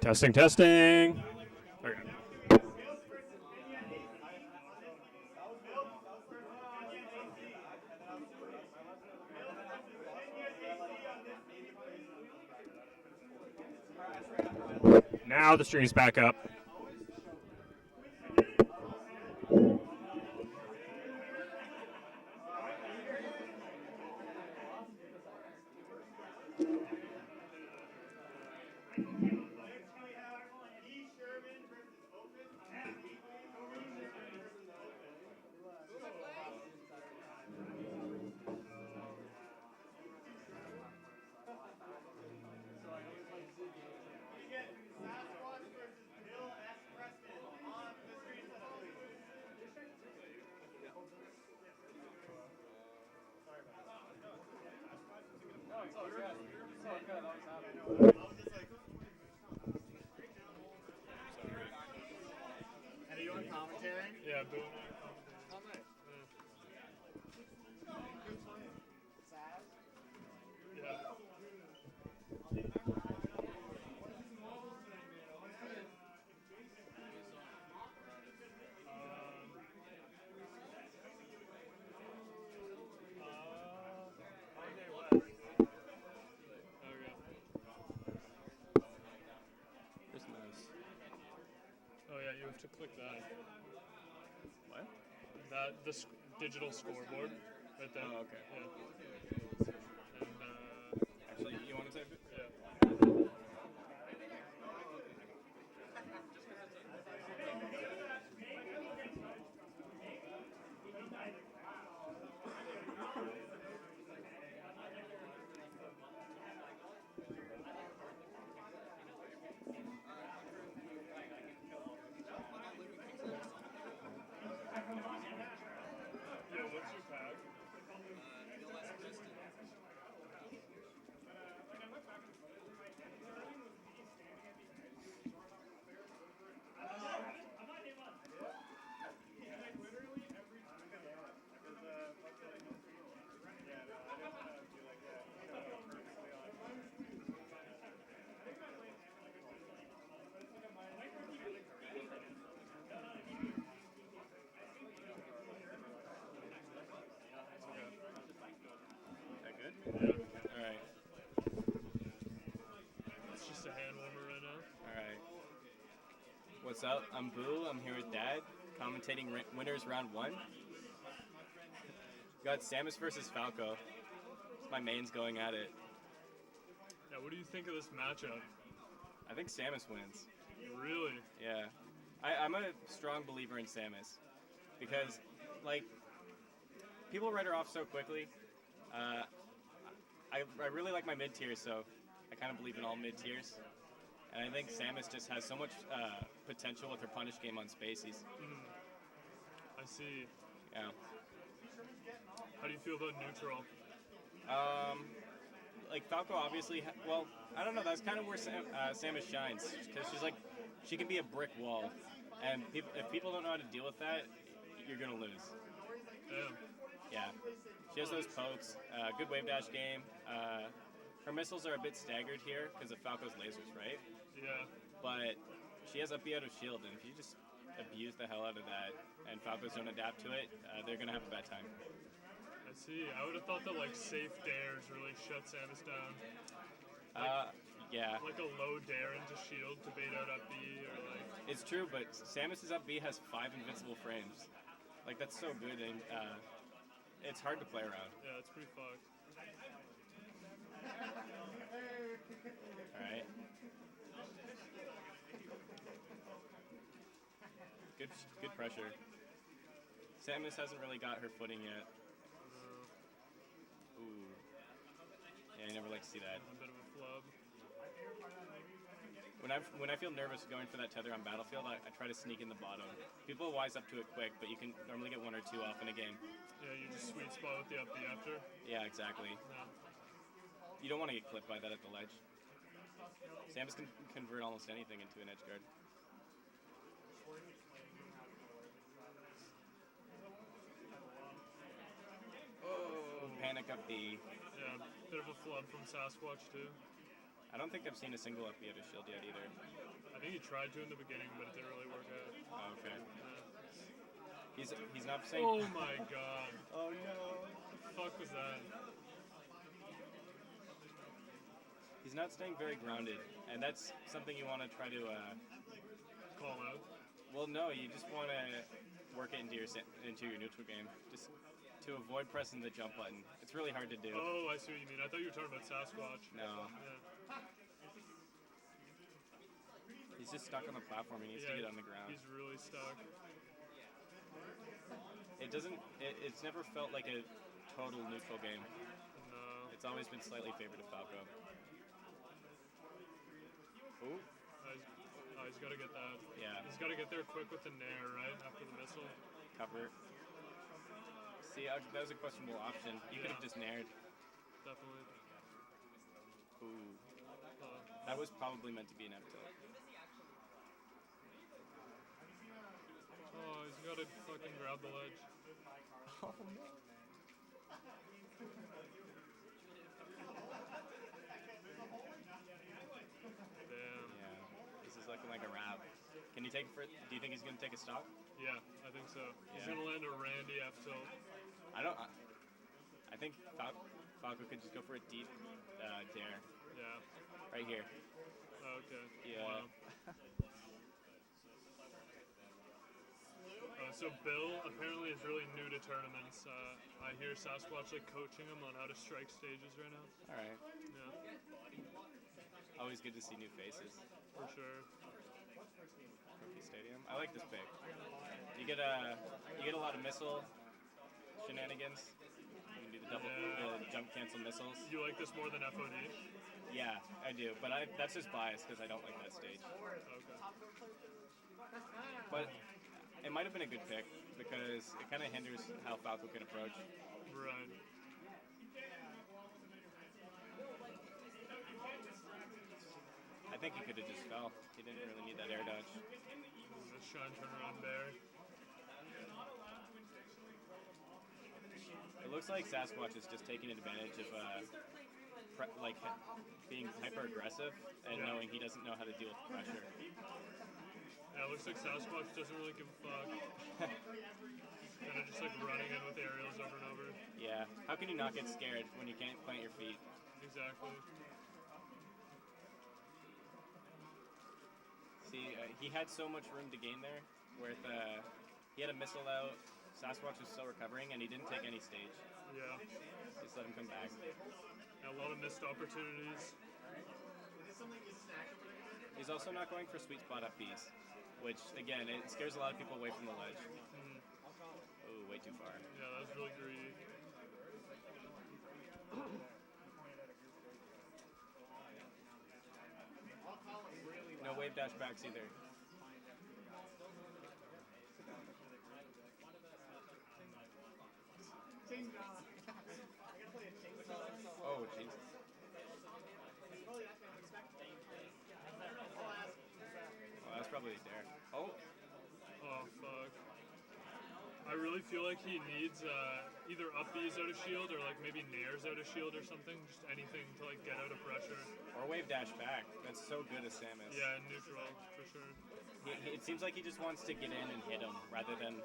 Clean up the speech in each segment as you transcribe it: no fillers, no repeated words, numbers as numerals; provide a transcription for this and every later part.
Testing, testing. Okay. Now the stream's back up. And are you on commentary? Yeah, boom. Oh, nice. There's nice. Oh yeah, you have to click that. What? This digital scoreboard right there. Oh, okay. Yeah. And Actually, you want to type it? yeah. Yeah, what's your pack? That good? Yeah. Alright. It's just a hand warmer right now. Alright. What's up? I'm Boo. I'm here with Dad, commentating winners round 1. Got Samus versus Falco. My main's going at it. Yeah, what do you think of this matchup? I think Samus wins. Really? Yeah. I'm a strong believer in Samus. Because, like, people write her off so quickly. I really like my mid-tiers, so I kind of believe in all mid-tiers. And I think Samus just has so much potential with her punish game on Spacies. I see. Yeah. How do you feel about neutral? Like Falco obviously, well, I don't know, that's kind of where Samus shines. Because she's like, she can be a brick wall. And if people don't know how to deal with that, you're going to lose. Damn. Yeah. She has those pokes, good wave dash game. Her missiles are a bit staggered here because of Falco's lasers, right? Yeah. But she has up B out of shield, and if you just abuse the hell out of that and Falcos don't adapt to it, they're going to have a bad time. I see. I would have thought that like safe dares really shut Samus down. Yeah. Like a low dare into shield to bait out up B or like. It's true, but Samus's up B has 5 invincible frames. Like, that's so good, and it's hard to play around. Yeah, it's pretty fucked. Alright. Good pressure. Samus hasn't really got her footing yet. Ooh. Yeah, you never like to see that. A bit of a flub. When I feel nervous going for that tether on Battlefield, I try to sneak in the bottom. People wise up to it quick, but you can normally get 1 or 2 off in a game. Yeah, you just sweet spot with the up B after. Yeah, exactly. Yeah. You don't want to get clipped by that at the ledge. Samus can convert almost anything into an edge guard. Oh, panic up B. Yeah, bit of a flub from Sasquatch too. I don't think I've seen a single up out of Shield yet either. I think he tried to in the beginning, but it didn't really work out. Oh, okay. Yeah. He's not saying. Oh my god. Oh no. What the fuck was that? He's not staying very grounded, and that's something you want to try to. Call out? Well, no, you just want to work it into your neutral game, just to avoid pressing the jump button. It's really hard to do. Oh, I see what you mean. I thought you were talking about Sasquatch. No. Yeah. He's just stuck on the platform. He needs to get on the ground. He's really stuck. It doesn't. It's never felt like a total neutral game. No. It's always been slightly favored to Falco. Ooh. He's got to get that. Yeah. He's got to get there quick with the nair, right? After the missile. Cover. See, that was a questionable option. You could have just nared. Definitely. Ooh. That was probably meant to be an F tilt. Oh, he's got to fucking grab the ledge. Oh no. Damn. Yeah. This is looking like a wrap. Can you take it for? Do you think he's gonna take a stock? Yeah, I think so. He's Yeah. gonna land a Randy F tilt. I think Falco could just go for a deep dare. Yeah. Right here. Okay. Yeah. Wow. So Bill apparently is really new to tournaments. I hear Sasquatch like coaching him on how to strike stages right now. All right. Yeah. Always good to see new faces. For sure. Trophy Stadium. I like this pick. You get a lot of missile shenanigans. You can do the jump cancel missiles. You like this more than FOD? Yeah, I do. But that's just biased because I don't like that stage. Okay. But it might have been a good pick because it kind of hinders how Falco can approach. Right. I think he could have just fell. He didn't really need that air dodge. The shine turnaround bear. It looks like Sasquatch is just taking advantage of being hyper aggressive and knowing he doesn't know how to deal with pressure. Yeah, it looks like Sasquatch doesn't really give a fuck. Kind of just like running in with aerials over and over. Yeah. How can you not get scared when you can't plant your feet? Exactly. See, he had so much room to gain there. Where he had a missile out, Sasquatch was still recovering, and he didn't take any stage. Yeah. Just let him come back. A lot of missed opportunities. He's also not going for sweet spot up Bs, which, again, it scares a lot of people away from the ledge. Oh, way too far. Yeah, that was really greedy. No wave dash backs either. Oh, Jesus. Well, that's probably a dare. Oh. Oh, fuck. I really feel like he needs either up Bs out of shield or like maybe nairs out of shield or something. Just anything to like get out of pressure. Or wave dash back. That's so good as Samus. Yeah, in neutral, for sure. It seems like he just wants to get in and hit him rather than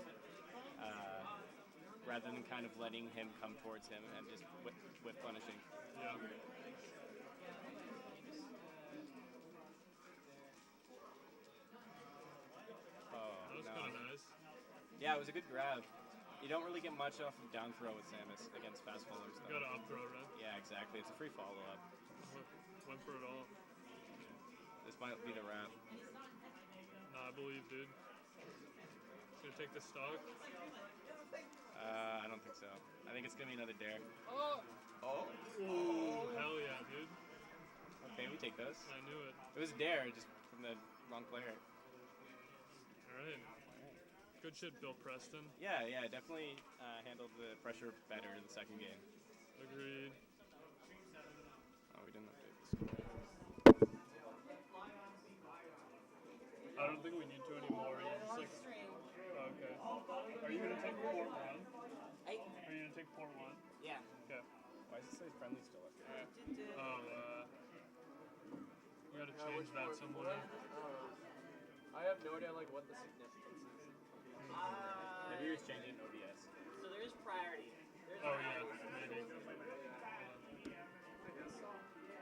kind of letting him come towards him and just whip punishing. Yeah. Oh, That was no. kind of nice. Yeah, it was a good grab. You don't really get much off of down throw with Samus against fast fallers, though. Got to up throw, right? Yeah, exactly. It's a free follow-up. Went for it all. This might be the wrap. Nah, I believe, dude. He's gonna take the stock. I don't think so. I think it's gonna be another dare. Oh! Oh! Ooh, hell yeah, dude. Okay, we take those. I knew it. It was a dare, just from the wrong player. Alright. Good shit, Bill Preston. Yeah, definitely handled the pressure better in the second game. Agreed. Oh, we didn't update the score. I don't think we need to anymore. You're just like... Okay. Are you gonna take port 1? Are you gonna take port 1? Yeah. Okay. Why does it say friendly still up here? Oh, gotta change that somewhere. I have no idea like what the significance is. Maybe you're just changing OBS. So there is priority. There's Oh priority. yeah, maybe.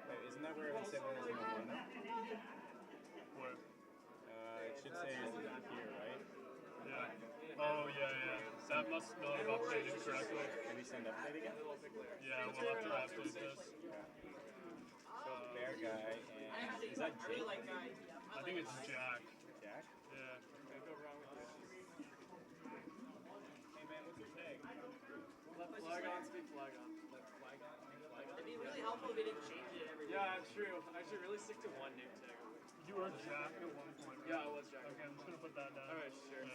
Wait, isn't that where it would say when there's no one? Where? It should say here, right? Yeah. Oh yeah. That must not have updated correctly. Maybe send update again? Yeah, we'll have to update this. So bear guy and is that I really Jake? like guys. I think it's Jack. Jack? Yeah. Can't go wrong with this. Hey man, what's your tag? Let flag on, speak flag on. Let flag on, speak flag on. It'd be really helpful if they didn't change it every week. Yeah, it's true. I should really stick to one name tag. You were Jack at one point. Right? Yeah, I was Jack. Okay, I'm just gonna put that down. Alright, sure.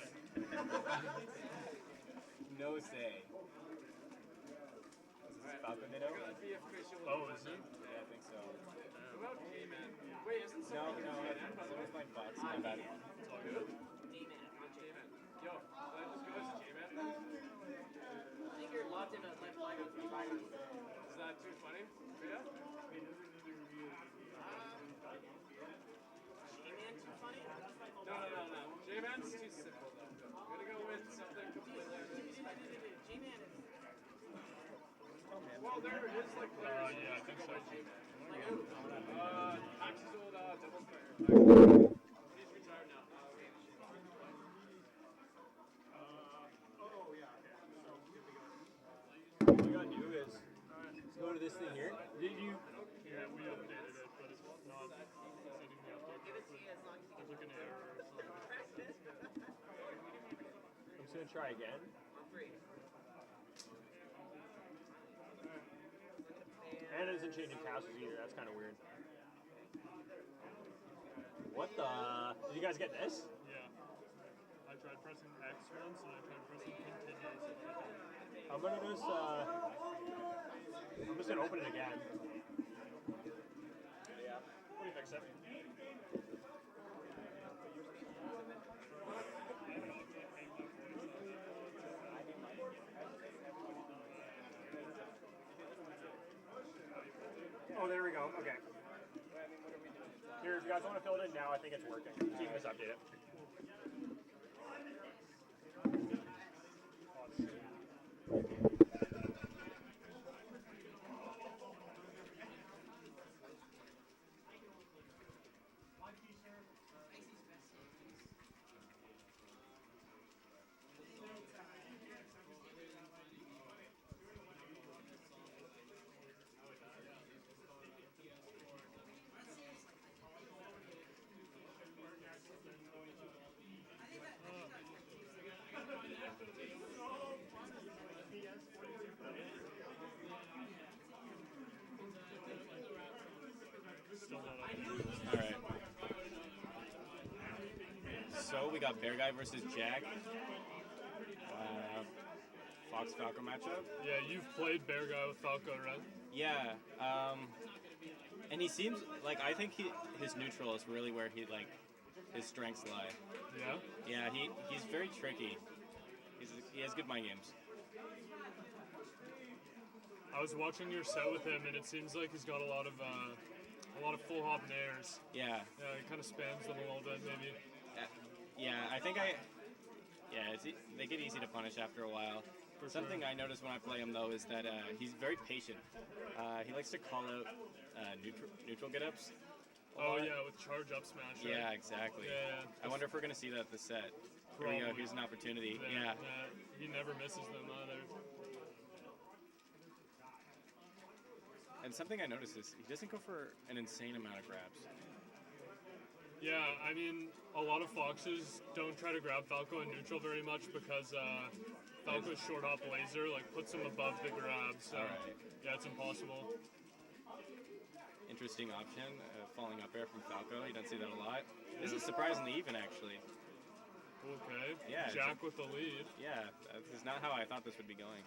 No say. Is this Falcon Ditto? That'd be official. Oh, is it? Yeah, I think so. What about J-Man? Wait, isn't No, something J-Man? that was my box. My bad. It's all good? D-man, not J-Man. Yo, can I just go as J-Man? I think you're locked in a left flag on three flag. Is that too funny? Yeah? G-man too funny? No. J-Man's too simple though. I'm gonna go with something completely G-man is well, there is like players. Yeah, I think so. Max's old double player. He's retired now. All you gotta do is go to this thing here. Did you? Yeah, we updated it, but it's not setting the update. give it to you as long as you There's like an error or something. I'm just gonna try again. on three. And it isn't changing castles either. That's kind of weird. What the? Did you guys get this? Yeah. I tried pressing X once and I tried pressing continue. I'm gonna just. I'm just gonna open it again. Yeah. Let me fix it. Oh, there we go. Okay. Here, if you guys want to fill it in now, I think it's working. So you can just update it. Alright. So we got Bear Guy versus Jack. Fox Falco matchup. Yeah, you've played Bear Guy with Falco, right? Yeah. And he seems like I think his neutral is really where his strengths lie. Yeah? Yeah, he's very tricky. He has good mind games. I was watching your set with him, and it seems like he's got a lot of full hop nairs. Yeah. Yeah, he kind of spams them a little bit, maybe. Yeah, I think they get easy to punish after a while. Something I notice when I play him though is that he's very patient. He likes to call out neutral get-ups. Oh yeah, with charge up smash. Right? Yeah, exactly. Yeah. I wonder if we're gonna see that this set. Here we go. Here's an opportunity. Yeah. He never misses them either. And something I noticed is he doesn't go for an insane amount of grabs. Yeah, I mean, a lot of Foxes don't try to grab Falco in neutral very much because Falco's short hop laser puts him above the grab. So Alright. yeah, it's impossible. Interesting option, falling up air from Falco. You don't see that a lot. This is surprisingly even, actually. Okay. Yeah, Jack with the lead. Yeah, this is not how I thought this would be going.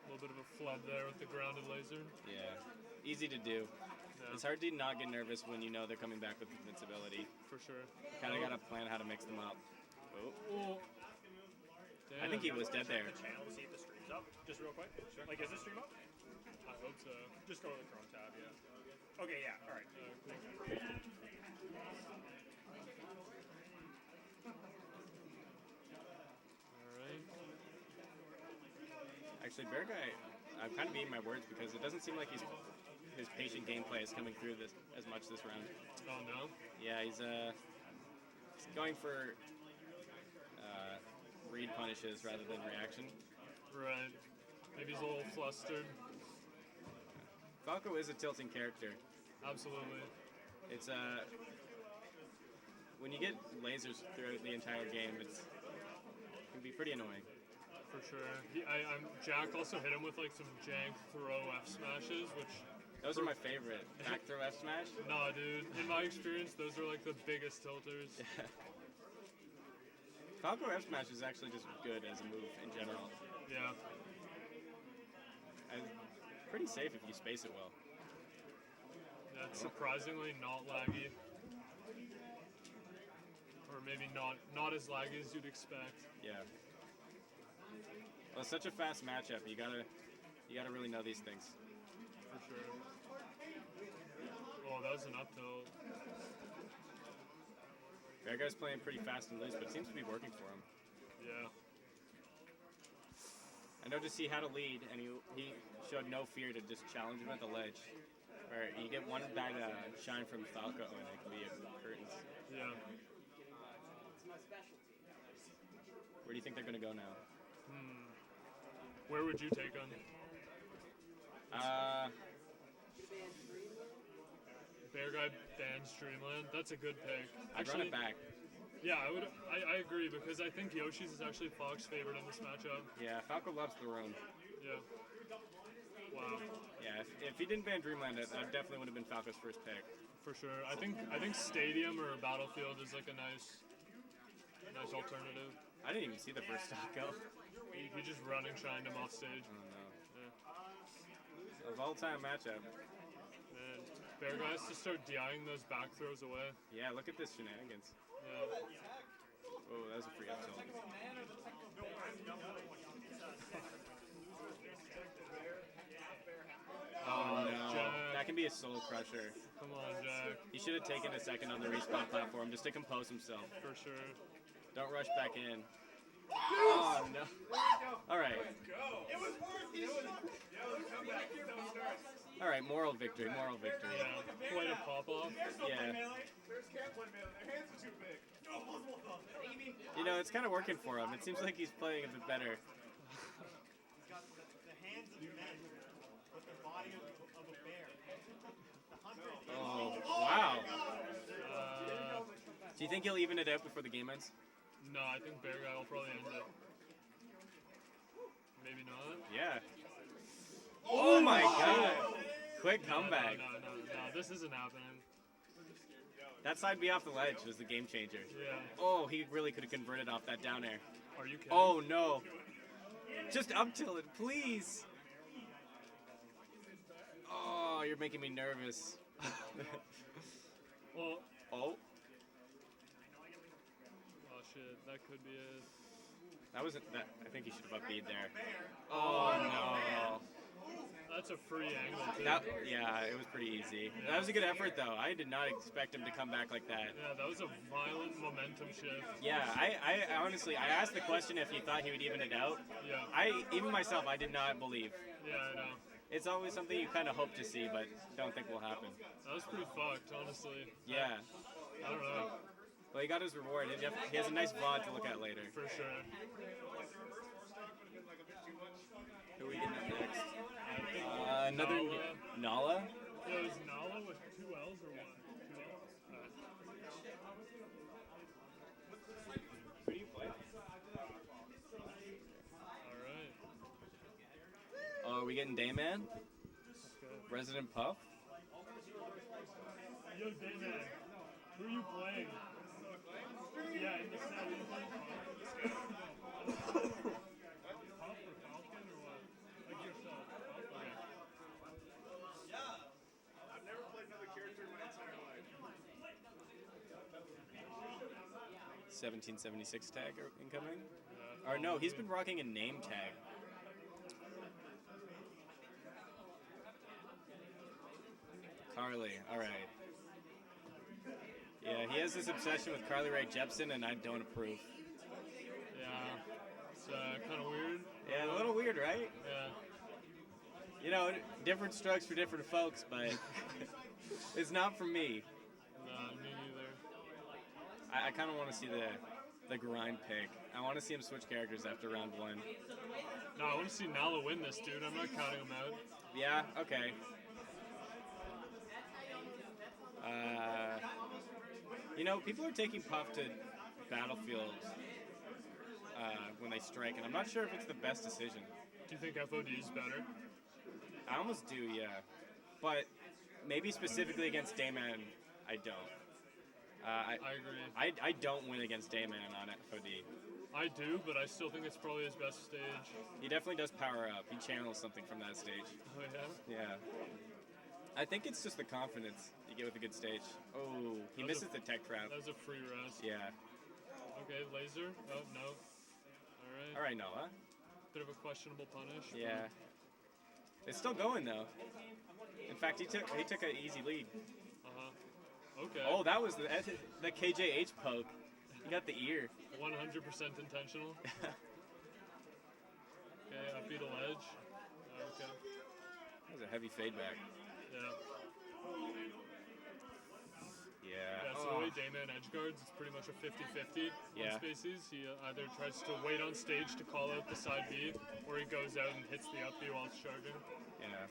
A little bit of a flub there with the grounded laser. Yeah, easy to do. Yeah. It's hard to not get nervous when you know they're coming back with invincibility. For sure. Kind of got to plan how to mix them up. Oh. Damn. I think he was dead there. Channel to see if the stream's up, just real quick. Sure. Is the stream up? I hope so. Just go to the Chrome tab, yeah. Okay, yeah, all right. Alright. Actually, Bear Guy, I'm kind of eating my words because it doesn't seem like his patient gameplay is coming through this as much this round. Oh no? Yeah, he's going for read punishes rather than reaction. Right. Maybe he's a little flustered. Falco is a tilting character. Absolutely. It's when you get lasers throughout the entire game, it can be pretty annoying. For sure. Jack also hit him with like some jank throw F smashes, which. Those are my favorite. Back throw F smash? Nah, dude. In my experience, those are like the biggest tilters. Falco F smash is actually just good as a move in general. Yeah. And pretty safe if you space it well. Yeah, it's surprisingly not laggy. Or maybe not as laggy as you'd expect. Yeah. Well, it's such a fast matchup. You gotta really know these things. For sure. Oh, that was an up tilt. Bear Guy's playing pretty fast and loose, but it seems to be working for him. Yeah. I noticed he had a lead, and he showed no fear to just challenge him at the ledge. Or you get one bad shine from Falco, and it can be curtains. Yeah. Where do you think they're going to go now? Where would you take him? Bear Guy bans Dreamland. That's a good pick. I'd run it back. Yeah, I would. I agree because I think Yoshi's is actually Fox favorite in this matchup. Yeah, Falco loves the roam. Yeah. Wow. Yeah, if he didn't ban Dreamland, that definitely would have been Falco's first pick. For sure. I think Stadium or Battlefield is like a nice alternative. I didn't even see the first stock go. He just running shined him off stage. Oh no. Yeah. A volatile matchup. And Bear Guy has to start DIing those back throws away. Yeah, look at this shenanigans. Yeah. Oh, that was a free up tilt. Oh no. Jack. That can be a soul crusher. Come on, Jack. He should have taken a second on the respawn platform just to compose himself. For sure. Don't rush back in. Oh no. Alright. Alright, moral victory, moral victory. Yeah. Quite a pop off. Yeah. You know, it's kind of working for him. It seems like he's playing a bit better. Oh, wow. Do you think he'll even it out before the game ends? No, I think Bear Guy will probably end it. Maybe not. Yeah. Oh my god. Quick comeback. No, this isn't happening. That side B off the ledge was the game changer. Yeah. Oh, he really could have converted off that down air. Are you kidding? Oh no. Just up tilt it, please. Oh, you're making me nervous. Well, Oh. Oh shit, that could be it. That wasn't that. I think he should have up B'd there. Oh no. That's a free angle too. Yeah, it was pretty easy. That was a good effort though. I did not expect him to come back like that. Yeah, that was a violent momentum shift. Yeah, I honestly, I asked the question if he thought he would even it out. Yeah. Even myself, I did not believe. Yeah, I know. It's always something you kind of hope to see, but don't think will happen. That was pretty fucked, honestly. Yeah. I don't know. Well, he got his reward. He has a nice VOD to look at later. For sure. Who are we getting up next? Another Nala? Yeah, it was Nala with 2 L's or one? 2 L's? Who do you play? Alright. Oh, are we getting Dayman? Okay. Resident Puff? Yo, Dayman, who are you playing? Yeah, in the set, are you playing Puff? Puff or Falcon or what? Like yourself? Okay. 1776 tag incoming? Or no, he's been rocking a name tag. Carly, alright. Yeah, he has this obsession with Carly Rae Jepsen, and I don't approve. Yeah. It's kind of weird. Yeah, a little weird, right? Yeah. You know, different strokes for different folks, but it's not for me. Nah, me neither. I kind of want to see the grind pick. I want to see him switch characters after round 1. No, I want to see Nala win this, dude. I'm not counting him out. Yeah, okay. You know, people are taking Puff to Battlefield when they strike, and I'm not sure if it's the best decision. Do you think FOD is better? I almost do, yeah. But maybe specifically against Dayman, I don't. I agree. I don't win against Dayman on FOD. I do, but I still think it's probably his best stage. He definitely does power up. He channels something from that stage. Oh, yeah? Yeah. I think it's just the confidence you get with a good stage. Oh, he misses the tech trap. That was a free rest. Yeah. Okay, laser. Oh, no. Alright. All right, Noah. Bit of a questionable punish. Yeah. It's still going, though. In fact, he took an easy lead. Uh-huh. Okay. Oh, that was the KJH poke. He got the ear. 100% intentional. Okay, upbeat a ledge. Okay. That was a heavy fade back. Yeah. Yeah. Yeah, so the way Dayman edge guards, it's pretty much a 50-50 Yeah. on spaces. He either tries to wait on stage to call out the side B, or he goes out and hits the up B while it's charging. Yeah.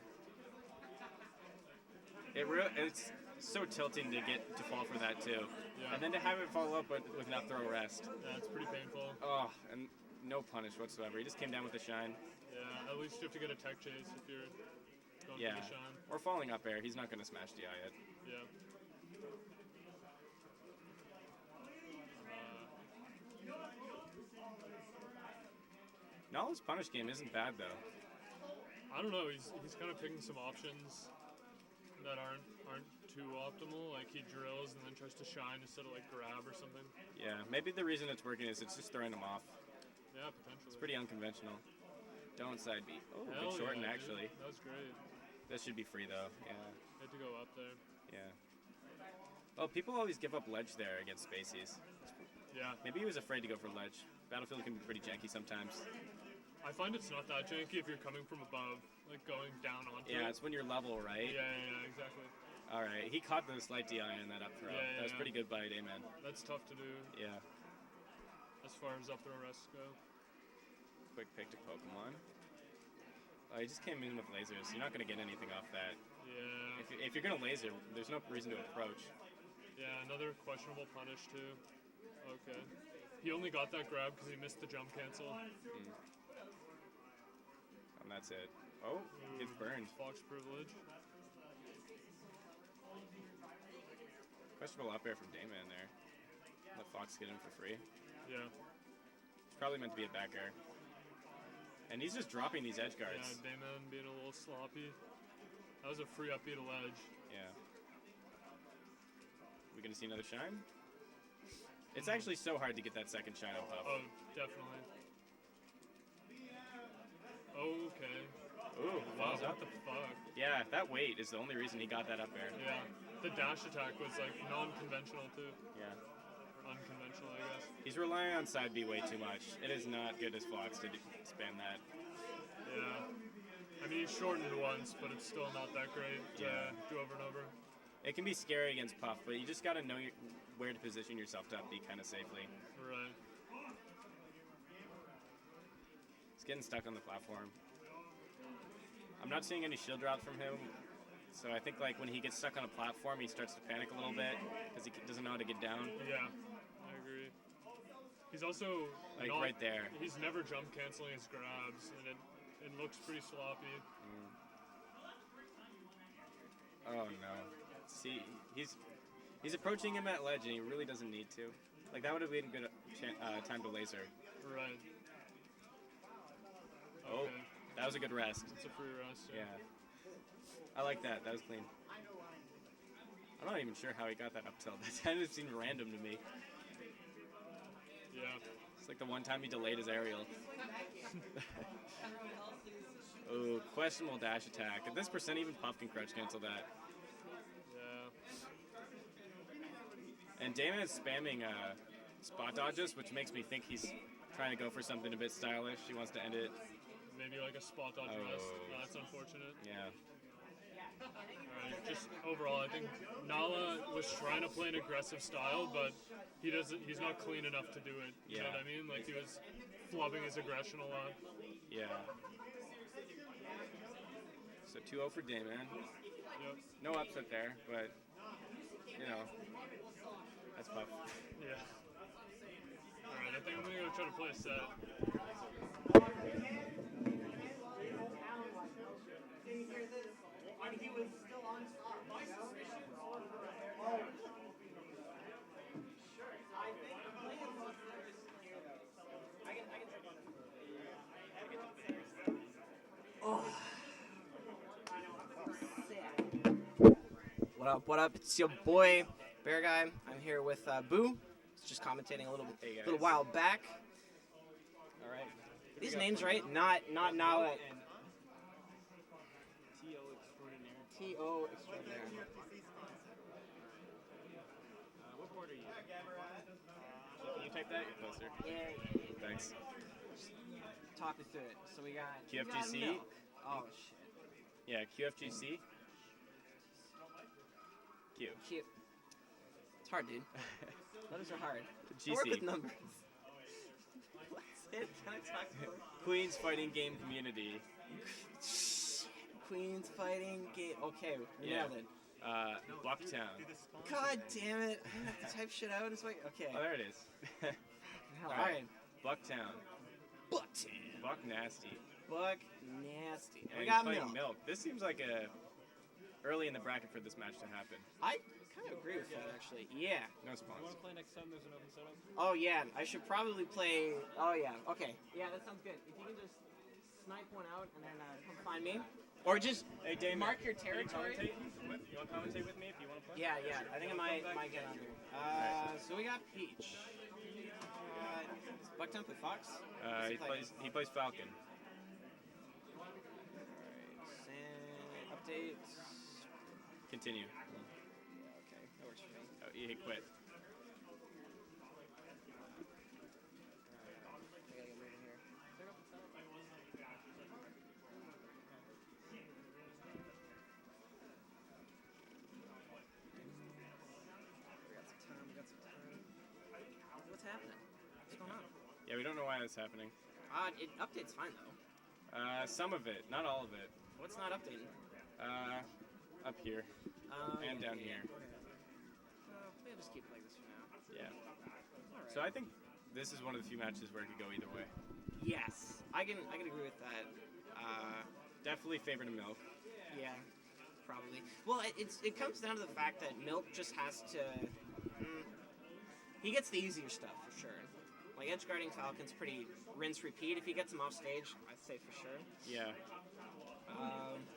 It's so tilting to fall for that too. Yeah. And then to have it follow up with an up throw rest. Yeah, it's pretty painful. Oh, and no punish whatsoever. He just came down with a shine. Yeah, at least you have to get a tech chase if you're going Yeah. for the shine. Or falling up air. He's not going to smash DI yet. Yeah. Nala's punish game isn't bad though. I don't know. He's kind of picking some options that aren't too optimal. Like he drills and then tries to shine instead of like grab or something. Yeah, maybe the reason it's working is it's just throwing him off. Yeah, potentially. It's pretty unconventional. Don't side B. Oh, Hell good shorten yeah, actually. Dude. That was great. That should be free though. Yeah. Had to go up there. Yeah. Well, people always give up ledge there against Spaceys. Yeah. Maybe he was afraid to go for ledge. Battlefield can be pretty janky sometimes. I find it's not that janky if you're coming from above, like going down onto Yeah, it. it's when you're level, right? Yeah, exactly. All right, he caught the slight DI in that up throw. Yeah, That was pretty good by Dayman. That's tough to do Yeah. as far as up throw rests go. Quick pick to Pokemon. He just came in with lasers. You're not going to get anything off that. Yeah. If you're going to laser, there's no reason to approach. Yeah, another questionable punish too. Okay. He only got that grab because he missed the jump cancel. And that's it. Oh, it's burned. Fox privilege. Questionable up air from Dayman there. Let Fox get him for free. Yeah. It's probably meant to be a back air. And he's just dropping these edge guards. Yeah, Dayman being a little sloppy. That was a free upbeat to ledge. Yeah. We gonna see another shine? It's actually so hard to get that second shine on Puff. Oh, definitely. Okay. Ooh, Wow, falls what up. the fuck? Yeah, that weight is the only reason he got that up air. Yeah. The dash attack was like non-conventional too. Yeah. Or unconventional, I guess. He's relying on side B way too much. It is not good as Fox to spam that. Yeah. I mean, he shortened once, but it's still not that great to do over and over. It can be scary against Puff, but you just gotta know where to position yourself to upbeat kind of safely. Right. He's getting stuck on the platform. I'm not seeing any shield drop from him, so I think like when he gets stuck on a platform, he starts to panic a little bit because he doesn't know how to get down. Yeah, I agree. He's also Like not, right there. He's never jump canceling his grabs, and it looks pretty sloppy. Oh no. See, he's approaching him at ledge, and he really doesn't need to. Like that would have been a good time to laser. Right. Oh, Okay. that was a good rest. It's a free rest. Yeah. I like that. That was clean. I'm not even sure how he got that up tilt. That kind of seemed random to me. Yeah. It's like the one time he delayed his aerial. Oh, questionable dash attack. At this percent, even Puff can crouch cancel that. And Damon is spamming spot dodges, which makes me think he's trying to go for something a bit stylish. He wants to end it. Maybe like a spot dodge rest. That's unfortunate. Yeah. Alright, just overall, I think Nala was trying to play an aggressive style, but he's not clean enough to do it. You know what I mean? Like, he was flubbing his aggression a lot. Yeah. So 2-0 for Damon. Yep. No upset there, but, you know, that's tough. Yeah. Alright, I think I'm gonna go try to play a set. What up, what up? It's your boy, Bear Guy. I'm here with Boo. He's just commentating a little while back. All right. These names right? Not Nala. T.O. Extraordinaire. What board are you? Can you type that? You're closer. Yeah. Thanks. Talk me through it. So we got QFGC? we got milk. Oh shit. Yeah, QFGC. Q. Cute. It's hard, dude. Letters are hard. GC. I work with numbers. What's it? Can I talk to you? Queens Fighting Game Community. Queens fighting game. Okay, we Yeah. nailed it. Bucktown. God damn it! I have to type shit out. It's like okay. Oh, there it is. All right. right. Bucktown. Bucktown. Buck Nasty. Buck nasty. And We he's got fighting milk. Milk. This seems like a early in the bracket for this match to happen. I kind of agree with that actually. Yeah. No spawns. Play next time there's an open setup. Oh yeah. I should probably play. Oh yeah. Okay. Yeah, that sounds good. If you can just snipe one out and then come find me, or just Hey, Damon. mark your can you territory. commentate? You want to commentate with me if you want to play? Yeah, yeah. I think I might get under. So we got Peach. Does Bucktown play Fox? He plays Falcon. Alright, updates. Continue. Okay, that works for me. Oh, he hit quit. I gotta get moving here. We got some time. What's happening? What's going on? Yeah, we don't know why that's happening. It updates fine though. Some of it, not all of it. What's not updating? Up here and down here. We'll just keep it like this for now. Yeah. Alright. So I think this is one of the few matches where it could go either way. Yes, I can agree with that. Definitely favorite of Milk. Yeah, probably. Well, it comes down to the fact that Milk just has to. He gets the easier stuff for sure. Like edge guarding Falcon's pretty rinse repeat. If he gets him off stage, I'd say for sure. Yeah.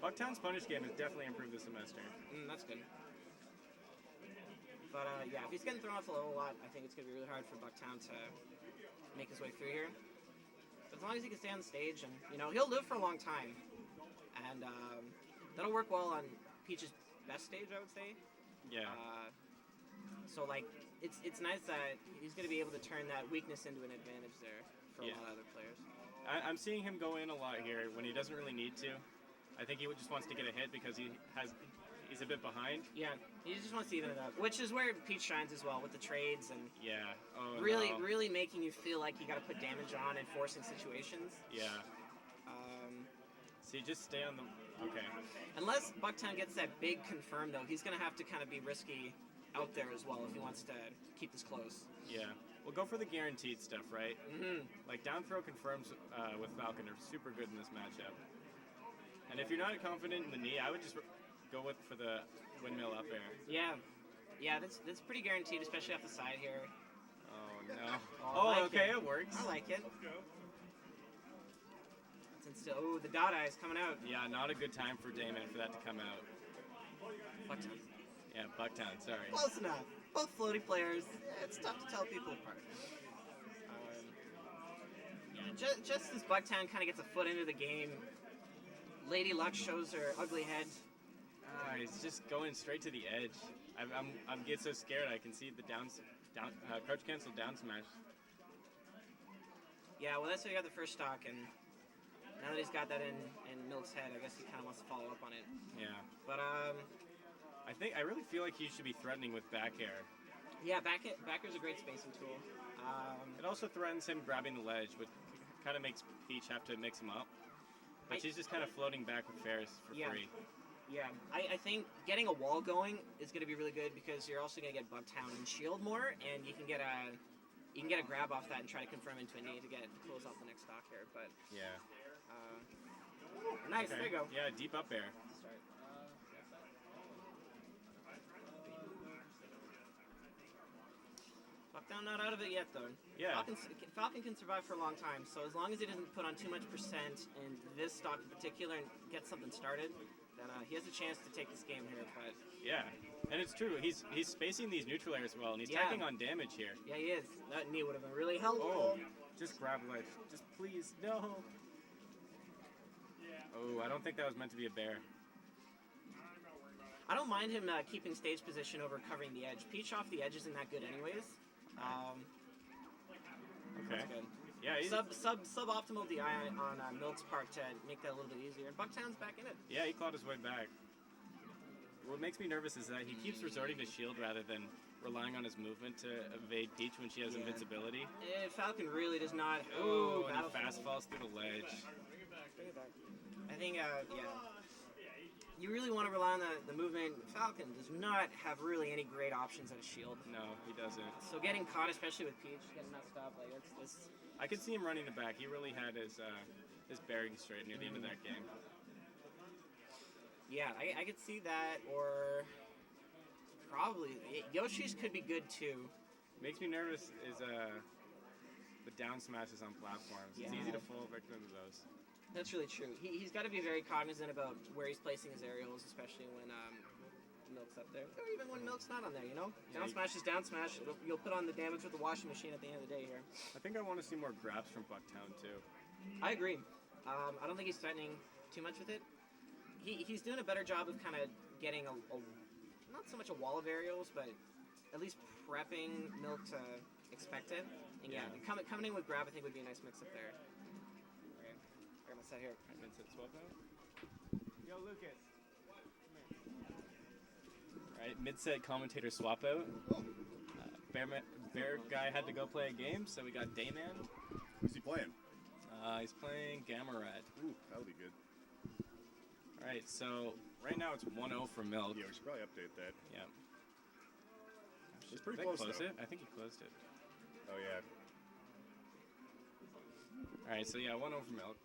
Bucktown's punish game has definitely improved this semester. That's good. But yeah, if he's getting thrown off the level a lot, I think it's gonna be really hard for Bucktown to make his way through here. But as long as he can stay on the stage, and he'll live for a long time, and that'll work well on Peach's best stage, I would say. Yeah. So like, it's nice that he's gonna be able to turn that weakness into an advantage there for a lot of other players. I'm seeing him go in a lot here when he doesn't really need to. I think he just wants to get a hit because he's a bit behind. Yeah, he just wants to even it up, which is where Peach shines as well with the trades and Yeah. Oh, really, no. really making you feel like you got to put damage on and forcing situations. Yeah. See, just stay on the. Okay. Unless Bucktown gets that big confirm though, he's gonna have to kind of be risky out there as well if he wants to keep this close. Yeah. We'll go for the guaranteed stuff, right? Mm-hmm. Like down throw confirms with Falcon are super good in this matchup. And if you're not confident in the knee, I would just go for the windmill up air. Yeah, that's pretty guaranteed, especially off the side here. Oh no. Oh, I like okay, it. it works. I like it. Oh, the dot eye is coming out. Yeah, not a good time for Damon for that to come out. Bucktown. Yeah, Bucktown, sorry. Close enough. Both floaty players. It's tough to tell people apart. Just as Bucktown kind of gets a foot into the game, Lady Luck shows her ugly head. He's just going straight to the edge. I'm getting so scared. I can see the down crouch cancel down smash. Yeah, well, that's how he got the first stock, and now that he's got that in Milk's head, I guess he kind of wants to follow up on it. Yeah. But I really feel like he should be threatening with back air. yeah, back air's a great spacing tool. It also threatens him grabbing the ledge, which kind of makes Peach have to mix him up. But she's just kind of floating back with Ferris for free. Yeah, I think getting a wall going is going to be really good because you're also going to get Bugtown and shield more, and you can get a grab off that and try to confirm into a knee to close off the next stock here. But Yeah. nice, there you go. Yeah, deep up air. Start. Bugtown not out of it yet though. Yeah. Falcon can survive for a long time, so as long as he doesn't put on too much percent in this stock in particular and get something started, then he has a chance to take this game here. But Yeah, and it's true. He's spacing these neutral airs well, and he's tacking on damage here. yeah, he is. That knee would have been really helpful. Oh, just grab ledge. Just please, no. Oh, I don't think that was meant to be a bear. I don't mind him keeping stage position over covering the edge. Peach off the edge isn't that good anyways. Okay. That's good. Yeah, he's, Suboptimal DI on Milk's part to make that a little bit easier. And Bugtown's back in it. yeah, he clawed his way back. What makes me nervous is that he keeps resorting to shield rather than relying on his movement to evade Peach when she has invincibility. Falcon really does not. Oh, and he Battlefield. fast falls through the ledge. Bring it back. I think, you really want to rely on the movement. Falcon does not have really any great options at a shield. No, he doesn't. So getting caught, especially with Peach, getting messed up, like it's I could see him running the back. He really had his bearings straight near the end of that game. yeah, I could see that, or probably Yoshi's could be good too. Makes me nervous is the down smashes on platforms. It's Yeah. easy to fall victim to those. That's really true. He's got to be very cognizant about where he's placing his aerials, especially when Milk's up there, or even when Milk's not on there. You know, down smash is down smash. You'll put on the damage with the washing machine at the end of the day here. I think I want to see more grabs from Bugtown too. I agree. I don't think he's threatening too much with it. He's doing a better job of kind of getting a not so much a wall of aerials, but at least prepping Milk to expect it. And coming in with grab, I think would be a nice mix up there. Okay, I'm gonna set here. Alright, Vincent, swap out. Yo, Lucas. Alright, mid-set commentator swap out. Bear guy had to go play a game, so we got Dayman. Who's he playing? He's playing Gamma Rat. Ooh, that'll be good. Alright, so right now it's 1-0 for Milk. Yeah, we should probably update that. Yeah. It's pretty Did I close, close though. it? I think he closed it. Oh, yeah. Alright, so yeah, 1-0 for Milk.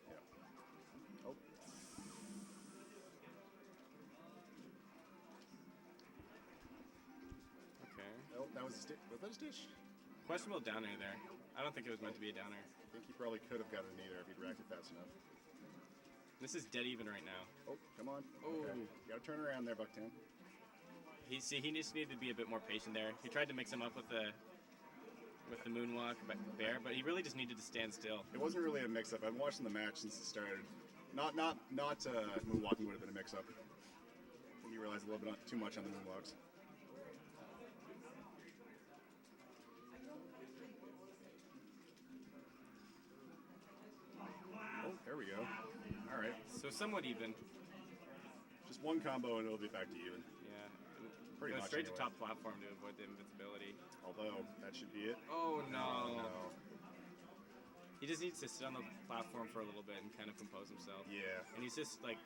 Oh. Okay. Oh, that was a stitch. Was that a stitch? Questionable downer there. I don't think it was meant to be a downer. I think he probably could have gotten a knee there if he'd racked it fast enough. This is dead even right now. Oh, come on. Oh. Okay. Gotta turn around there, Bucktown. He just needed to be a bit more patient there. He tried to mix him up with the moonwalk bear, but he really just needed to stand still. It wasn't really a mix-up. I've been watching the match since it started. Not moonwalking would have been a mix-up. I think you realized a little bit too much on the moonwalks. Oh, there we go. All right. So somewhat even. Just one combo and it'll be back to even. Yeah. Pretty Go much straight to anyway. top platform to avoid the invincibility. Although, that should be it. Oh no. No. He just needs to sit on the platform for a little bit and kind of compose himself. Yeah. And he's just like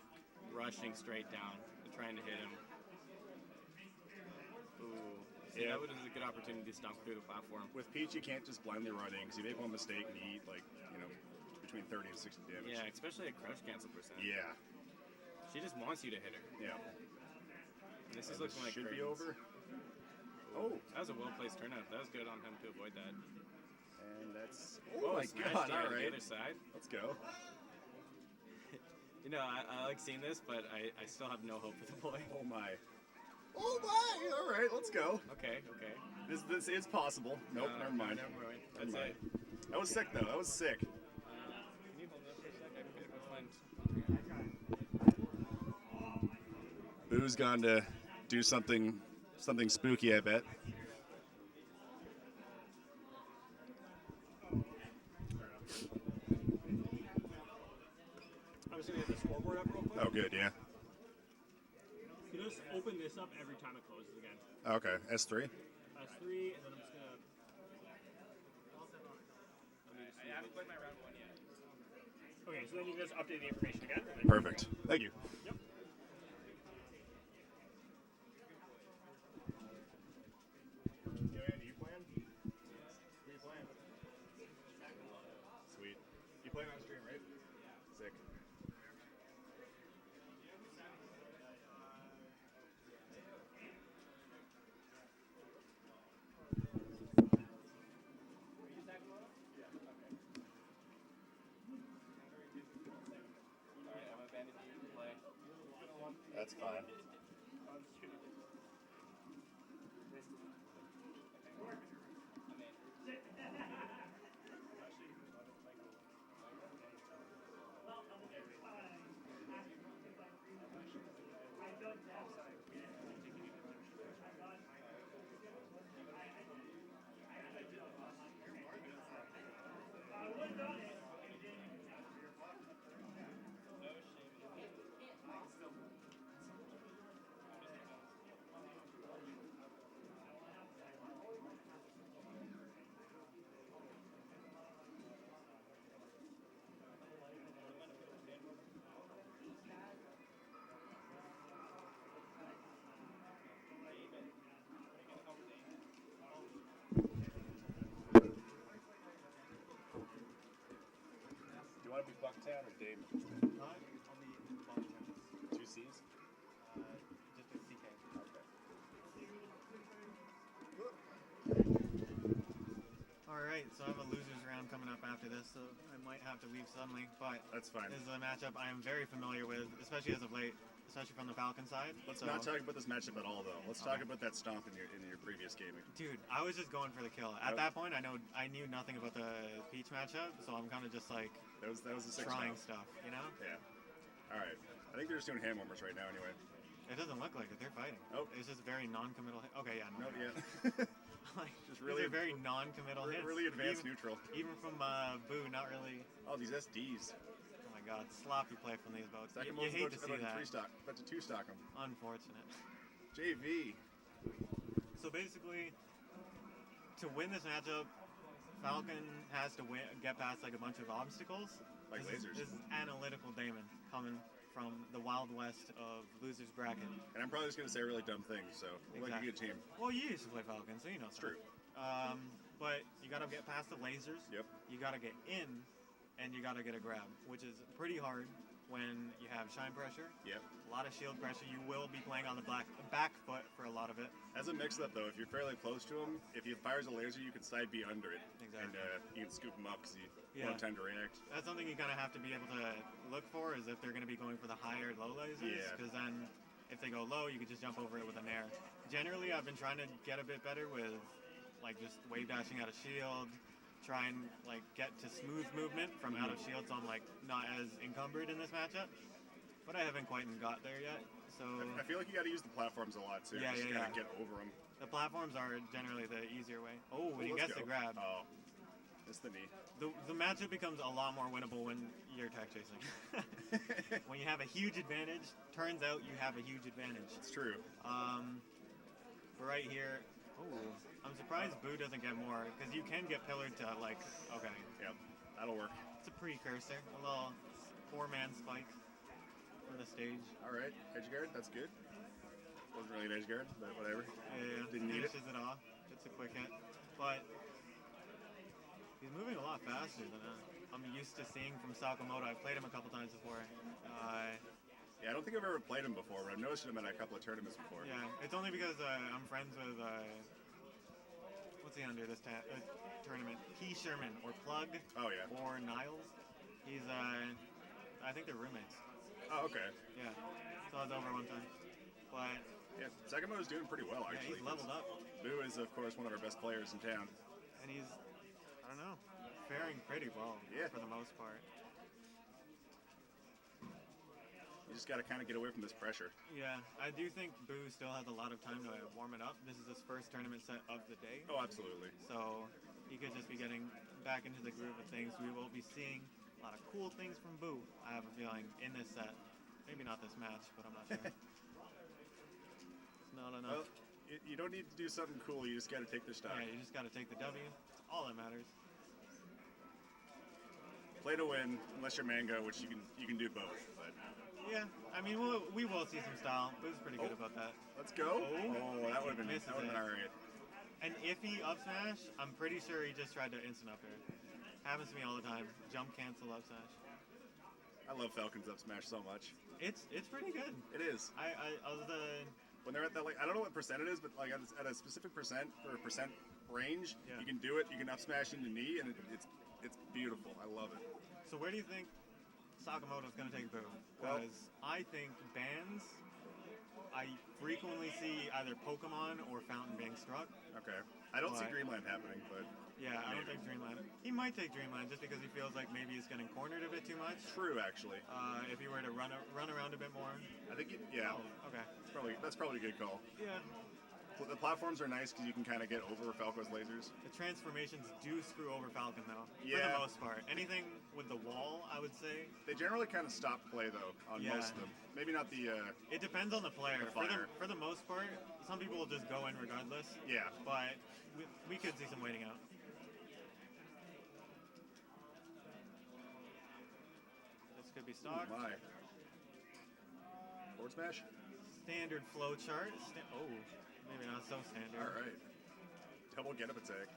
rushing straight down and trying to hit him. Ooh. See, Yeah. that was a good opportunity to stomp through the platform. With Peach, you can't just blindly run in because you make one mistake and you eat between 30 and 60 damage. Yeah, especially at crouch cancel percent. Yeah. She just wants you to hit her. Yeah. And this is looking like should be curtains. over. Oh. That was a well-placed turnout. That was good on him to avoid that. And that's. Whoa, Oh my smash god! DI All to the right. other side. Let's go. You know, I like seeing this, but I still have no hope for the boy. Oh my. Oh my! All right, let's go. Okay. This is possible. Nope, never mind. Never mind. That's Never it. mind. That was sick though. That was sick. Can you hold that for a sec? I gotta go find. Boo's gone to do something Something spooky, I bet. I'm just gonna get the scoreboard up real quick. Oh, good, yeah. You just open this up every time it closes again. Okay, S3. S3, and then I'm just gonna. I haven't played my round 1 yet. Okay, so then you can just update the information again. Perfect. Thank you. Yep. You playing? Who you playing? Sweet. You playing on stream, right? Sick. That's fine. Do you want to be Bucktown or Damon? I'll be Bucktown. 2 C's? Just a CK. Alright, so I have a losers round coming up after this, so I might have to leave suddenly, but That's fine. this is a matchup I am very familiar with, especially as of late, especially from the Falcon side. Let's so, not talk about this matchup at all, though. Let's talk about that stomp in your previous gaming. Dude, I was just going for the kill. At that point, I knew nothing about the Peach matchup, so I'm kind of just like That was a 6 trying round. stuff, you know? Yeah. All right. I think they're just doing hand warmers right now, anyway. It doesn't look like it. They're fighting. Oh. It's just very non-committal. Okay, yeah, No, no. yeah. Like, Just these really- are very non-committal hits. really advanced even, neutral. Even from Boo, not really. Oh, these SDs. Oh my God, sloppy play from these boats. Second You most hate about to see that. 3 stock, about to 2 stock them. Unfortunate. JV. So basically, to win this matchup, Falcon has to get past like a bunch of obstacles. Like this lasers. This is analytical Damon coming from the Wild West of losers bracket. And I'm probably just going to say really dumb things, so we're like a good team. Well, you used to play Falcon, so you know. It's true. But you gotta get past the lasers. Yep. You gotta get in, and you gotta get a grab, which is pretty hard when you have shine pressure. Yep. A lot of shield pressure. You will be playing on the back foot for a lot of it. As a mix-up, though, if you're fairly close to him, if he fires a laser, you can side B under it. Exactly. And you can scoop him up because you Yeah. won't have time to react. That's something you kind of have to be able to look for, is if they're going to be going for the high or low lasers. Yeah. Because then if they go low, you could just jump over it with an air. Generally, I've been trying to get a bit better with like just wave dashing out of shield, try and like get to smooth movement from out of shield, so I'm like not as encumbered in this matchup. But I haven't quite got there yet. So I feel like you got to use the platforms a lot, too. Yeah, just yeah, kind of yeah. get over them. the platforms are generally the easier way. Oh, he let's gets go. the grab. Oh, it's the knee. The matchup becomes a lot more winnable when you're tech chasing. When you have a huge advantage, turns out you have a huge advantage. It's true. But right here, I'm surprised Boo doesn't get more, because you can get pillared to like, okay, Yep, that'll work. it's a precursor, a little 4-man spike for the stage. All right, edge guard, that's good. Wasn't really an edge guard, but whatever. Yeah, Didn't need it. finishes it off. It's a quick hit, but he's moving a lot faster than I'm used to seeing from Sakamoto. I've played him a couple times before. Yeah, I don't think I've ever played him before, but I've noticed him at a couple of tournaments before. Yeah, it's only because I'm friends with what's he under this tournament? Key Sherman or Plug. Oh, yeah. Or Niles. He's I think they're roommates. Oh, okay. Yeah, so I was over one time, but Yeah, Sakamoto's doing pretty well, yeah, actually. he's leveled up, Boo is, of course, one of our best players in town. and he's I don't know, faring pretty well Yeah. for the most part. You just got to kind of get away from this pressure. Yeah, I do think Boo still has a lot of time to warm it up. This is his first tournament set of the day. Oh, absolutely. So he could just be getting back into the groove of things. We will be seeing a lot of cool things from Boo, I have a feeling, in this set. Maybe not this match, but I'm not sure. It's not enough. Well, you don't need to do something cool. You just got to take the stock. Yeah, you just got to take the W. It's all that matters. Play to win, unless you're Mango, which you can do both. But Yeah, I mean, we will see some style. Boo's pretty good about that. let's go. Oh, that would have been misses it. all right. And if he up smash, I'm pretty sure he just tried to instant up air. Happens to me all the time. Jump cancel up smash. I love Falcon's up smash so much. It's pretty good. It is. I was the When they're at that, like, I don't know what percent it is, but like at a specific percent or percent range, Yeah. you can do it. You can up smash into knee, and it's beautiful. I love it. So where do you think Sakamoto's going to take Boo? Well- Because I think bans, I frequently see either Pokemon or Fountain being struck. Okay. I don't see What? Dreamland happening, but Yeah, I don't think Dreamland. He might take Dreamland just because he feels like maybe he's getting cornered a bit too much. true actually. If he were to run around a bit more. I think yeah, Oh, okay. that's probably a good call. Yeah. The platforms are nice because you can kind of get over Falco's lasers. The transformations do screw over Falcon though. For Yeah. the most part. Anything with the wall, I would say. They generally kind of stop play though on Yeah. most of them. Maybe not the It depends on the player. The fire. For the most part, some people will just go in regardless. yeah. But we could see some waiting out. This could be stock. Oh my. Forward smash. Standard flow chart. Oh, maybe not so standard. All right. Double get up attack.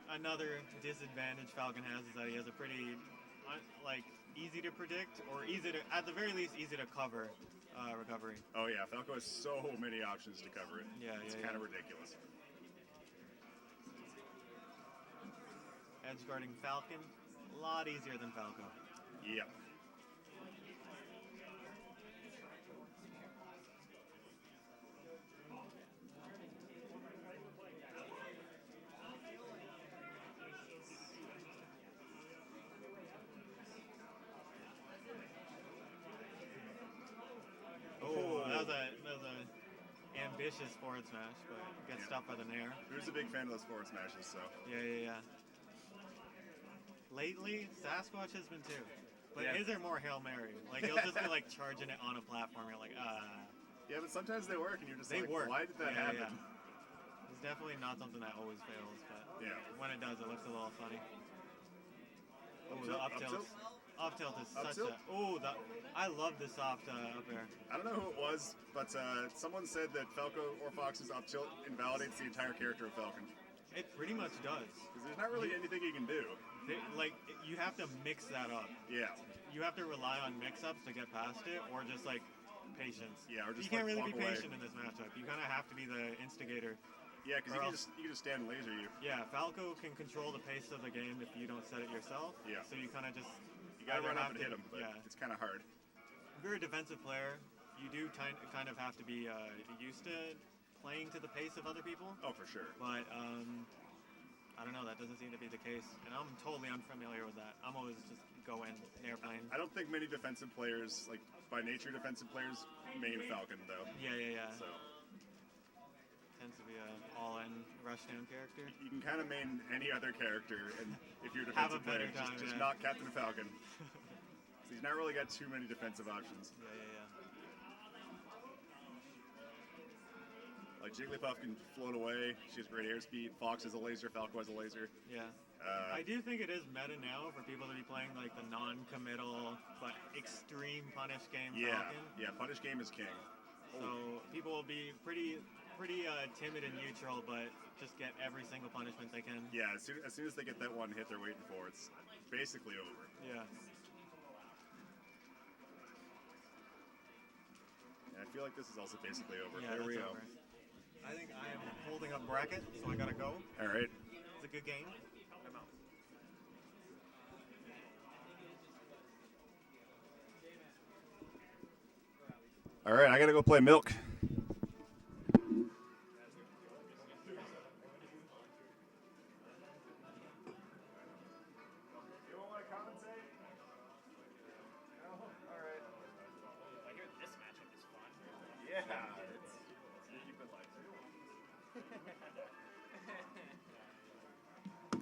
Another disadvantage Falcon has is that he has a pretty, easy to predict or easy to, at the very least, easy to cover recovery. Oh yeah, Falco has so many options to cover it. Yeah, It's yeah, kind of yeah. ridiculous. Edge guarding Falcon, a lot easier than Falco. Yep. Oh, that was a ambitious forward smash, but gets stopped by the nair. Who's a big fan of those forward smashes? So Yeah. Lately, Sasquatch has been too. But Yeah. is there more Hail Mary? Like, he'll just be like charging it on a platform. You're like, yeah, but sometimes they work, and you're just They like, work. why did that happen? Yeah. It's definitely not something that always fails, but Yeah. when it does, it looks a little funny. Oh, the tilt, up up tilt. tilt. Up tilt is Up such tilt? I love the soft up air. I don't know who it was, but someone said that Falco or Fox's up tilt invalidates the entire character of Falcon. It pretty much does. Because there's not really anything you can do. You have to mix that up. Yeah. You have to rely on mix-ups to get past it, or just like patience. Yeah, or just you can't like, really be walk away. patient in this matchup. You kind of have to be the instigator. Yeah, because Or you else- can just stand and laser you. Yeah, Falco can control the pace of the game if you don't set it yourself. Yeah. So you kind of just You gotta either run up have and hit him, but yeah. it's kind of hard. If you're a defensive player, you do kind of have to be used to playing to the pace of other people. Oh, for sure. But I don't know. That doesn't seem to be the case, and I'm totally unfamiliar with that. I'm always just go in airplane. I don't think many defensive players, like by nature defensive players, main Falcon though. Yeah. So Tends to be an all-in rushdown character. you can kind of main any other character, and if you're a Have a defensive player, better time, just yeah. not Captain Falcon. So he's not really got too many defensive options. Yeah. Like Jigglypuff can float away. She has great airspeed. Fox has a laser. Falco has a laser. Yeah. I do think it is meta now for people to be playing like the non-committal but extreme punish game Falcon. Yeah. Punish game is king. So people will be pretty timid and neutral, but just get every single punishment they can. Yeah, as soon as they get that one hit they're waiting for, it's basically over. Yeah. And I feel like this is also basically over. Yeah, there we that's go. over. I think I am holding up bracket, so I gotta go. All right. It's a good game. I'm out. All right, I gotta go play Milk.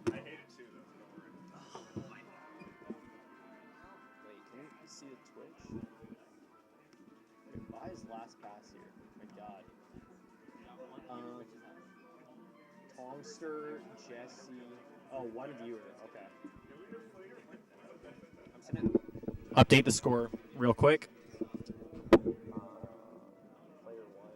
I hate it too, though. Don't worry. Wait, can you see the Twitch? Wait, why is last pass here? My God. Tongster, Jesse. Oh, one viewer. Okay. I'm sitting. Update the score real quick. Player one.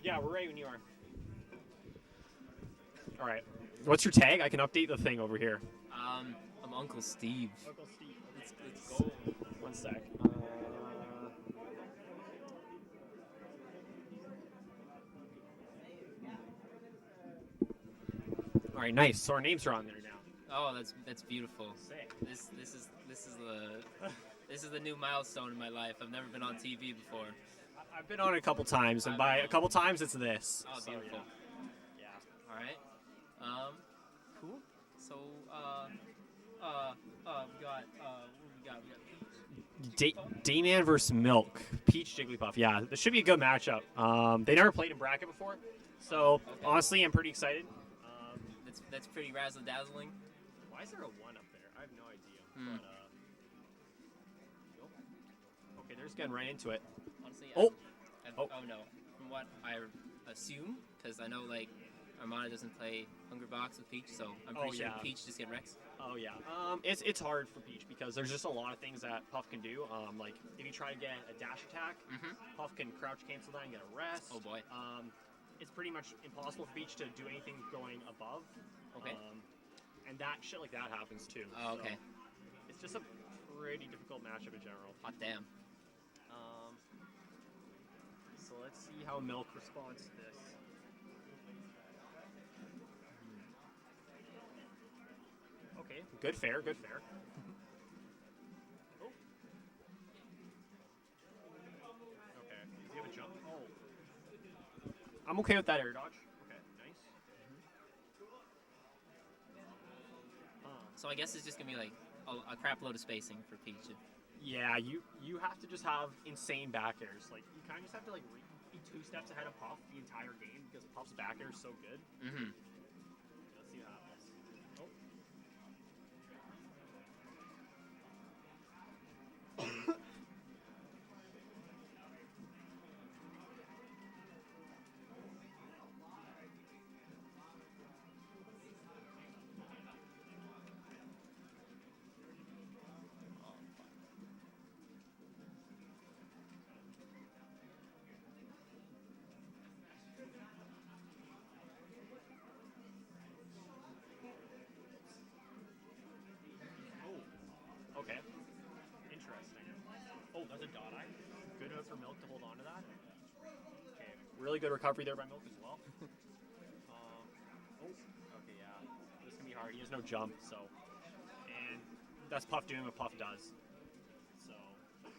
Yeah, we're ready when you are. All right. What's your tag? I can update the thing over here. I'm Uncle Steve. Uncle Steve. Let's go. One sec. All right, nice. So our names are on there now. Oh, that's beautiful. Sick. This is the new milestone in my life. I've never been on TV before. I've been on it a couple times, and by a couple times, it's this. Oh, So, beautiful. yeah. All right. Cool. So we got D-Man versus Milk. Peach Jigglypuff. Yeah, this should be a good matchup. They never played in bracket before, so honestly, I'm pretty excited. that's pretty razzle dazzling. Why is there a 1 up there? I have no idea. Hmm. But, okay, they're just getting right into it. Honestly, Oh no. From what I assume, because I know like Armada doesn't play Hungrybox with Peach, so I'm pretty sure Peach just get Rex. Oh yeah. It's hard for Peach because there's just a lot of things that Puff can do. Like if you try to get a dash attack, Puff can crouch cancel that and get a rest. Oh boy. It's pretty much impossible for Peach to do anything going above. Okay. And that shit like that happens too. Oh, okay. So it's just a pretty difficult matchup in general. Hot damn. So let's see how Milk responds to this. Okay, good fair, good fair. Oh. Okay, does he have a jump? Oh. I'm okay with that air dodge. Okay, nice. So I guess it's just gonna be like a crap load of spacing for Peach. Yeah, you have to just have insane back airs. Like you kind of just have to like be 2 steps ahead of Puff the entire game because Puff's back air is so good. Mm-hmm. Let's see what happens. Oh. Okay. Interesting. Oh, that's a dot eye. Good enough for Milk to hold on to that. Okay. Really good recovery there by Milk as well. Okay, yeah. This is going to be hard. He has no jump, so. And that's Puff doing what Puff does. So. I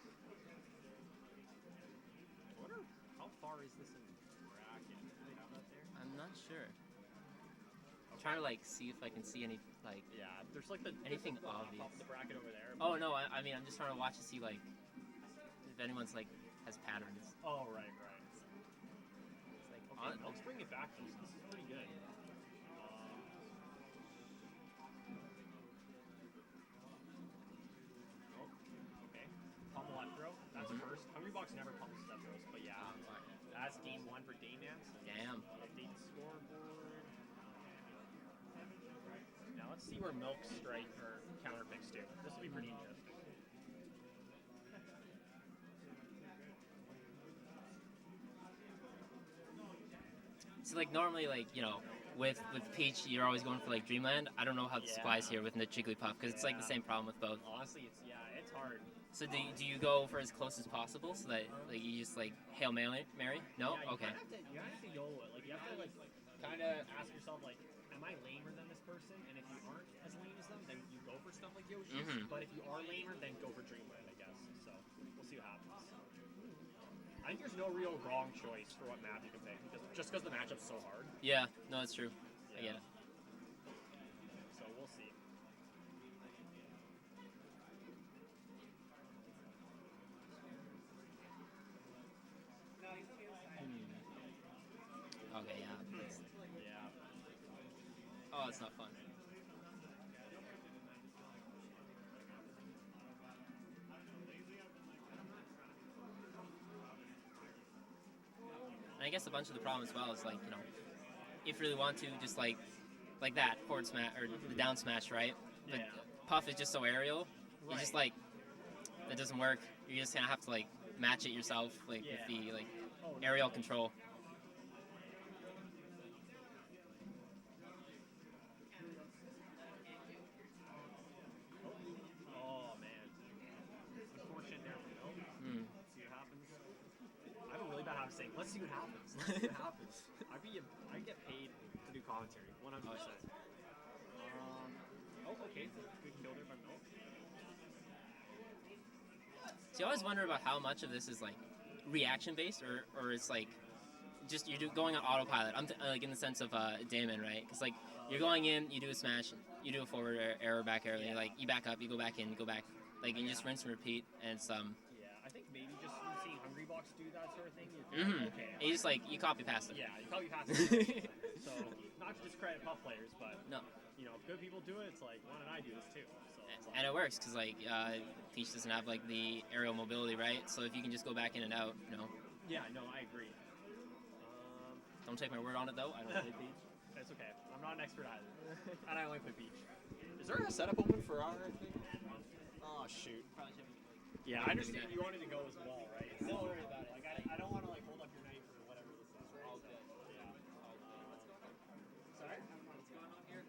wonder how far is this in bracket? Do they have that there? I'm not sure. I'm trying to like see if I can see any like. Yeah, there's like anything top obvious. of the bracket over there. Oh no, I mean I'm just trying to watch to see like if anyone's like has patterns. Oh right. It's like Okay, let's bring it back though. So this is pretty good. Okay. Pummel left throw. That's first. Hungrybox never pummels step throws, but yeah. That's game 1 for Dayman. So damn. Update the scoreboard. Now let's see where Milk strike or counter picks do. This will be pretty interesting. So like normally like with Peach you're always going for like Dreamland. I don't know how this applies here with the Jigglypuff because it's like the same problem with both. Honestly, it's hard. So do you go for as close as possible so that like you just like Hail Mary? No? Yeah, Okay. You have to YOLO it. Like you have to like kind of ask yourself like, am I lamer than this person? And if you aren't as lame as them, then you go for stuff like Yoshi. But if you are lamer, then go for Dreamland, I guess. So. we'll see what happens. I think there's no real wrong choice for what map you can pick, just because the matchup's so hard. Yeah, no, that's true. I get it. So we'll see. Okay, yeah. Yeah. Oh, it's not fun. And I guess a bunch of the problem as well is like, you know, if you really want to, just like that forward smash or the down smash, right? But Yeah. Puff is just so aerial. You just like that doesn't work. You're just gonna have to like match it yourself, like with the like aerial control. Oh man. Unfortunate there for Mill. Hmm. Let's see what happens. I have a really bad habit of saying, let's see what happens. Let's see what happens. I get paid to do commentary, 100%. Okay. Good kill there by Mill. So you always wonder about how much of this is like reaction based or it's like just you're going on autopilot. I'm like in the sense of Damon, right? Because like you're going in, you do a smash, you do a forward error, back error, like you back up, you go back in, you go back, like and you just rinse and repeat. And it's Yeah, I think maybe just seeing Hungry Box do that sort of thing. Okay. and you just like you copy past it. Yeah, you copy past it. So not to discredit Puff players, but No. you know, if good people do it, it's like, why don't I do this too? So it's like, And it works because like Peach doesn't have like the aerial mobility, right? So if you can just go back in and out, you know. yeah, no, I agree. Don't take my word on it though. I don't play Peach. It's okay. I'm not an expert either, and I only play Peach. Is there a setup open for our thing? Oh shoot. Yeah, I understand you wanted to go as well, right? Don't worry about it. Like I don't want to like hold up your night for whatever this is. Right? All good. Yeah. Sorry. What's going on here?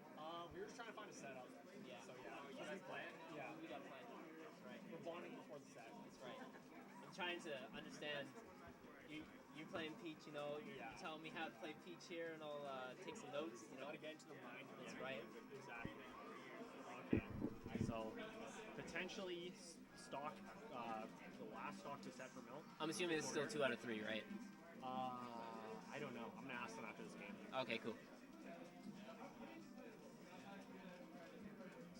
We were just trying to find a setup. Yeah. So yeah. Oh, you Let's guys play it. Yeah. We got planned. That's right. We're bonding before the set. That's right. I'm trying to understand. You playing Peach, you know. You're telling me how to play Peach here, and I'll take some notes. You know. Gotta get into the mind. That's right. Exactly. Okay. So potentially stock, the last stock to set for Mill. I'm assuming it's still 2 out of 3, right? I don't know. I'm gonna ask them after this game. Okay, cool.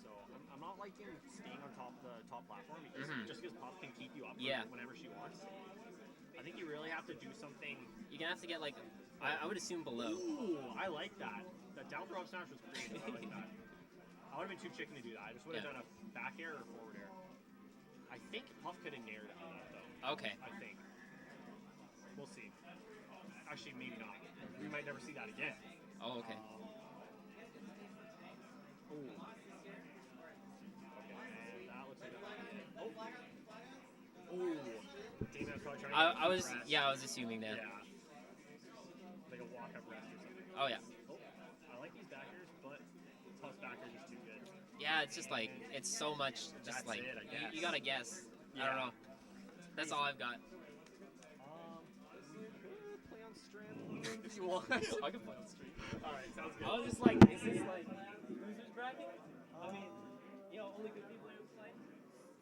So I'm not liking staying on top of the top platform because just because Puff can keep you up whenever she wants. I think you really have to do something. You're gonna have to get like, I would assume below. Ooh, I like that. That down throw up smash was pretty good. I like that. I would have been too chicken to do that. I just would have done a back air or forward air. I think Puff could have nared on that though. Okay. I think. We'll see. Actually, maybe not. We might never see that again. Oh, okay. Ooh. Okay, and that looks like a... Oh! Ooh. Damon was probably trying to I was press. I was assuming that. Yeah. Like a walk-up rest or something. Oh yeah. Oh, I like these backers, but Puff's backer is just too good. Yeah, it's just like it's so much. Just That's like it, I guess. you gotta guess. I Yeah. don't know. That's all I've got. We could play on Strand if you want. I can play on street. Alright, sounds good. I was just like, is this like losers bracket? I mean, you know, only good people are playing.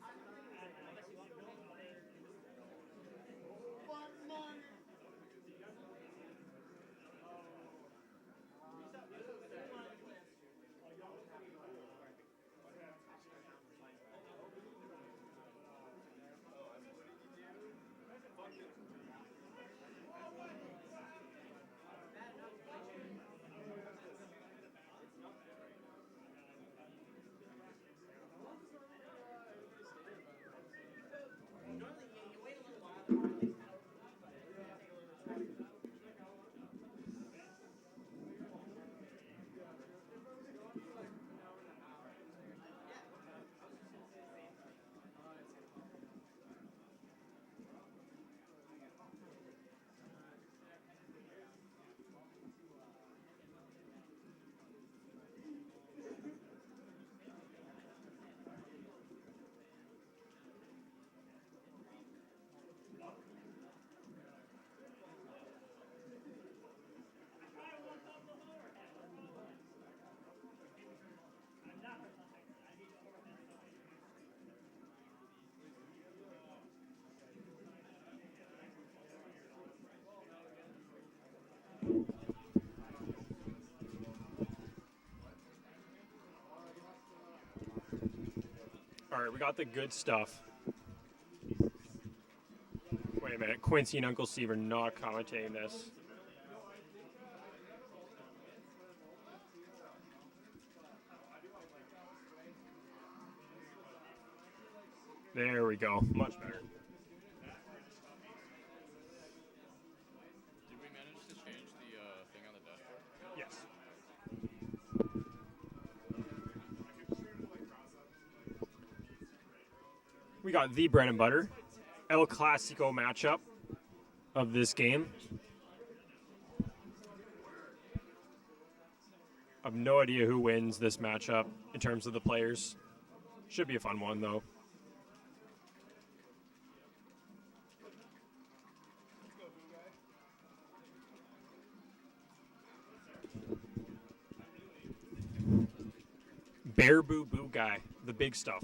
Unless you want to play. All right, we got the good stuff. Wait a minute. Quincy and Uncle Steve are not commentating this. There we go. Much better. Did we manage to change the thing on the dashboard? Yes. We got the bread and butter, El Clasico matchup of this game. I have no idea who wins this matchup in terms of the players. Should be a fun one, though. Bear Boo Boo Guy, the big stuff.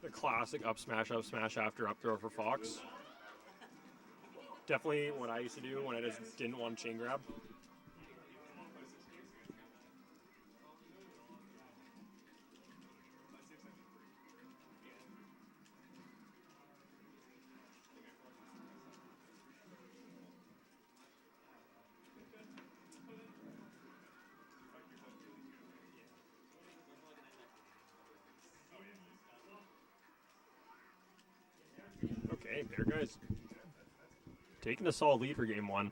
The classic up smash after up throw for Fox. Definitely what I used to do when I just didn't want to chain grab. Okay, there guys. Taking a solid lead for game one.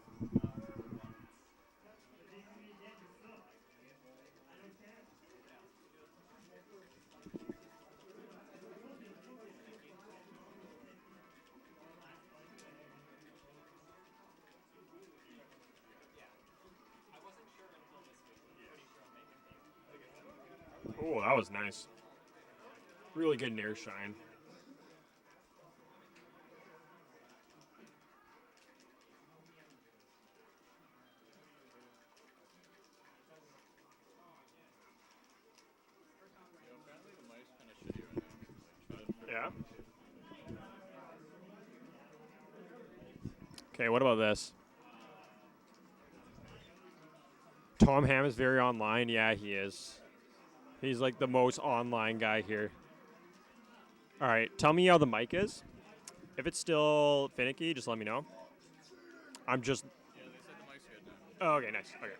Oh, that was nice. Really good nair shine. Yeah. Okay, what about this? Tom Ham is very online. Yeah, he is. He's like the most online guy here. All right, tell me how the mic is. If it's still finicky, just let me know. I'm just... Yeah, they said the mic's good now. Oh, okay, nice. Okay.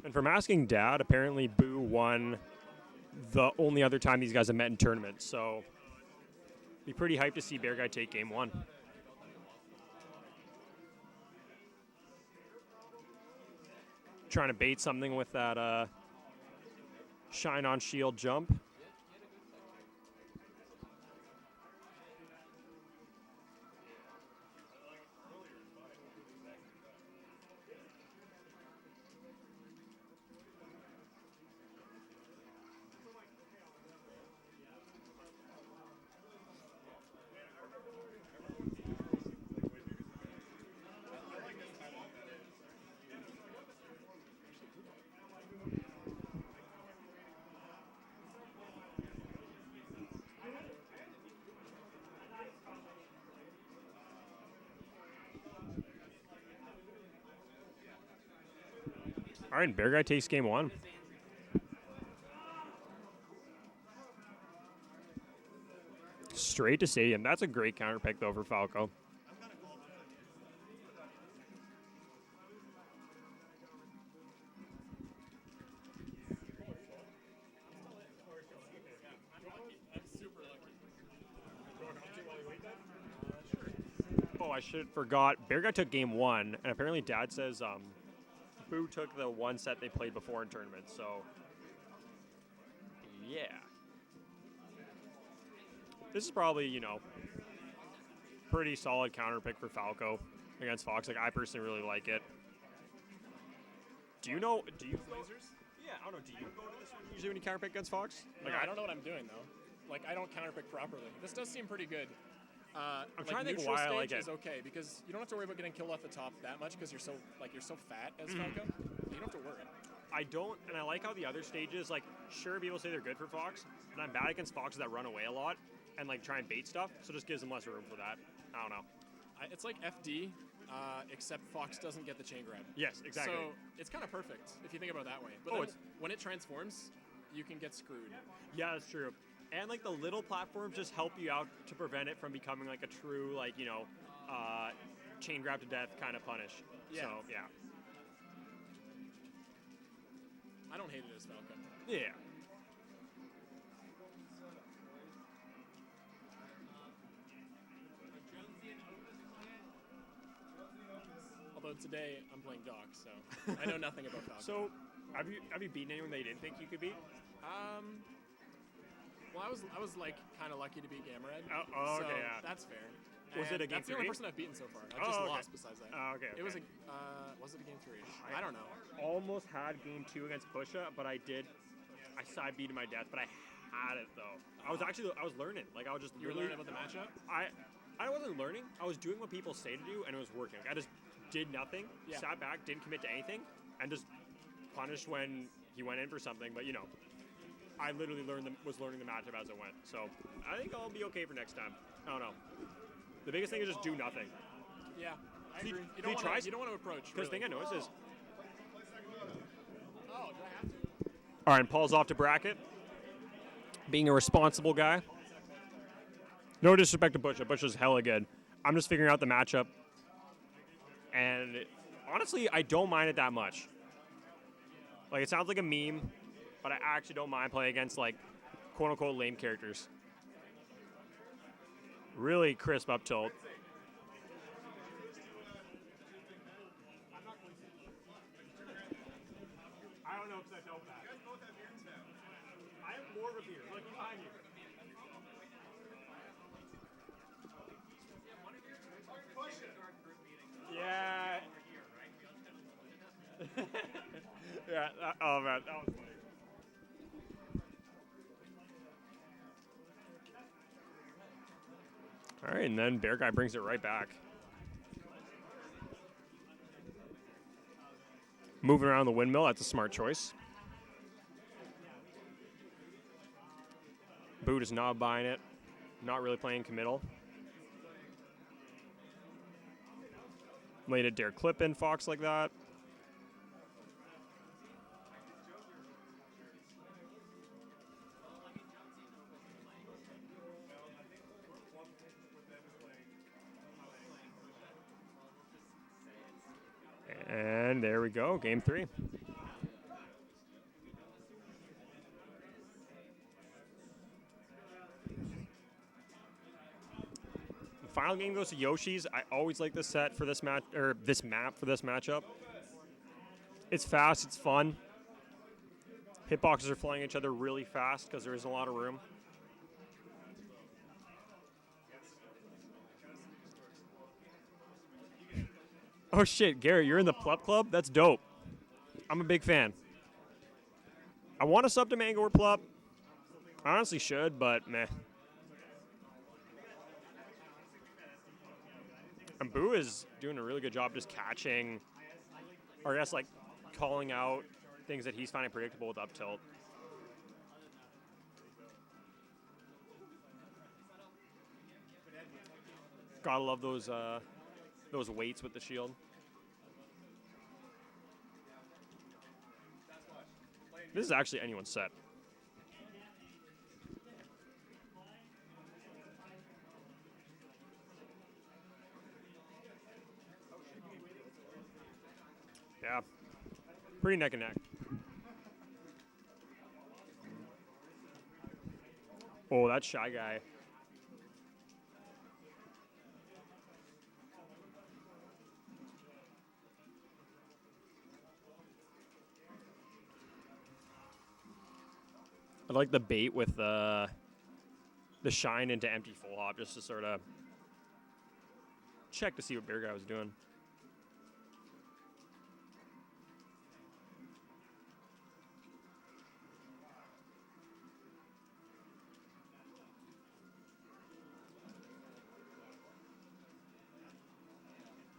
And from asking Dad, apparently Boo won the only other time these guys have met in tournaments. So, be pretty hyped to see Bear Guy take game one. Trying to bait something with that shine on shield jump. All right, Bear Guy takes game one. Straight to stadium. That's a great counter pick, though, for Falco. I should forgot. Bear Guy took game 1, and apparently Dad says Boo took the one set they played before in tournaments. So, yeah. This is probably, you know, pretty solid counter pick for Falco against Fox. Like, I personally really like it. Do you go? Yeah, I don't know. Do you go to this one usually when you counter pick against Fox? Like, I don't know what I'm doing though. Like, I don't counter pick properly. This does seem pretty good. I'm trying to think why I like it. Is okay because you don't have to worry about getting killed off the top that much because you're so fat as Falco. You don't have to worry. I don't, and I like how the other stages, like, sure, people say they're good for Fox, but I'm bad against Foxes that run away a lot and, like, try and bait stuff, so it just gives them less room for that. I don't know. It's like FD, except Fox doesn't get the chain grab. Yes, exactly. So it's kind of perfect if you think about it that way. But then when it transforms, you can get screwed. Yeah, that's true. And, like, the little platforms just help you out to prevent it from becoming, like, a true, like, you know, chain grab to death kind of punish. Yeah. So, yeah. I don't hate it as Falco. Yeah. Although today I'm playing Doc, so I know nothing about Falco. So, have you beaten anyone that you didn't think you could beat? Well, I was like kind of lucky to beat Gamma Red. Oh, so okay, yeah. That's fair. Was it a game That's the 3? only person I've beaten so far. I've just okay. lost besides that. Okay. It was it a game 3? I don't know. Almost had game 2 against Pusha, but I side beat my death, but I had it though. I was learning. Like I was just. You were learning about the matchup? I wasn't learning. I was doing what people say to do, and it was working. Like, I just did nothing, sat back, didn't commit to anything, and just punished when he went in for something. But you know, I literally was learning the matchup as it went. So I think I'll be okay for next time. I don't know. The biggest thing is just do nothing. Yeah, I agree. You don't want to approach. Because the thing I noticed is. Oh, do I have to? All right, and Paul's off to bracket. Being a responsible guy. No disrespect to Butcha. Butcha's hella good. I'm just figuring out the matchup. And honestly, I don't mind it that much. Like, it sounds like a meme, but I actually don't mind playing against, like, quote-unquote lame characters. Really crisp up tilt. I don't know because I felt that. I have more of a beer. Look, behind you. Yeah. Yeah. Oh man, that was funny. All right, and then Bear Guy brings it right back. Moving around the windmill, that's a smart choice. Boot is not buying it. Not really playing committal. Made a dare clip in Fox like that. And there we go, game 3. The final game goes to Yoshi's. I always like this set for this match, or this map for this matchup. It's fast, it's fun. Hitboxes are flying each other really fast because there isn't a lot of room. Oh shit, Garrett, you're in the Plup Club? That's dope. I'm a big fan. I want to sub to Mango or Plup. I honestly should, but meh. And Boo is doing a really good job just catching, or I guess like calling out things that he's finding predictable with up tilt. Gotta love those weights with the shield. This is actually anyone's set. Yeah, pretty neck and neck. Oh, that Shy Guy. I like the bait with the shine into empty full hop just to sort of check to see what Bear Guy was doing.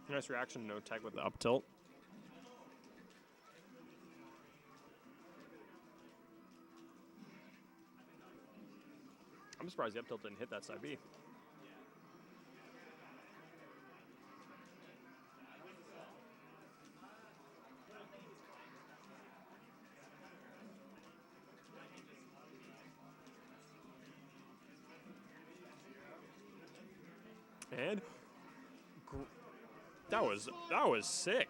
Nice reaction, no tech with the up tilt. I'm surprised the up tilt didn't hit that side B. And that was sick.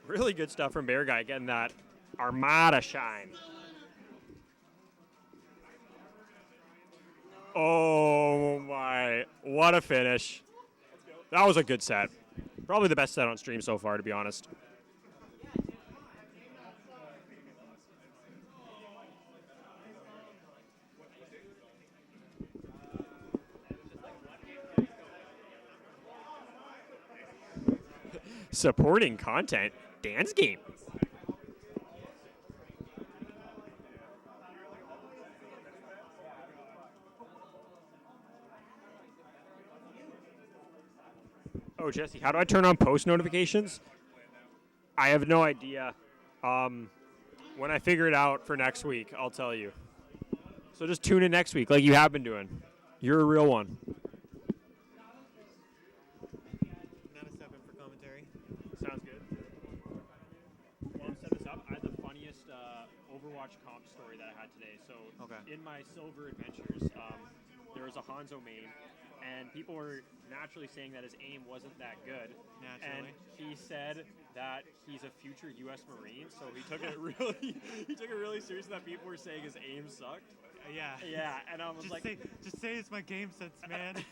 Really good stuff from Bear Guy getting that Armada shine. Oh my, what a finish. That was a good set. Probably the best set on stream so far, to be honest. Supporting content, Dan's game. Oh, Jesse, how do I turn on post notifications? I have no idea. When I figure it out for next week, I'll tell you. So just tune in next week like you have been doing. You're a real one. Not a step in for commentary. Sounds good. Well, I'll set this up. I had the funniest Overwatch comp story that I had today. So in my Silver Adventures, there was a Hanzo main, and people were naturally saying that his aim wasn't that good. Naturally. And he said that he's a future U.S. Marine, so he took it really seriously that people were saying his aim sucked. Yeah. Yeah, and I was just say it's my game sense, man.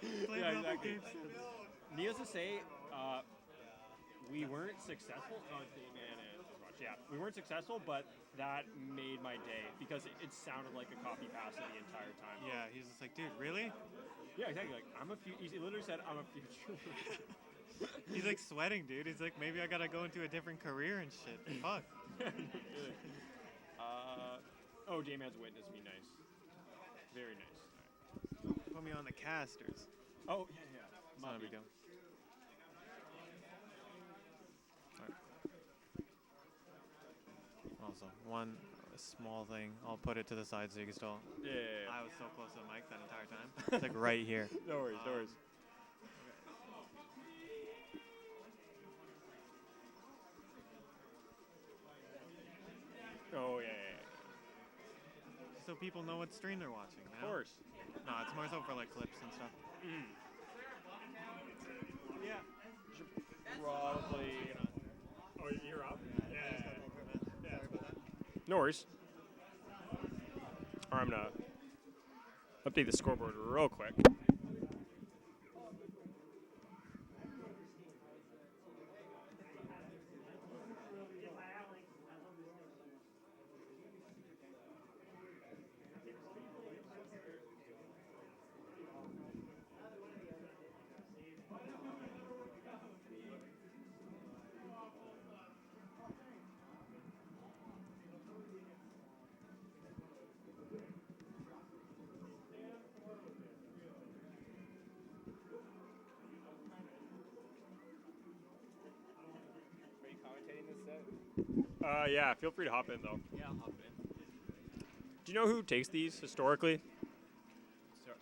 Yeah, exactly. Needless to say, we weren't successful. We weren't successful, but that made my day because it sounded like a copy paste the entire time. Yeah, he's just like, dude, really? Yeah, exactly. Like, he literally said, I'm a future. He's like sweating, dude. He's like, maybe I gotta go into a different career and shit. Fuck. Oh, J-Man's witnessed me. Nice. Very nice. Right. Put me on the casters. Oh, yeah. There we go. Also, one small thing. I'll put it to the side so you can still. Yeah. I was so close to the mic that entire time. It's like right here. No worries. Oh, yeah. So people know what stream they're watching. You know? Of course. No, it's more so for like clips and stuff. Yeah. Probably. Oh, you're up? Yeah. Sorry about that. No worries. Or I'm going to update the scoreboard real quick. Yeah, feel free to hop in, though. Yeah, I'll hop in. Do you know who takes these historically? So,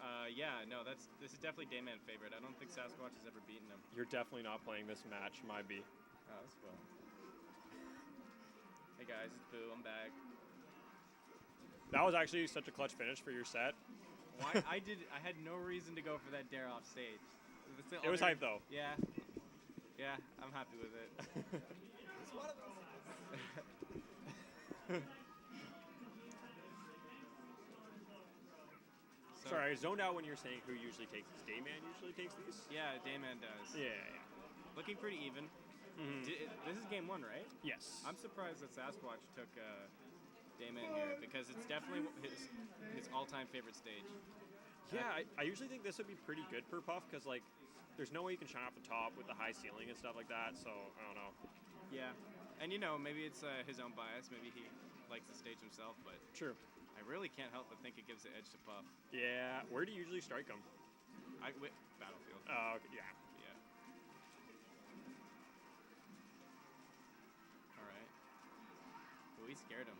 this is definitely Dayman's favorite. I don't think Sasquatch has ever beaten him. You're definitely not playing this match, might be. Oh, that's cool. Hey guys, it's Boo. I'm back. That was actually such a clutch finish for your set. Why? I had no reason to go for that dare off stage. It was hype, though. Yeah. Yeah, I'm happy with it. It's one of those. Sorry, I zoned out when you're saying who usually takes these. Dayman usually takes these? Yeah, Dayman does. Yeah. Looking pretty even. This is game one, right? Yes. I'm surprised that Sasquatch took Damon here because it's definitely his all-time favorite stage. Yeah, I usually think this would be pretty good for Puff because like, there's no way you can shine off the top with the high ceiling and stuff like that. So I don't know. Yeah, and maybe it's his own bias. Maybe he likes the stage himself, but true. I really can't help but think it gives the edge to Puff. Yeah, where do you usually strike him? Battlefield. Oh, okay, yeah. All right. Well, we scared him.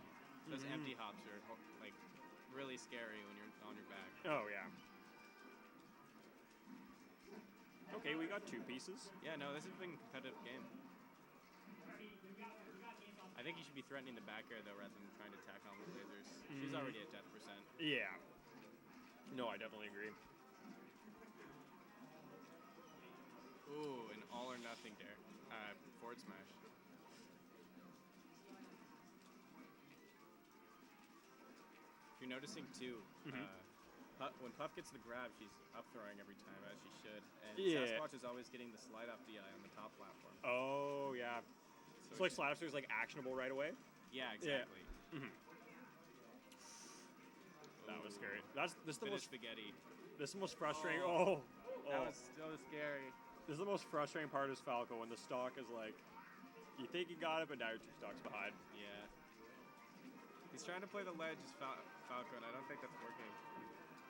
Those empty hops are like really scary when you're on your back. Oh yeah. Okay, we got 2 pieces. Yeah, no, this has been a competitive game. I think you should be threatening the back air though, rather than trying to tack on with lasers. She's already at death percent. Yeah. No, I definitely agree. Ooh, an all or nothing dare. Forward smash. If you're noticing too, when Puff gets the grab, she's up throwing every time, as she should. And Sasquatch is always getting the slide off DI on the top platform. Oh, yeah. So like slide up is like actionable right away? Yeah, exactly. Yeah. That was scary. This is the most spaghetti. This is the most frustrating. That was so scary. This is the most frustrating part is Falco when the stock is like, you think you got it, but now you're 2 stocks behind. Yeah. He's trying to play the ledge as Falco, and I don't think that's working.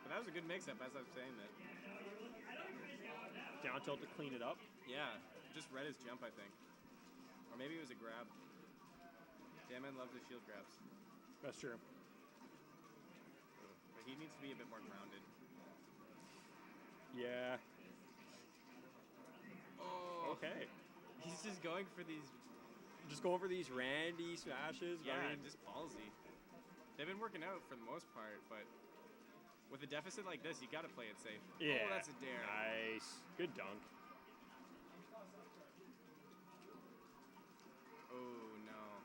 But that was a good mix-up, as I'm saying that. Down tilt to clean it up? Yeah, just read his jump, I think. Or maybe it was a grab. Damon loves his shield grabs. That's true. But he needs to be a bit more grounded. Yeah. Oh. Okay. He's just going for these... Just going for these randy smashes? Yeah, I mean, just ballsy. They've been working out for the most part, but with a deficit like this, you gotta play it safe. Yeah. Oh, that's a dare. Nice. Good dunk. Oh, no.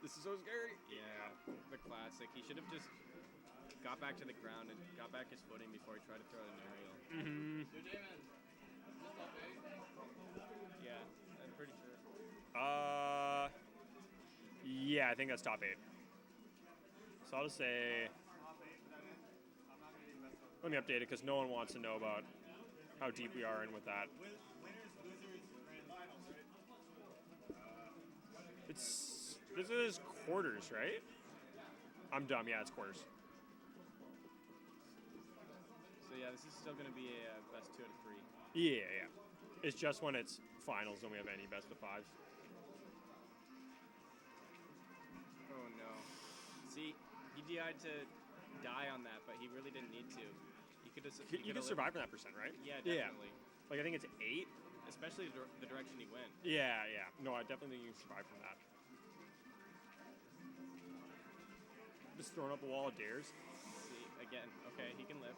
This is so scary. Yeah, the classic. He should have just got back to the ground and got back his footing before he tried to throw an aerial. Yeah, I'm pretty sure. Yeah, I think that's top 8. So I'll just say, let me update it because no one wants to know about how deep we are in with that. This is quarters, right? I'm dumb. Yeah, it's quarters. So yeah, this is still going to be a best 2 out of 3. Yeah. It's just when it's finals when we have any best of 5s. Oh no. See, he DI'd to die on that, but he really didn't need to. You could survive from that percent, right? Yeah, definitely. Yeah. Like I think it's 8. Especially the direction he went. Yeah. No, I definitely think you can survive from that. Just throwing up a wall of dares. See, again, okay, he can live.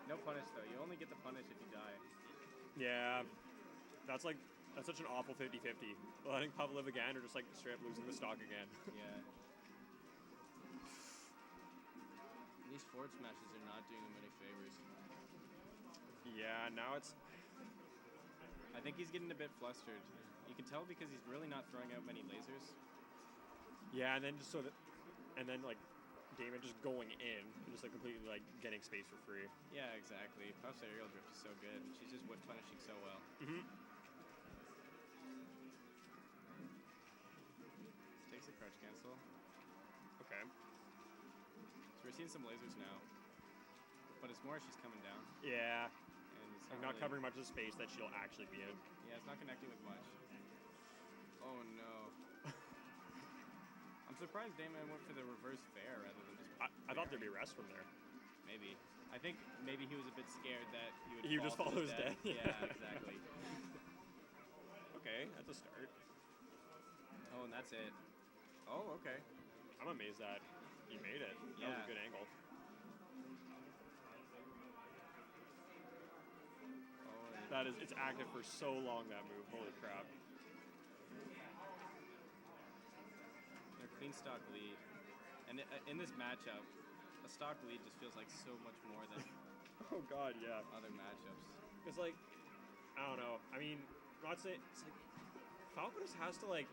No punish though. You only get the punish if you die. Yeah. That's such an awful 50-50. Letting Puff live again or just like straight up losing the stock again. Yeah. These forward smashes are not doing him any favors. Yeah, now it's... I think he's getting a bit flustered. You can tell because he's really not throwing out many lasers. Yeah, and then like Damon just going in and just like completely like getting space for free. Yeah, exactly. Puff's aerial drift is so good. She's just whip punishing so well. Takes a crouch cancel. Okay. So we're seeing some lasers now. But it's more she's coming down. Yeah. And it's not covering much of the space that she'll actually be in. Yeah, it's not connecting with much. Oh no. I'm surprised Damon went for the reverse fair rather than just... I thought there'd be a rest from there. Maybe. I think maybe he was a bit scared that he would just follow his death. Yeah, exactly. Okay, that's a start. Oh, and that's it. Oh, okay. I'm amazed that he made it. That was a good angle. Oh, it's active for so long, that move. Holy crap. Their clean stock lead. And in this matchup, a stock lead just feels like so much more than oh god, yeah. Other matchups. It's like, I don't know. I mean, not saying it's like Falco just has to like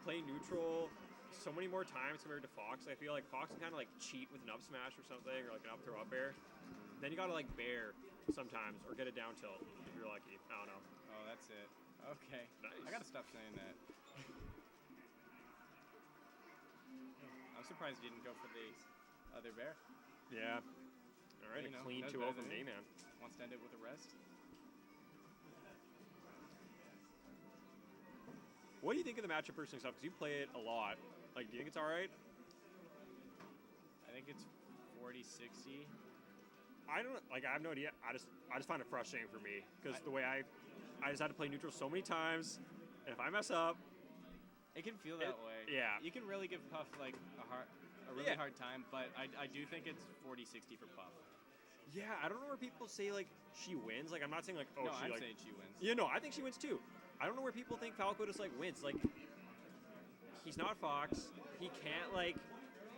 play neutral, so many more times compared to Fox. I feel like Fox can kind of like cheat with an up smash or something, or like an up throw up air. Then you gotta like bear sometimes, or get a down tilt if you're lucky. I don't know. Oh, that's it. Okay. Nice. I gotta stop saying that. I'm surprised you didn't go for the other bear. Yeah. All right, You a know, clean that's 2-0 better from than me. D-Man. Wants to end it with a rest. What do you think of the matchup personally stuff? Because you play it a lot. Like, do you think it's all right? I think it's 40-60. I don't like. I have no idea. I just find it frustrating for me because the way I just had to play neutral so many times, and if I mess up, It can feel that way. yeah. You can really give Puff like a really hard time, but I do think it's 40-60 for Puff. yeah, I don't know where people say like she wins. Like I'm not saying like No, she I'm like. saying she wins. Yeah, no, I think she wins too. I don't know where people think Falco just like wins. Like he's not Fox. He can't like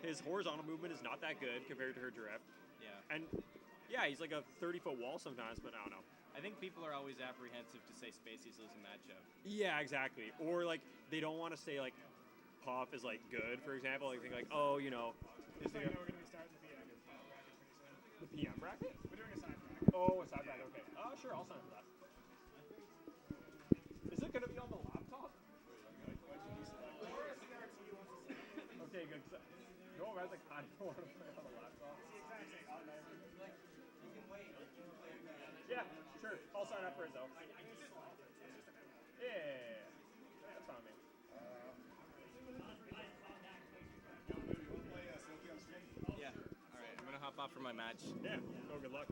his horizontal movement is not that good compared to her drift. Yeah. And yeah, he's like a 30-foot wall sometimes, but I don't know. I think people are always apprehensive to say Spacey's losing matchup. Yeah, exactly. Or like they don't want to say like Puff is like good, for example. Like think like, oh, you know, Just so you know, we're going to be starting the PM bracket pretty soon. the PM bracket? We're doing a side bracket. Oh, a side bracket. Okay. Sure, I'll sign up for that. Is it gonna be on the laptop? Okay, good. No, I was like, I don't want to play on the laptop. Yeah, sure. I'll sign up for it though. Yeah, that's fine with me. Yeah. All right, I'm gonna hop off for my match. Yeah. Oh, good luck.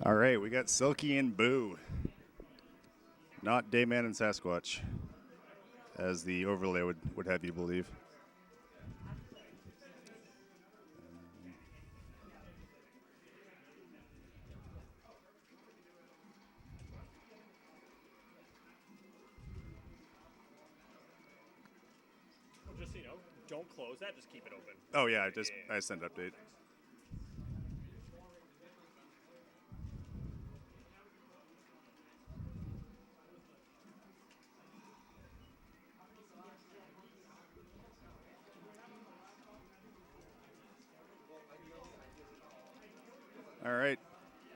All right, we got Silky and Boo. Not Dayman and Sasquatch, as the overlay would have you believe. Well, just so you know, don't close that. Just keep it open. Oh yeah, I sent update. All right.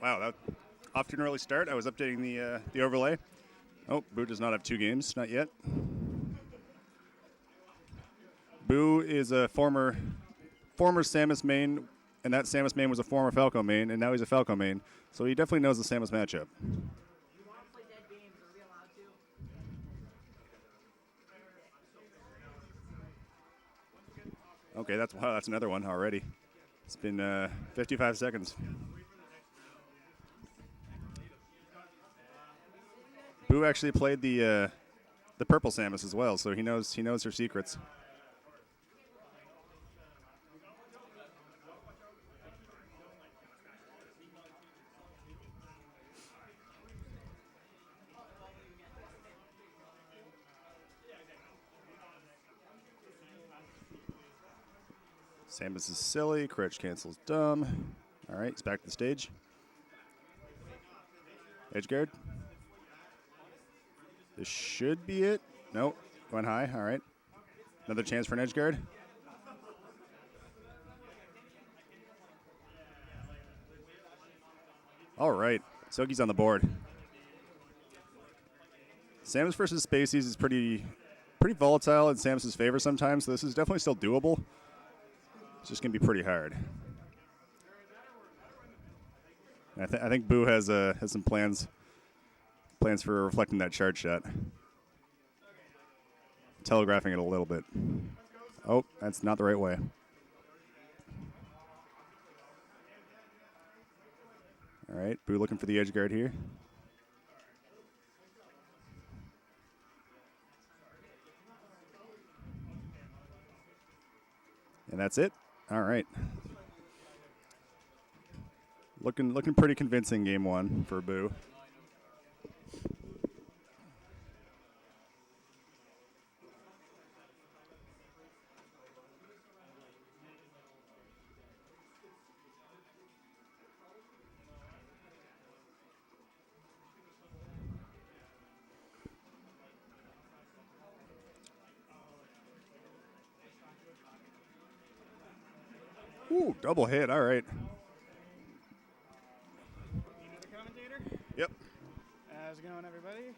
Wow, that off to an early start. I was updating the overlay. Oh, Boo does not have 2 games, not yet. Boo is a former Samus main, and that Samus main was a former Falco main, and now he's a Falco main. So he definitely knows the Samus matchup. Okay, that's another one already. It's been 55 seconds. Boo actually played the purple Samus as well, so he knows her secrets. Samus is silly. Crouch cancels dumb. All right, he's back to the stage. Edge guard. This should be it. Nope. Going high. All right. Another chance for an edge guard. All right. Soki's on the board. Samus versus Spaceys is pretty volatile in Samus's favor sometimes, so this is definitely still doable. It's just going to be pretty hard. I think Boo has some plans for reflecting that chart shot. Telegraphing it a little bit. Oh, that's not the right way. All right, Boo looking for the edge guard here. And that's it. All right. Looking pretty convincing game one for Boo. Ooh, double hit. All right. Another commentator? Yep. How's it going, everybody?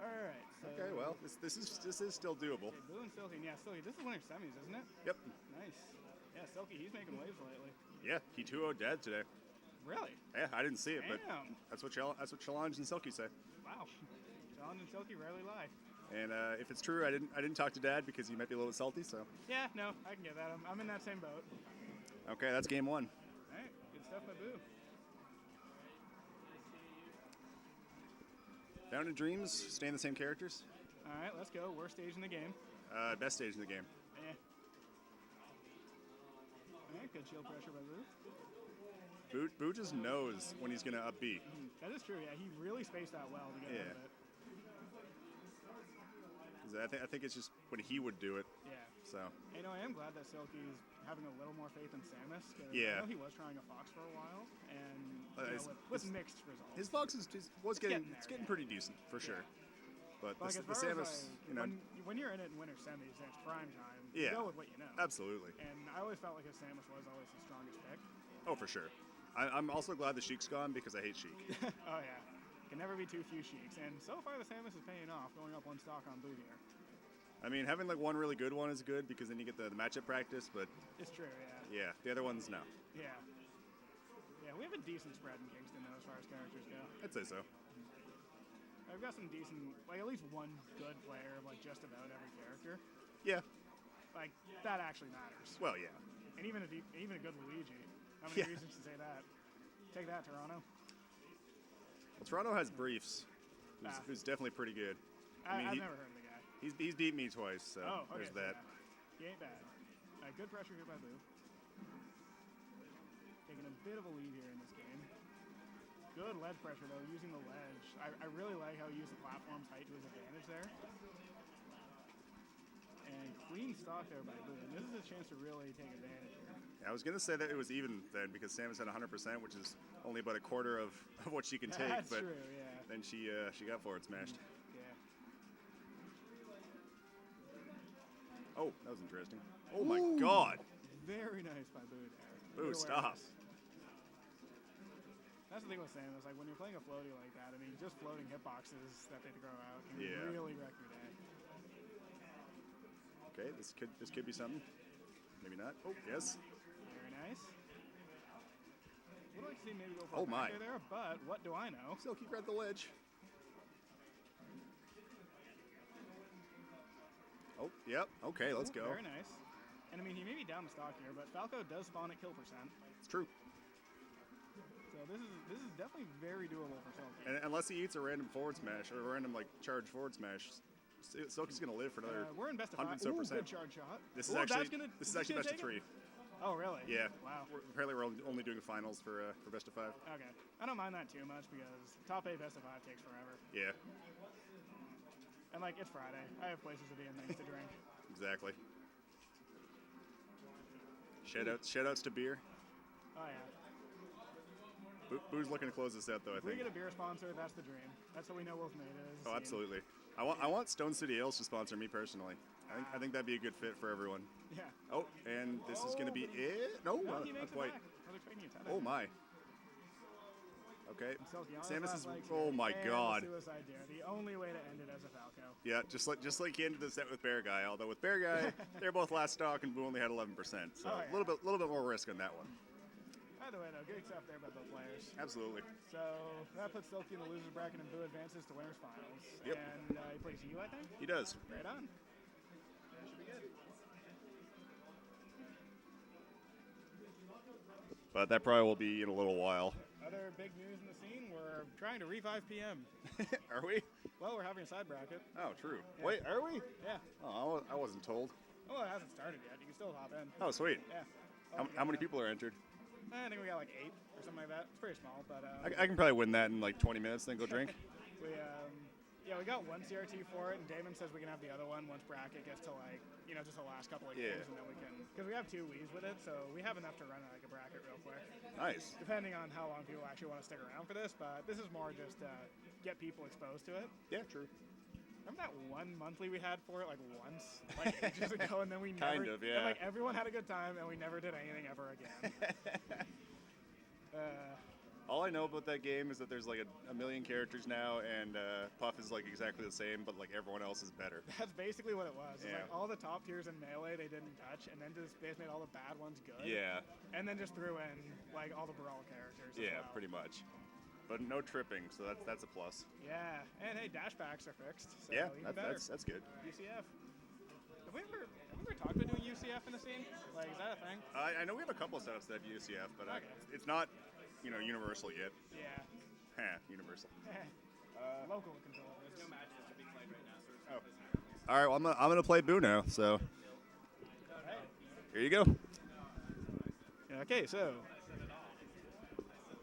All right. So Okay. Well, this is still doable. Okay, Boo and Silky. Yeah, Silky. This is winter semis, isn't it? Yep. Nice. Yeah, Silky. He's making waves lately. Yeah, he 2-0'd Dad today. Really? Yeah, I didn't see it, but Damn. that's what Challenge and Silky say. Wow. John and Silky rarely lie. And if it's true, I didn't talk to Dad because he might be a little bit salty. So. Yeah. No, I can get that. I'm in that same boat. Okay, that's game one. All right. Good stuff by Boo. Down in Dreams, staying the same characters. All right. Let's go. Worst stage in the game. Best stage in the game. Yeah. All right. Good shield pressure by Boo. Boo just knows when he's gonna up B. That is true. Yeah, he really spaced that well to get out of it. 'Cause I think it's just when he would do it. Yeah. So. You know, I am glad that Silky's having a little more faith in Samus. 'Cause Yeah. I know he was trying a Fox for a while, and with mixed results. His Fox was getting pretty decent for sure. But Like, the as far Samus, as, when you're in it in winter semis, it's prime time. You Yeah. go with what you know. Absolutely. And I always felt like his Samus was always the strongest pick. Oh, for sure. I'm also glad the Sheik's gone because I hate Sheik. Oh yeah, can never be too few Sheiks. And so far the Samus is paying off, going up one stock on Boo here. I mean, having like one really good one is good because then you get the matchup practice, but It's true, yeah. yeah, the other ones, no. Yeah. Yeah, we have a decent spread in Kingston though, as far as characters go. I'd say so. I've got some decent, like at least one good player of like just about every character. Yeah. Like that actually matters. Well, yeah. And even a good Luigi. How many reasons to say that? Take that, Toronto. Well, Toronto has Briefs, Ah. who's definitely pretty good. I've never heard of the guy. He's beat me twice, so Okay, there's so that. yeah. He ain't bad. Good pressure here by Boo. Taking a bit of a lead here in this game. Good ledge pressure though, using the ledge. I really like how he used the platform's height to his advantage there. And clean stock there by Boo. And this is a chance to really take advantage here. Yeah, I was gonna say that it was even then because Samus had 100%, which is only about a quarter of what she can take. That's but true, yeah. Then she got forward smashed. Yeah. Oh, that was interesting. Oh my God. Very nice by Boo there. Boo, Good stop. awareness. That's the thing with Samus, like when you're playing a floaty like that, I mean, just floating hitboxes that they throw out can really wreck your day. Okay, this could be something. Maybe not. Oh, yes. Very nice. Would like to see maybe go for Oh a my. back there, but what do I know? Silky grabbed the ledge. Oh, yep. Okay, let's go. Very nice. And I mean, he may be down the stock here, but Falco does spawn at kill percent. It's true. So this is definitely very doable for Silky. And unless he eats a random forward smash or a random like charge forward smash, Silky's gonna live for another We're in best of 100 5. so percent. Good charge shot. This is actually best of 3. Oh, really? Yeah. Wow. Apparently we're only doing finals for best of 5. Okay. I don't mind that too much because top 8 best of 5 takes forever. Yeah. And like, it's Friday. I have places to be and things to drink. Exactly. Shoutouts to beer. Oh yeah. Boo's looking to close this out though, I If we think. get a beer sponsor, that's the dream. That's what we know Wolf made is. Oh, absolutely. I want Stone City Ales to sponsor me personally. I think that'd be a good fit for everyone. Yeah. Oh, and this is going to be it? No, he not makes it quite. back. I was expecting you to. Oh, my. Okay. Silky on his Samus last is... legs Oh, here, my and God. Suicide dare. The only way to end it as a Falco. Yeah, just like he ended the set with Bear Guy. Although with Bear Guy, they're both last stock and Boo only had 11%. So Oh, a yeah. little bit more risk on that one. Either way, though, good stuff there by both players. Absolutely. So that puts Silky in the losers bracket, and Boo advances to winners finals. Yep. And he plays you, I think. He does. Right on. That should be good. But that probably will be in a little while. Other big news in the scene: we're trying to revive PM. Are we? Well, we're having a side bracket. Oh, true. Yeah. Wait, are we? Yeah. Oh, I wasn't told. Oh, it hasn't started yet. You can still hop in. Oh, sweet. Yeah. How many people are entered? I think we got like 8 or something like that. It's pretty small, but I can probably win that in like 20 minutes, then go drink. we got one CRT for it, and Damon says we can have the other one once bracket gets to like, just the last couple of games, and then we can, because we have 2 Wii's with it, so we have enough to run like a bracket real quick. Nice. Depending on how long people actually want to stick around for this, but this is more just get people exposed to it. Yeah, true. Remember that one monthly we had for it, like once, like ages ago, and then we Kind never, of, yeah. and, like everyone had a good time, and we never did anything ever again. All I know about that game is that there's like a million characters now, and Puff is like exactly the same, but like everyone else is better. That's basically what it was. It's Yeah. like all the top tiers in Melee they didn't touch, and then just they just made all the bad ones good. Yeah. And then just threw in like all the Brawl characters. Yeah, as well. pretty much. But no tripping, so that's a plus. Yeah, and hey, dashbacks are fixed. So Yeah, even better. that's good. UCF. Have we ever talked about doing UCF in the scene? Like, is that a thing? I know we have a couple of setups that have UCF, but it's not, universal yet. Yeah. Universal. Local control. There's no matches to be played right now, so it's Oh. not business. All right, well I'm gonna play Boo now. So here you go. Okay, so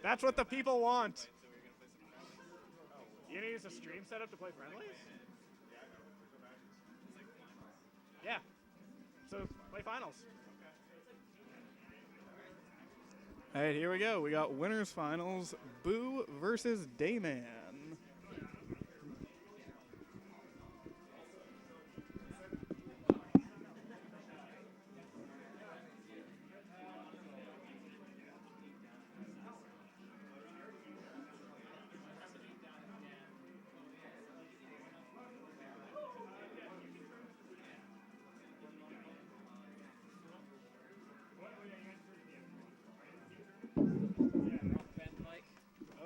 that's what the people want. You need a stream setup to play friendlies? Yeah. So play finals. All right, here we go. We got winners finals: Boo versus Dayman.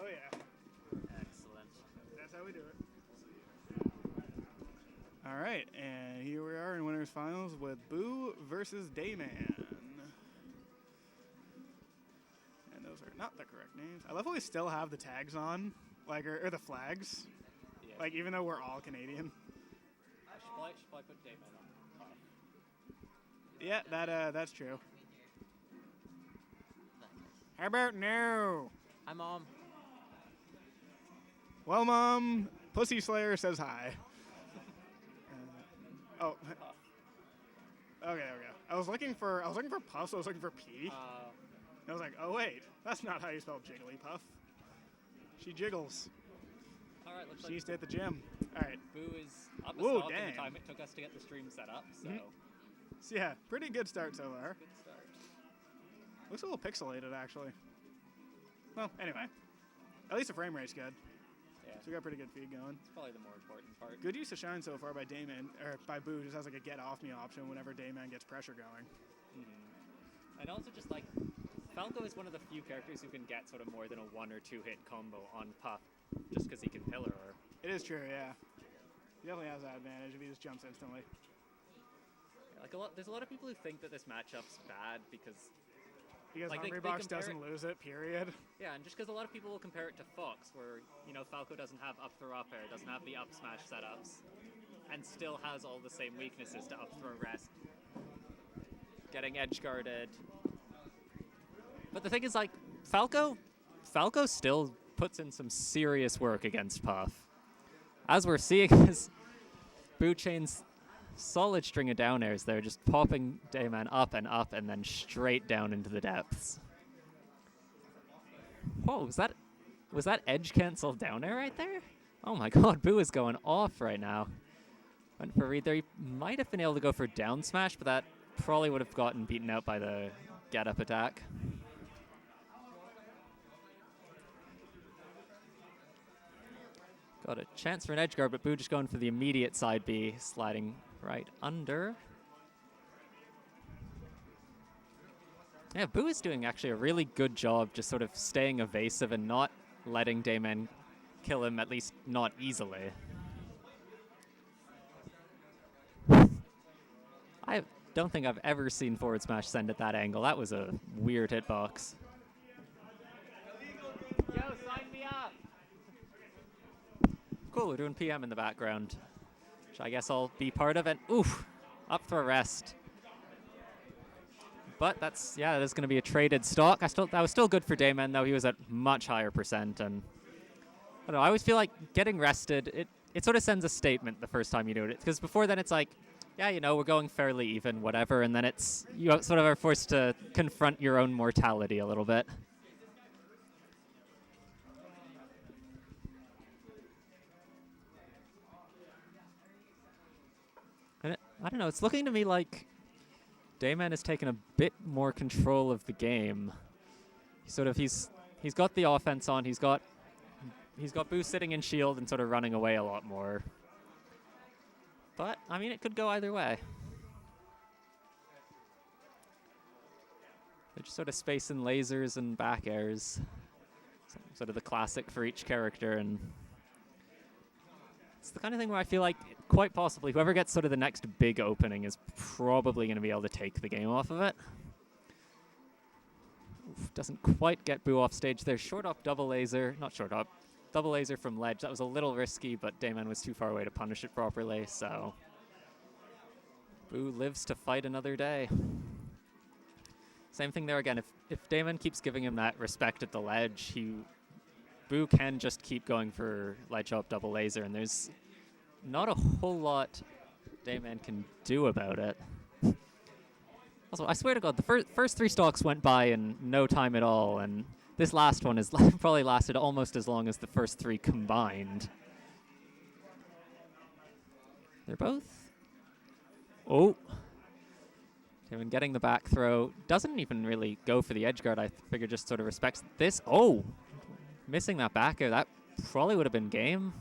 Oh yeah. Excellent. That's how we do it. All right, and here we are in winners finals with Boo versus Dayman. And those are not the correct names. I love how we still have the tags on, like or the flags, Yeah. like even though we're all Canadian. I should probably put Damon on. Yeah, that's true. How about now? Hi, Mom. Well, Mom, Pussy Slayer says hi. Oh. Okay, there we go. I was looking for Puff, so I was looking for P. And I was like, oh wait, that's not how you spell Jigglypuff. She jiggles. All right, looks She used to like hit the gym. All right. Boo is up a Whoa, stock in dang. the time it took us to get the stream set up, so So yeah, pretty good start so far. good start. Looks a little pixelated actually. Well, anyway, at least the frame rate's good. Yeah. So we got pretty good feed going. It's probably the more important part. Good use of shine so far by Dayman, or by Boo, just has like a get off me option whenever Dayman gets pressure going. And also just like, Falco is one of the few characters who can get sort of more than a 1 or 2 hit combo on Puff, just because he can pillar her. It is true, yeah. He definitely has that advantage if he just jumps instantly. Like there's a lot of people who think that this matchup's bad because Because Like, they Hungrybox compare doesn't lose it, period. Yeah, and just because a lot of people will compare it to Fox, where, you know, Falco doesn't have up throw up air, doesn't have the up smash setups, and still has all the same weaknesses to up throw rest, getting edge guarded. But the thing is, like, Falco still puts in some serious work against Puff. As we're seeing is Boo chains solid string of down airs there, just popping Dayman up and then straight down into the depths. Whoa, was that edge cancel down air right there? Oh my god, Boo is going off right now. Went for a read there. He might have been able to go for down smash, but that probably would have gotten beaten out by the get up attack. Got a chance for an edge guard, but Boo just going for the immediate side B, sliding right under. Yeah, Boo is doing actually a really good job just sort of staying evasive and not letting Dayman kill him, at least not easily. I don't think I've ever seen forward smash send at that angle. That was a weird hitbox. Yo, sign me up! Cool, we're doing PM in the background, which I guess I'll be part of. And oof, up for rest. But that is going to be a traded stock. That was still good for Dayman, though. He was at much higher percent. And I don't know, I always feel like getting rested, it sort of sends a statement the first time you do it. Because before then it's like, yeah, you know, we're going fairly even, whatever. And then you sort of are forced to confront your own mortality a little bit. And I don't know, it's looking to me like Dayman has taken a bit more control of the game. He's got the offense on, he's got Boo sitting in shield and sort of running away a lot more. But, I mean, it could go either way. They're just sort of spacing lasers and back airs. Sort of the classic for each character, and it's the kind of thing where I feel like quite possibly whoever gets sort of the next big opening is probably going to be able to take the game off of it. Oof, doesn't quite get Boo off stage there. Short up double laser, not short up, double laser from ledge. That was a little risky, but Dayman was too far away to punish it properly, so Boo lives to fight another day. Same thing there again. If Dayman keeps giving him that respect at the ledge, Boo can just keep going for ledge up double laser, and there's not a whole lot Dayman can do about it. Also, I swear to God, the first three stocks went by in no time at all, and this last one has probably lasted almost as long as the first three combined. They're both... Oh! Dayman getting the back throw. Doesn't even really go for the edge guard. I figure just sort of respects this. Oh! Missing that back air. That probably would have been game.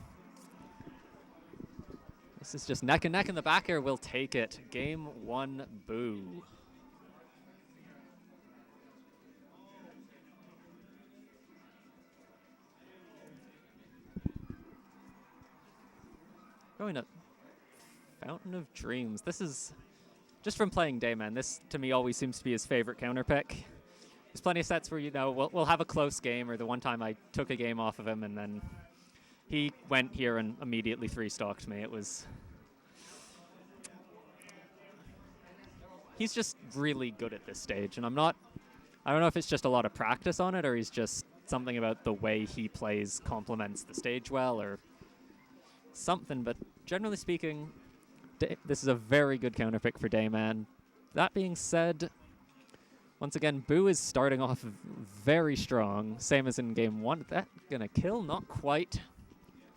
This is just neck and neck, and the back air will take it. Game 1, Boo. Going to Fountain of Dreams. This is, just from playing Dayman, this to me always seems to be his favorite counter pick. There's plenty of sets where, you know, we'll have a close game, or the one time I took a game off of him and then he went here and immediately three-stocked me. It was... He's just really good at this stage, and I don't know if it's just a lot of practice on it, or he's just something about the way he plays complements the stage well, or something, but generally speaking, this is a very good counter pick for Dayman. That being said, once again, Boo is starting off very strong, same as in game 1. That gonna kill? Not quite.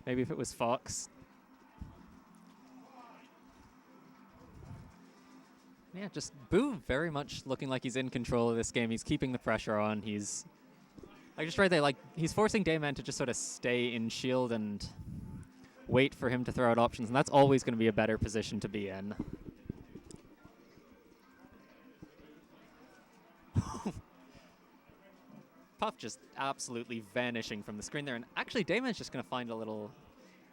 Maybe if it was Fox. Yeah, just Boo very much looking like he's in control of this game. He's keeping the pressure on. He's like just right there, like he's forcing Dayman to just sort of stay in shield and wait for him to throw out options, and that's always going to be a better position to be in. Puff just absolutely vanishing from the screen there, and actually Dayman's just going to find a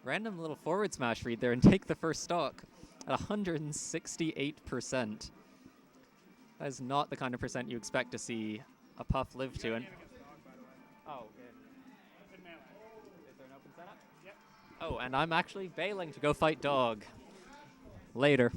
random little forward smash read there and take the first stock at 168%. That is not the kind of percent you expect to see a Puff live to. And oh, In melee. is there an open setup? Yep. Oh, and I'm actually bailing to go fight Dog. Later.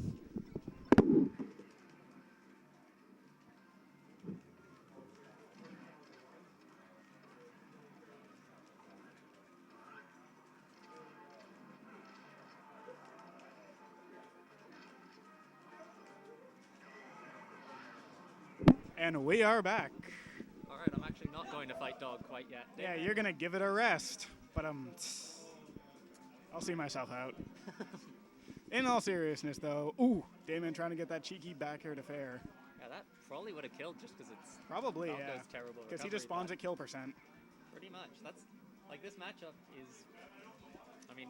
And we are back. All right, I'm actually not going to fight Dog quite yet. Yeah, you're gonna give it a rest, but I'll see myself out. In all seriousness, though, ooh, Damon trying to get that cheeky back air to fair. Yeah, that probably would have killed just because it's Probably, Falco's yeah. terrible Because he recovery, just spawns but at kill percent. pretty much. That's like this matchup is. I mean,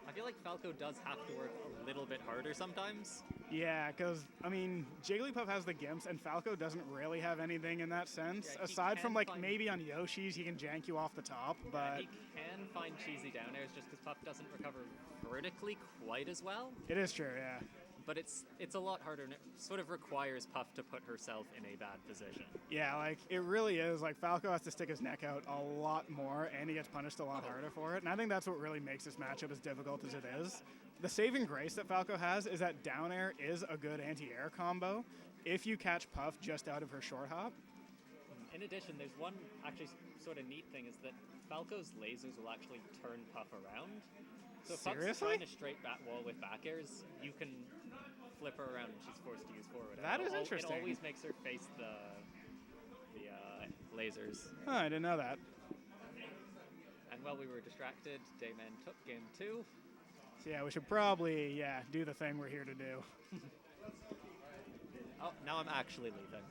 I feel like Falco does have to work a little bit harder sometimes. Yeah, because, I mean, Jigglypuff has the Gimps, and Falco doesn't really have anything in that sense. Yeah, he Aside from, can like, find- maybe on Yoshi's, he can jank you off the top, but He can find cheesy down airs just because Puff doesn't recover vertically quite as well. it is true, yeah. But it's a lot harder, and it sort of requires Puff to put herself in a bad position. Yeah, like, it really is. Like, Falco has to stick his neck out a lot more, and he gets punished a lot harder for it. And I think that's what really makes this matchup as difficult as it is. The saving grace that Falco has is that down air is a good anti-air combo if you catch Puff just out of her short hop. In addition, there's one actually sort of neat thing is that Falco's lasers will actually turn Puff around. So if Puff's Seriously? trying to straight bat wall with back airs, you can flip her around and she's forced to use forward. That is It interesting. always makes her face the lasers. Huh, I didn't know that. And while we were distracted, Dayman took game 2. So yeah, we should probably, do the thing we're here to do. Oh, now I'm actually leaving.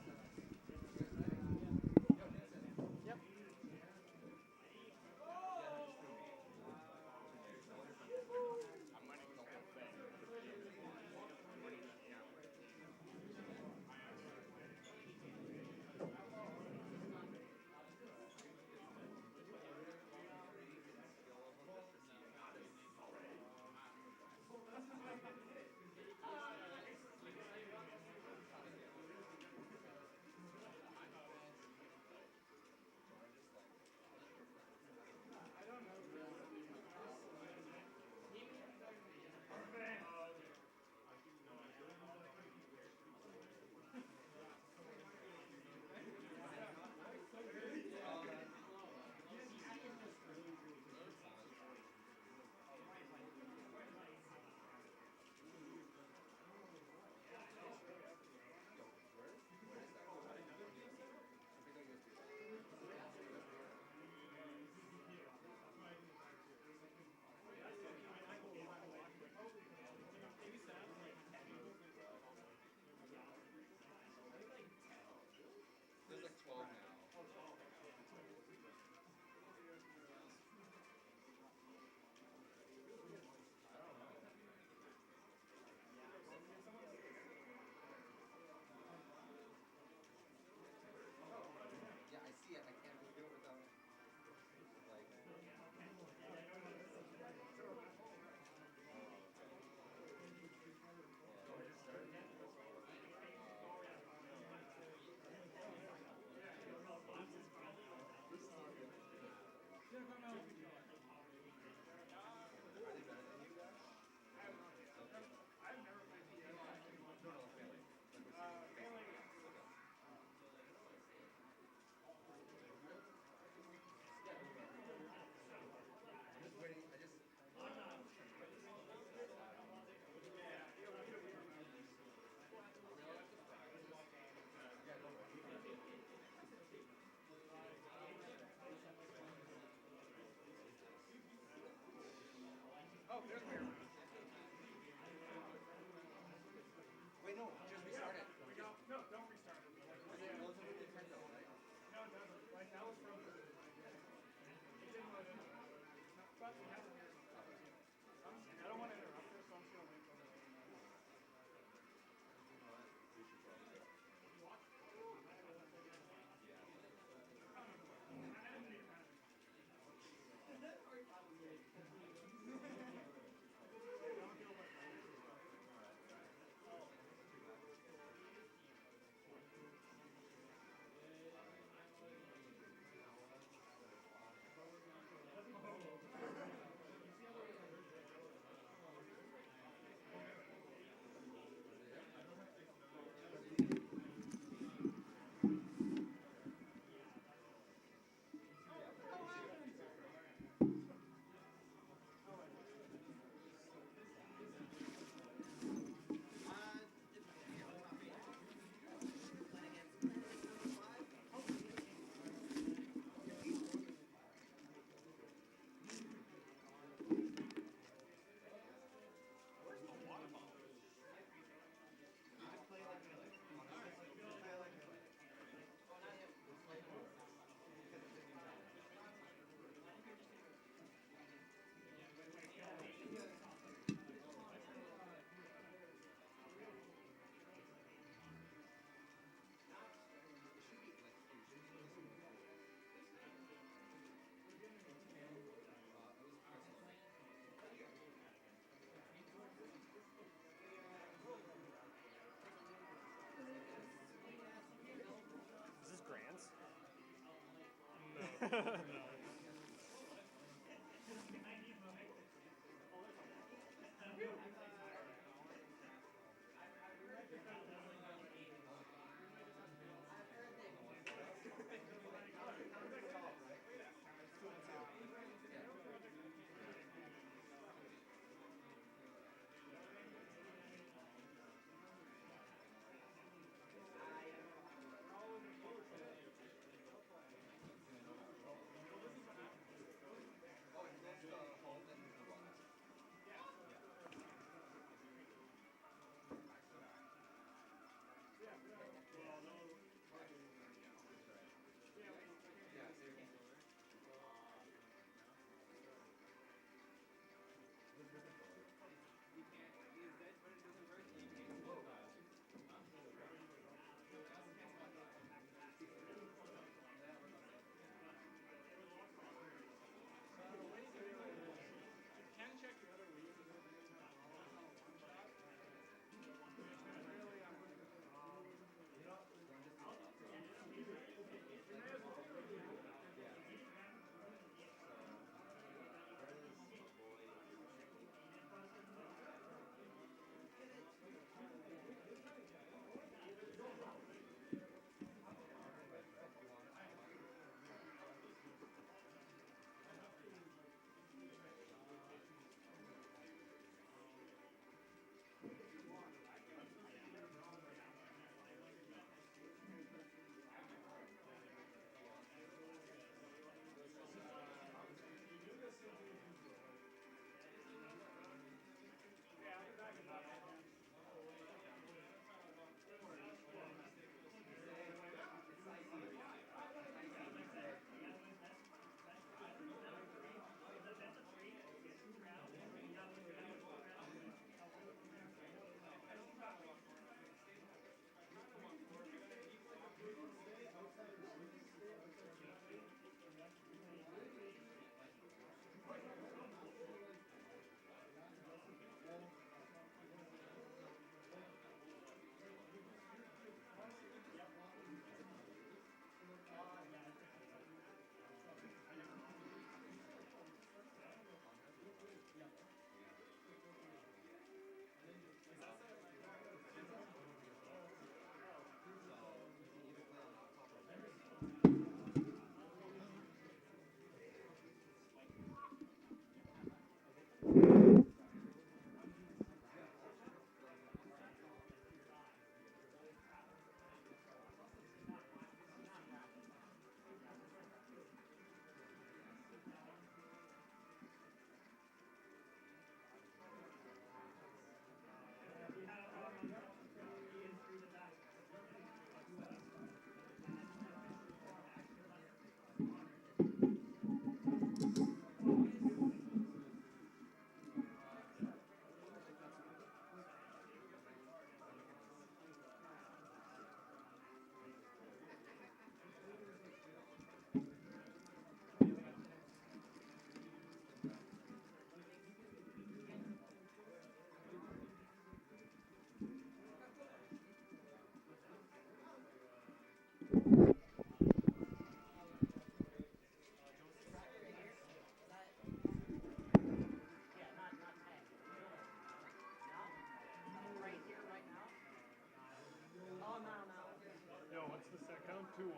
Yo, what's the set count? 2-1?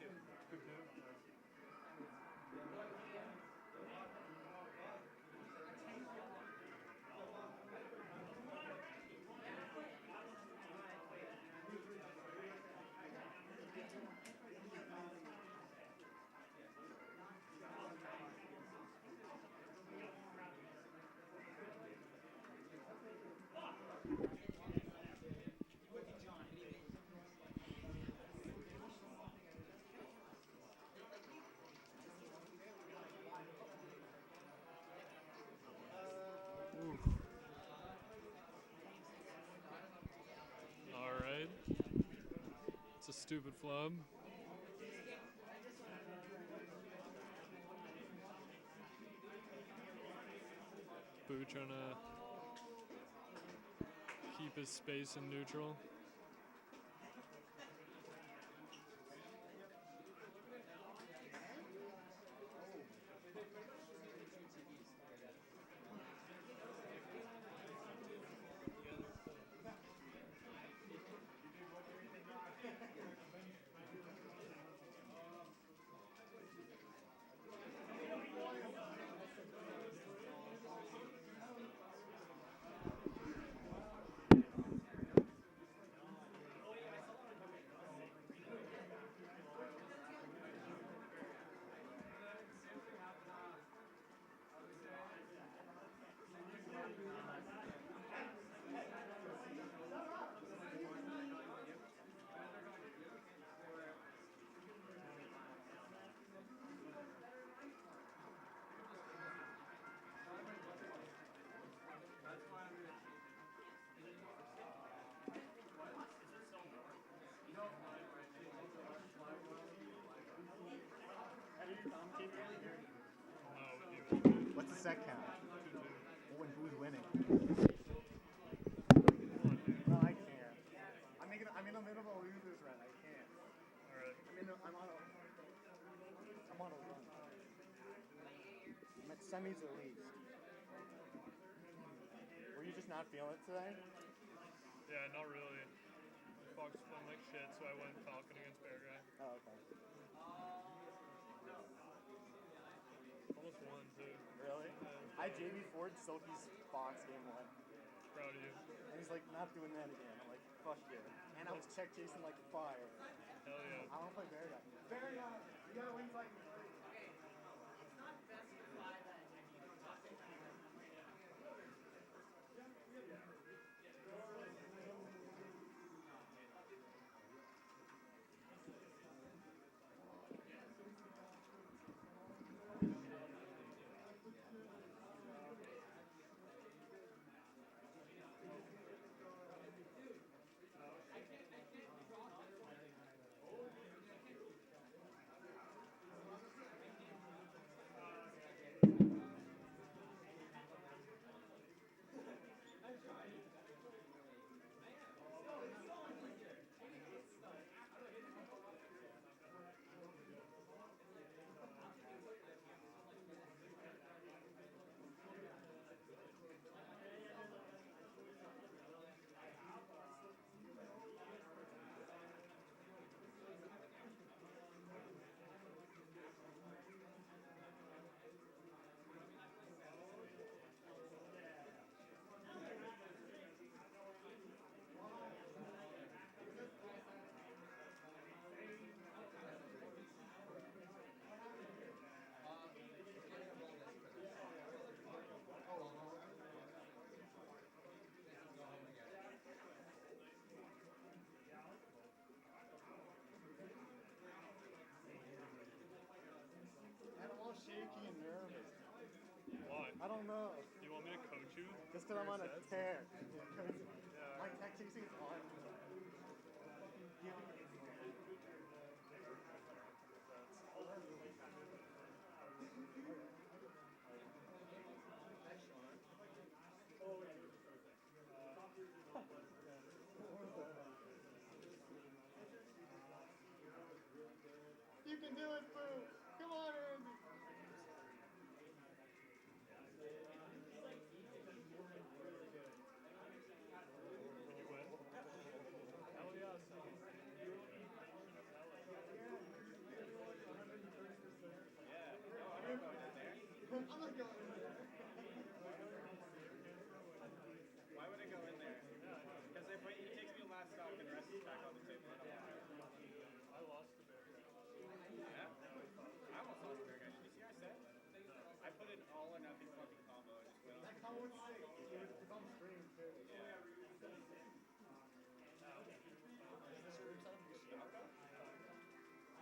2-2. 2-2. Alright. It's a stupid flub. Boo trying to keep his space in neutral. really here? Oh, with you. What's the set count? 2-2. When who's winning? No, I can't. I'm in the middle of a losers run. I can't. All right. I'm on a run. I'm at semis at least. Were you just not feeling it today? Yeah, not really. Fox is playing like shit, so I went Falcon against Bear Guy. Oh, okay. Almost won, too. Really? Yeah. I JV Ford Silky's Fox game 1. Proud of you. And he's like, not doing that again. I'm like, fuck you. And I was check chasing like fire. Hell yeah. I want to play Bear Guy. Bear Guy! You gotta win like. Shaky and nervous. Why? I don't know. You want me to coach you? Just because I'm on a tear. Yeah. My tech chasing is on. You can do it, Boo! Come on, Andy! Why would I go in there? Because if it takes me a last stop and rest is back on the table, I don't want to. I lost the Bear Guy. Yeah? I almost lost the Bear Guy. Did you see what I said? I put an all or nothing fucking combo and just went on. That combo was sick. It's on stream, too. Yeah.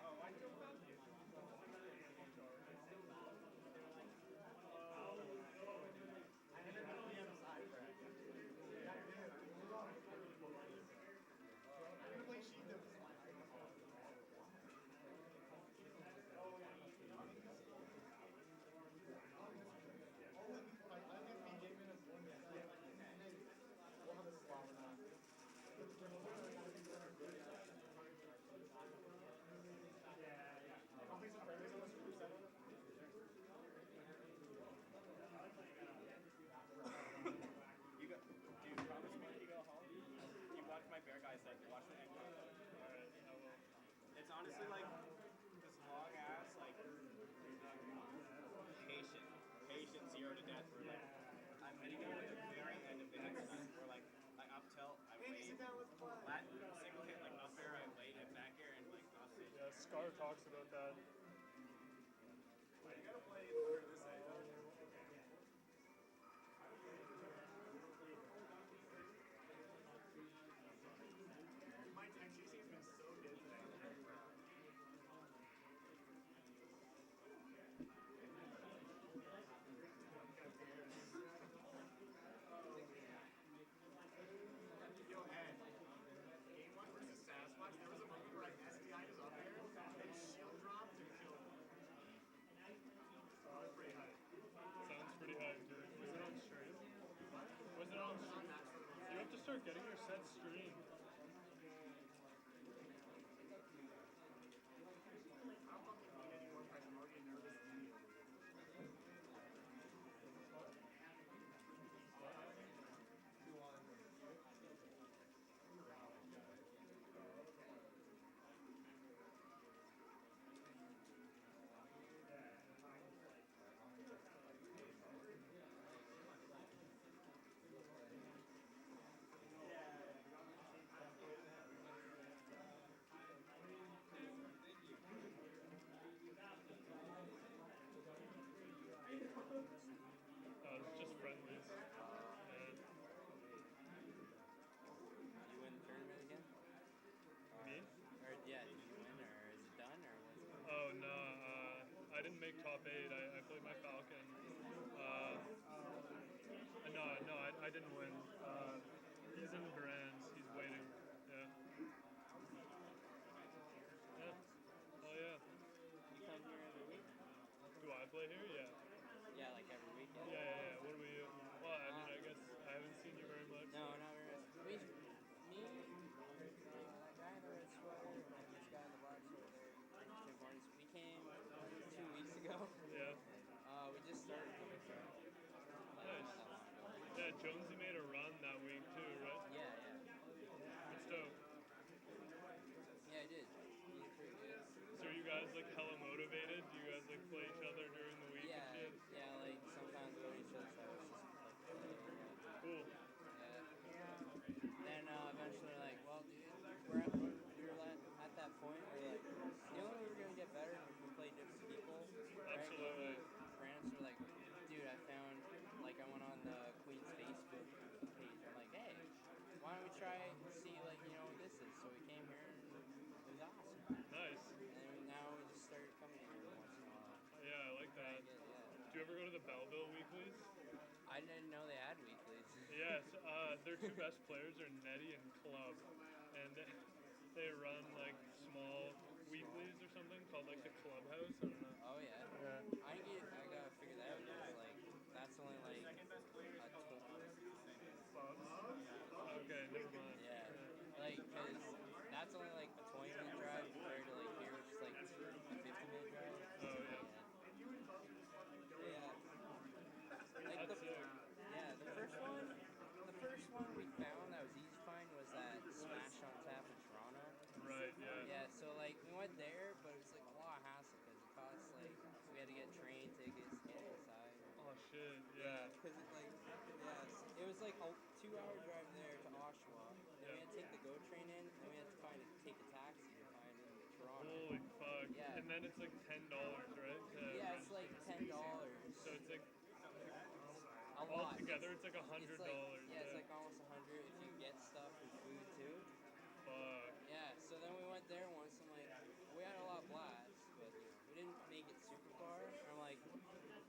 Oh, I don't know. It's honestly like this long ass, like patient 0 to death. Where like I'm hitting you at the very end of the next one. Where like up tilt, I wait, flat single hit like up air, I wait and back air and like off stage. Yeah, Scar talks about that. You gotta play under this edge. My tech chasing has been so good today. Yo, Ed. Game 1 versus Sasquatch, there was a moment where I SDI'd his up air, then shield dropped, and start getting your sets streamed. It's just friendlies. You win the tournament again? Me? Or yeah, did you win, or is it done, or what's it? Oh no, I didn't make top 8. I played my Falcon. No, I didn't win. He's in the grands. He's waiting. Yeah. Yeah. Oh yeah. You come here every week? Do I play here? Yeah. Yeah, like every week. Yeah. What do we? Well, I mean, I guess I haven't seen you very much. No, not very much. That guy in the red sweater, and then this guy in the black sweater there, Tim Hortons, we came 2 weeks ago. Yeah. We just started coming from. Nice. Yeah, Jonesy made a run that week too, right? Yeah. It's dope. Yeah, I did. He did pretty good. So are you guys like hella motivated? Do you guys like play each other during the week and shit? Yeah, like sometimes we go to each other's house, just like play. Cool. Yeah. Then eventually like, well, dude, we were at that point where like, the only way we're gonna get better is if we play different people. Absolutely. Right? Friends were like, dude, I found, like, I went on the Queen's Facebook page. I'm like, hey, why don't we try and see, like, you know what this is? So we came here and it was awesome. Nice. And now we just started coming here once in a while. Yeah, I like that. Do you ever go to the Belleville weeklies? I didn't know they had weeklies. Yes, their two best players are Nettie and Club, and they run like small weeklies or something called like the Clubhouse. I don't know. Oh yeah. Yeah. I gotta figure that out. Cause, like, that's only like a Okay, never mind. Yeah. Like, cause that's only like a 20-minute drive compared to like here, which is like a 50-minute drive. Oh yeah. Yeah. Like the first one we found that was easy to find was that Smash on Tap in Toronto. Right. Yeah. Yeah. So like we went there, but it was like a lot of hassle because it cost like we had to get train tickets to get inside. Oh shit. Yeah. Because it was like a 2-hour drive there to Oshawa. Then we had to take the GO train in, and we had to take a taxi to find in Toronto. Holy fuck. Yeah. And then it's like $10, right? Yeah, it's like $10. So it's like a lot. Altogether, it's like $100. It's like almost 100 if you get stuff and food too. Fuck. Yeah. So then we went there once. I'm like, we had a lot of blasts, but we didn't make it super far. And I'm like,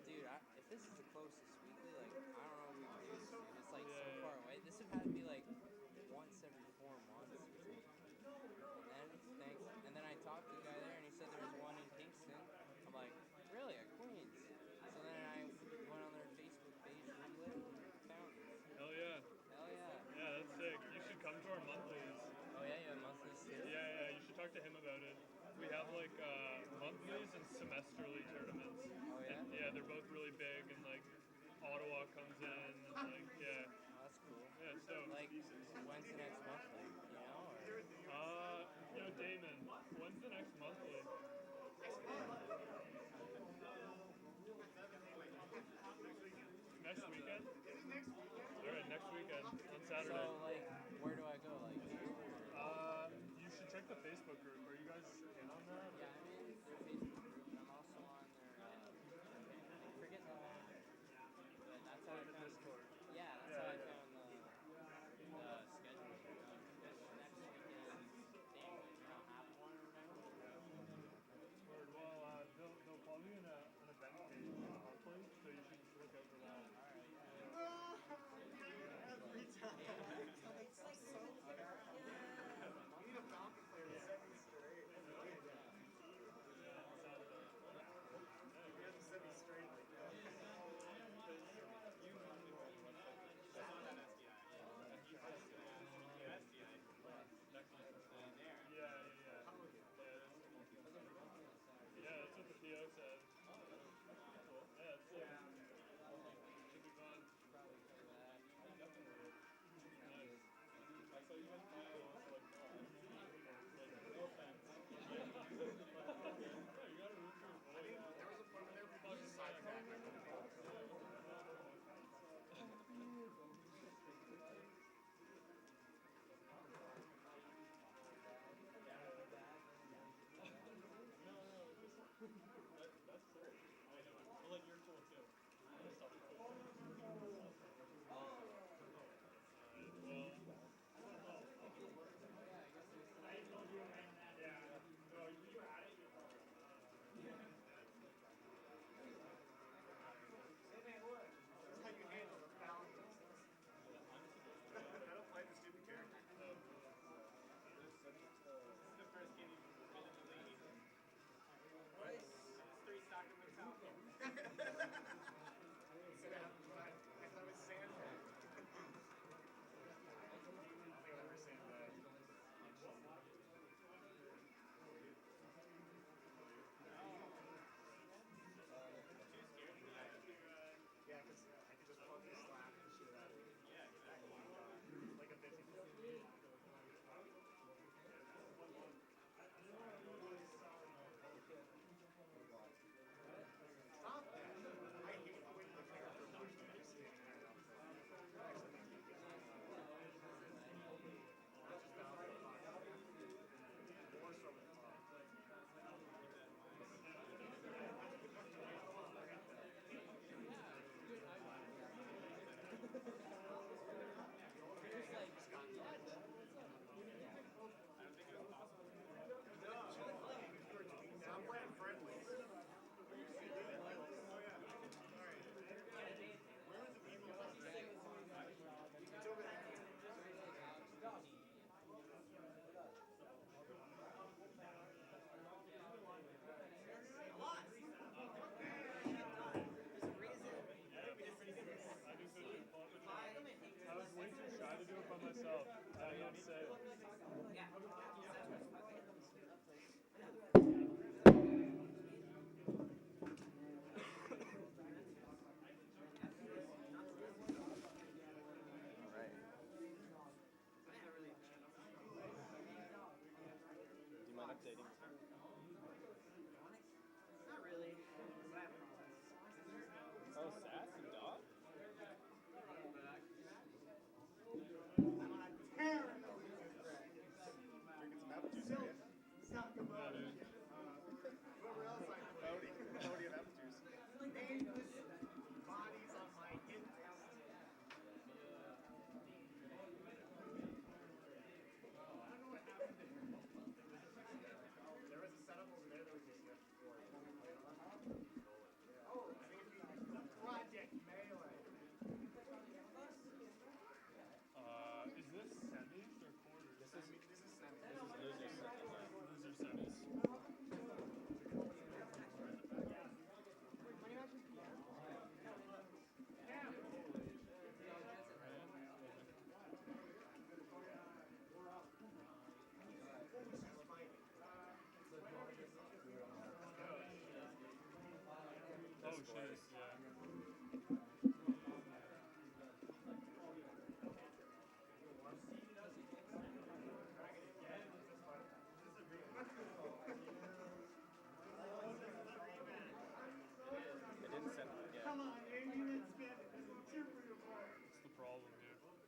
dude, if this is the closest weekly, like I don't know what we can do. It's like so far away. This would have to be like once every 4 months or something. And then I talked to the guy there, and he said there was one in Kingston. I'm like, really, at Queens? So then I went on their Facebook page and found it. Hell yeah. Hell yeah. Yeah, that's sick. You should come to our monthlies. Oh yeah, you have monthlies too? Yeah, you should talk to him about it. We have like monthlies and semesterly tournaments. Oh yeah? And, yeah, they're both really big, and like Ottawa comes in, and like yeah. Oh, that's cool. Yeah, so like when's the next monthly? You know? Or? Damon, when's the next monthly? Next weekend? Alright, next weekend on Saturday. So like, where do I go? Like here? You should check the Facebook group. Are you guys in on that? Yeah, I'm in their Facebook group, and I'm also on their I forget the but that's how I found Discord. Yeah, that's how I found the schedule. Next weekend, dang, we don't have one or whatever. Word. Well, they'll probably be in an event page monthly, so you should just look out for that. Every time.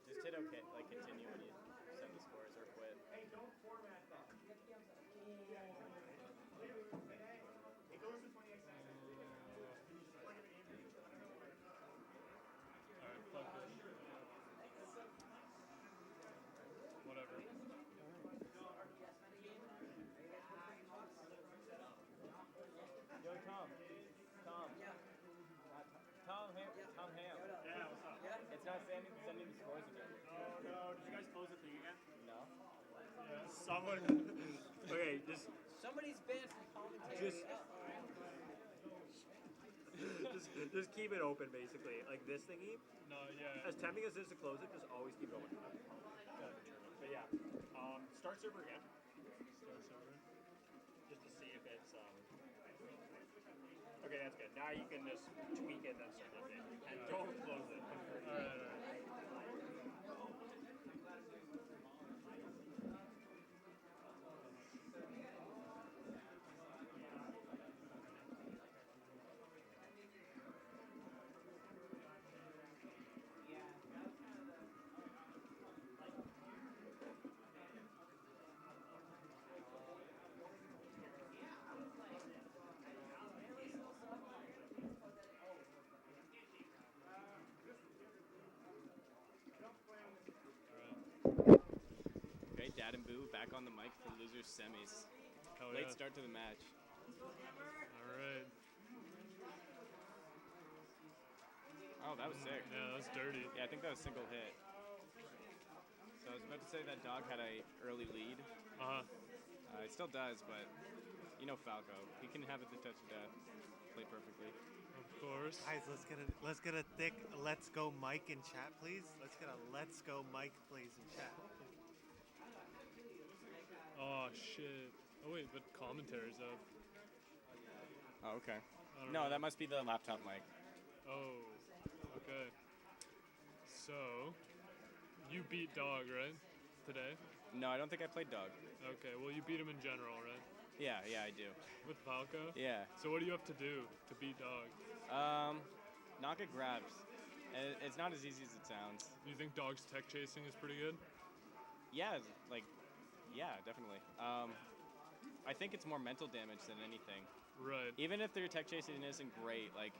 Just hit OK, like continue when you send the scores or quit. Hey, don't format that. It goes to 28 seconds. Alright, fuck this. Whatever. Yo, Tom. Tom. Tom Ham. Tom Ham. Yeah, what's up? It's not sending the scores again. Oh no, did you guys close the thing again? No. Yeah. Someone. Okay, just. Somebody's banned from commentary. Just keep it open, basically. Like this thingy. No, yeah. As tempting as it is to close it, just always keep it open. But yeah, start server again. Start server. Just to see if it's Okay, that's good. Now you can just tweak it and start it. And don't close it. Alright. Dad and Boo back on the mic for losers semis. Hell Late yeah. start to the match. All right. Oh, that was sick. Yeah, that was dirty. Yeah, I think that was single hit. So I was about to say that Dog had a early lead. It still does, but you know Falco. He can have it to touch of death. Play perfectly. Of course. Guys, let's get a thick "Let's Go Mike" in chat, please. Let's get a "Let's Go Mike" please in chat. Oh shit. Oh wait, but commentary's up. Oh, okay. I don't No, know. that must be the laptop mic. Oh, okay. So, you beat Dog, right? Today? No, I don't think I played Dog. Okay, well you beat him in general, right? Yeah, I do. With Falco? Yeah. So what do you have to do to beat Dog? Not get grabs. It's not as easy as it sounds. Do you think Dog's tech chasing is pretty good? Yeah, definitely. I think it's more mental damage than anything. Right. Even if their tech chasing isn't great, like,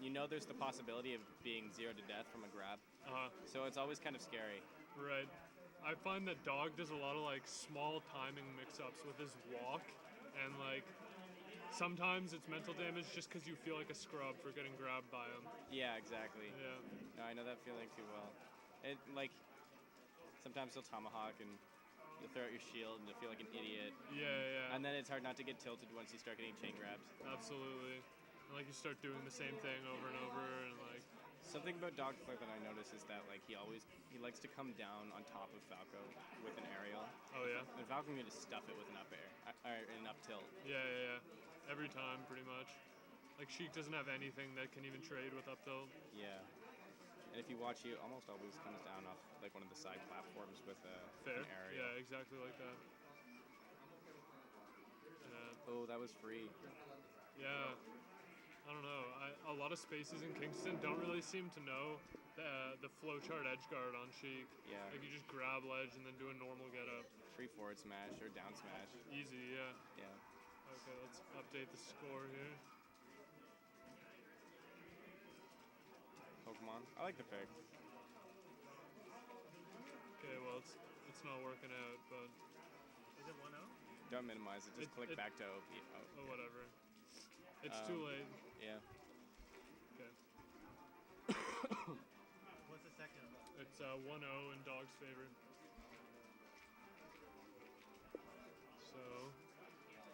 you know there's the possibility of being 0 to death from a grab. So it's always kind of scary. Right. I find that Dog does a lot of like small timing mix-ups with his walk, and like sometimes it's mental damage just because you feel like a scrub for getting grabbed by him. Yeah, exactly. Yeah. No, I know that feeling too well. It like sometimes he'll tomahawk and you'll throw out your shield and you'll feel like an idiot. Yeah. And then it's hard not to get tilted once you start getting chain grabs. Absolutely. And like you start doing the same thing over and over, and like something about Dog's play that I notice is that like he likes to come down on top of Falco with an aerial. Oh yeah. And Falco can just stuff it with an up air or an up tilt. Yeah. Every time, pretty much. Like Sheik doesn't have anything that can even trade with up tilt. Yeah. And if you watch, he almost always comes down off like one of the side platforms with Fair. an aerial. Yeah, exactly like that. Oh, that was free. Yeah. I don't know. A lot of spaces in Kingston don't really seem to know the flowchart edge guard on Sheik. Yeah. Like you just grab ledge and then do a normal get up. Free forward smash or down smash. Easy, yeah. Yeah. Okay, let's update the score here. Pokemon. I like the pick. Okay, well it's not working out, but is it 1-0? Don't minimize it. Just click back to OP. Oh, whatever. It's too late. Yeah. Okay. What's the second? It's 1-0 in Dog's favor. So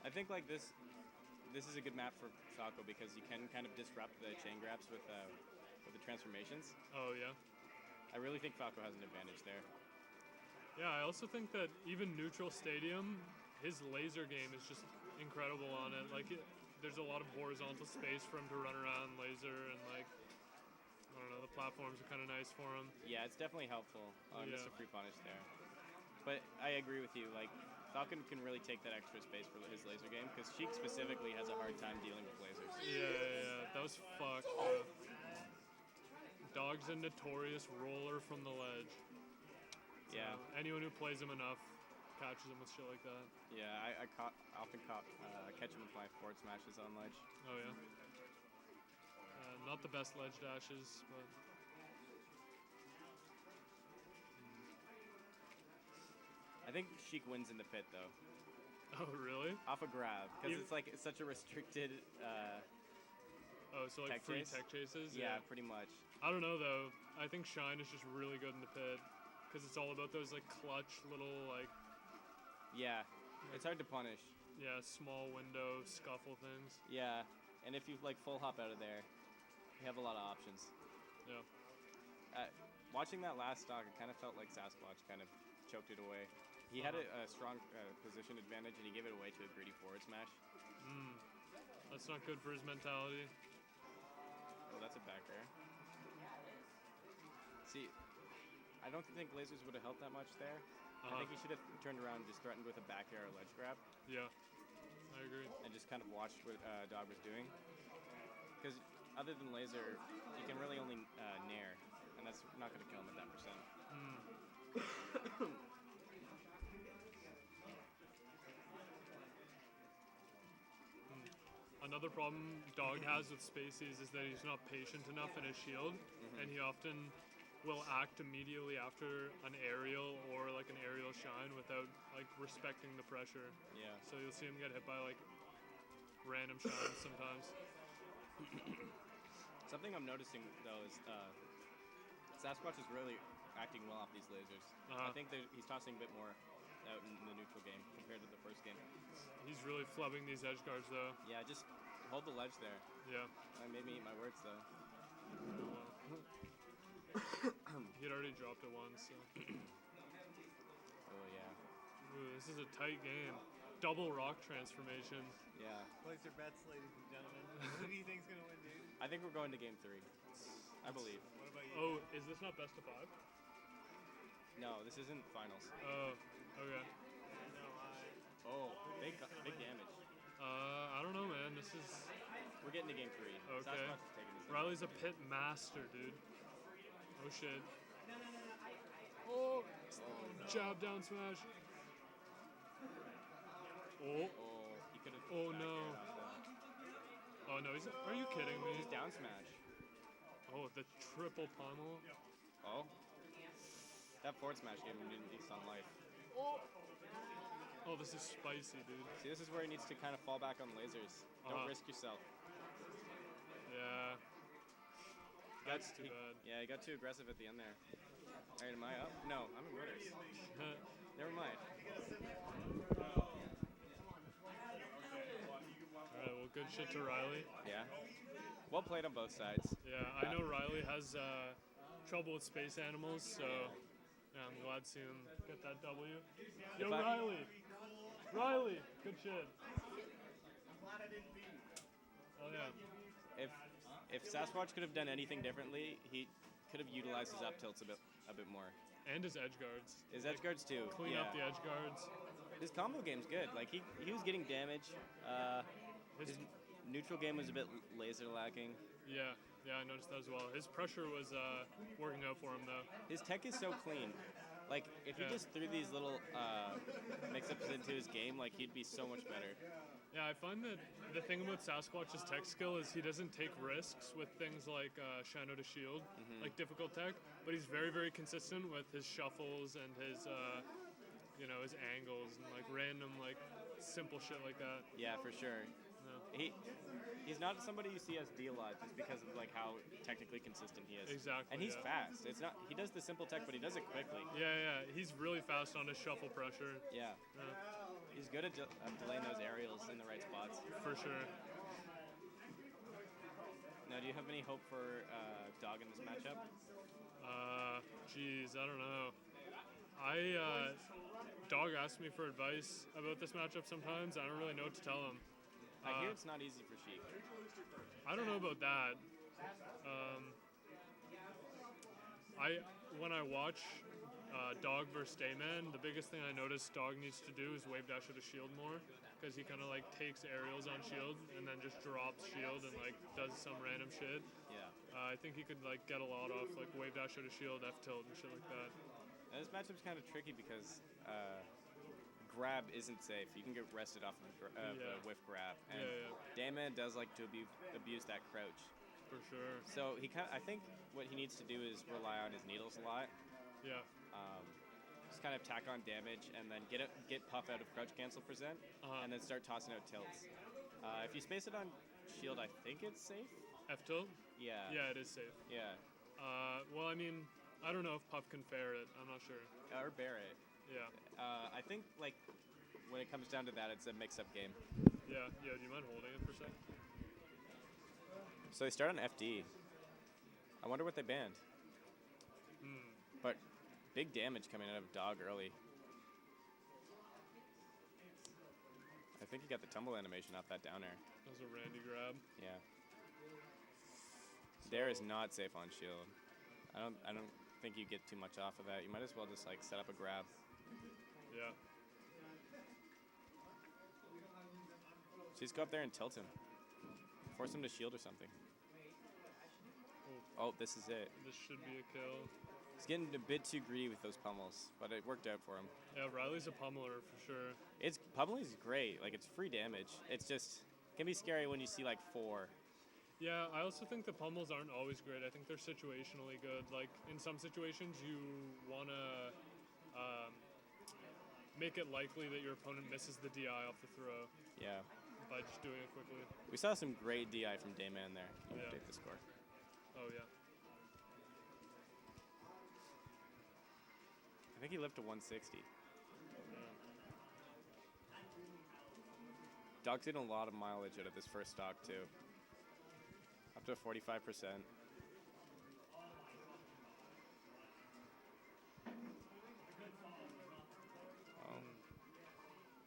I think like this is a good map for Falco because you can kind of disrupt the chain grabs with the transformations. Oh yeah. I really think Falco has an advantage there. Yeah, I also think that even neutral stadium, his laser game is just incredible on it. Like there's a lot of horizontal space for him to run around laser, and like I don't know, the platforms are kind of nice for him. Yeah, it's definitely helpful. Just a free punish there. But I agree with you. Like Falcon can really take that extra space for his laser game because Sheik specifically has a hard time dealing with lasers. Yeah. That was fucked. Dog's a notorious roller from the ledge. So Yeah. Anyone who plays him enough catches him with shit like that. Yeah, I often catch him with my forward smashes on ledge. Oh yeah. Not the best ledge dashes, but. I think Sheik wins in the pit though. Oh really? Off a grab because it's such a restricted. So like tech free chase? tech chases? Yeah, pretty much. I don't know though. I think Shine is just really good in the pit because it's all about those like clutch little like. Yeah, it's hard to punish. Yeah, small window scuffle things. Yeah, and if you like full hop out of there, you have a lot of options. Yeah. Watching that last stock, it kind of felt like Sasquatch kind of choked it away. He had a strong position advantage, and he gave it away to a greedy forward smash. That's not good for his mentality. Oh, that's a back air. See, I don't think lasers would have helped that much there. I think he should have turned around and just threatened with a back air or ledge grab. Yeah, I agree. And just kind of watched what Dog was doing. Because other than laser, he can really only nair, and that's not going to kill him at that percent. Another problem Dog has with Spacies is that he's not patient enough in his shield, and he often will act immediately after an aerial or like an aerial shine without like respecting the pressure. Yeah. So you'll see him get hit by like random shines sometimes. Something I'm noticing though is Sasquatch is really acting well off these lasers. I think he's tossing a bit more out in the neutral game compared to the first game. He's really flubbing these edge guards though. Yeah, just hold the ledge there. Yeah. I made me eat my words though. He had already dropped it once. So. Oh yeah. Ooh, this is a tight game. Double rock transformation. Yeah. Place your bets, ladies and gentlemen. Who do you think's gonna win, dude? I think we're going to game 3. I believe. What about you? Oh, is this not best of 5? No, this isn't finals. Oh, okay. Oh, big damage. I don't know, man. This is. We're getting to game 3. Okay. Sasquatch is taking this. Riley's a pit master, dude. Oh shit. Oh, jab down smash. Oh. He could have. Oh no. Oh no, are you kidding me? He's down smash. Oh, the triple pummel. Oh. That forward smash gave him an decent life. Oh, this is spicy, dude. See, this is where he needs to kind of fall back on lasers. Don't risk yourself. Yeah. That's too bad. Yeah, he got too aggressive at the end there. Alright, am I up? No, I'm in winners. Never mind. Alright, well, good shit to Riley. Yeah. Well played on both sides. Yeah, I know Riley has trouble with space animals, so yeah, I'm glad to see him get that W. Yo, Riley! Riley! Good shit. Oh, yeah. If Sasquatch could have done anything differently, he could have utilized his up tilts a bit more. And his edge guards. His edge guards too. Clean up the edge guards. His combo game's good. Like he was getting damage. His neutral game was a bit laser lacking. Yeah, I noticed that as well. His pressure was working out for him though. His tech is so clean. Like if he just threw these little mix-ups into his game, like he'd be so much better. Yeah, I find that the thing about Sasquatch's tech skill is he doesn't take risks with things like Shadow to Shield, like difficult tech, but he's very, very consistent with his shuffles and his, his angles and like random, like simple shit like that. Yeah, for sure. Yeah. He's not somebody you see us deal a lot just because of like how technically consistent he is. Exactly. And he's fast. It's not he does the simple tech, but he does it quickly. Yeah. He's really fast on his shuffle pressure. Yeah. He's good at delaying those aerials in the right spots. For sure. Now, do you have any hope for Dog in this matchup? Geez, I don't know. Dog asks me for advice about this matchup sometimes. I don't really know what to tell him. I hear it's not easy for Sheik. I don't know about that. When I watch Dog versus Dayman, the biggest thing I notice Dog needs to do is wave dash at a shield more, because he kind of like takes aerials on shield and then just drops shield and like does some random shit. Yeah. I think he could like get a lot off like wave dash at a shield, F tilt and shit like that. Now, this matchup's kind of tricky because grab isn't safe. You can get rested off of a whiff grab, and Dayman does like to abuse that crouch. For sure. So I think what he needs to do is rely on his needles a lot. Yeah. Just kind of tack on damage and then get puff out of crouch cancel present, and then start tossing out tilts. If you space it on shield, I think it's safe. F tilt? Yeah. Yeah, it is safe. Yeah. Well, I mean, I don't know if Puff can fair it. I'm not sure. Or bear it. Yeah. I think like when it comes down to that, it's a mix-up game. Yeah. Do you mind holding it for a sec? So they start on FD. I wonder what they banned. But big damage coming out of Dog early. I think he got the tumble animation off that down air. That was a Randy grab. Yeah. Dare is not safe on shield. I don't think you get too much off of that. You might as well just like set up a grab. Yeah. So just go up there and tilt him. Force him to shield or something. Oh, this is it. This should be a kill. He's getting a bit too greedy with those pummels, but it worked out for him. Yeah, Riley's a pummeler for sure. Pummeling's great. Like, it's free damage. It's just, it can be scary when you see like 4. Yeah, I also think the pummels aren't always great. I think they're situationally good. Like, in some situations, you want to make it likely that your opponent misses the DI off the throw. Yeah. By just doing it quickly. We saw some great DI from Dayman there. Can you Yeah. update the score? Oh, yeah. I think he lived to 160. Dog's getting a lot of mileage out of this first stock, too. Up to 45%.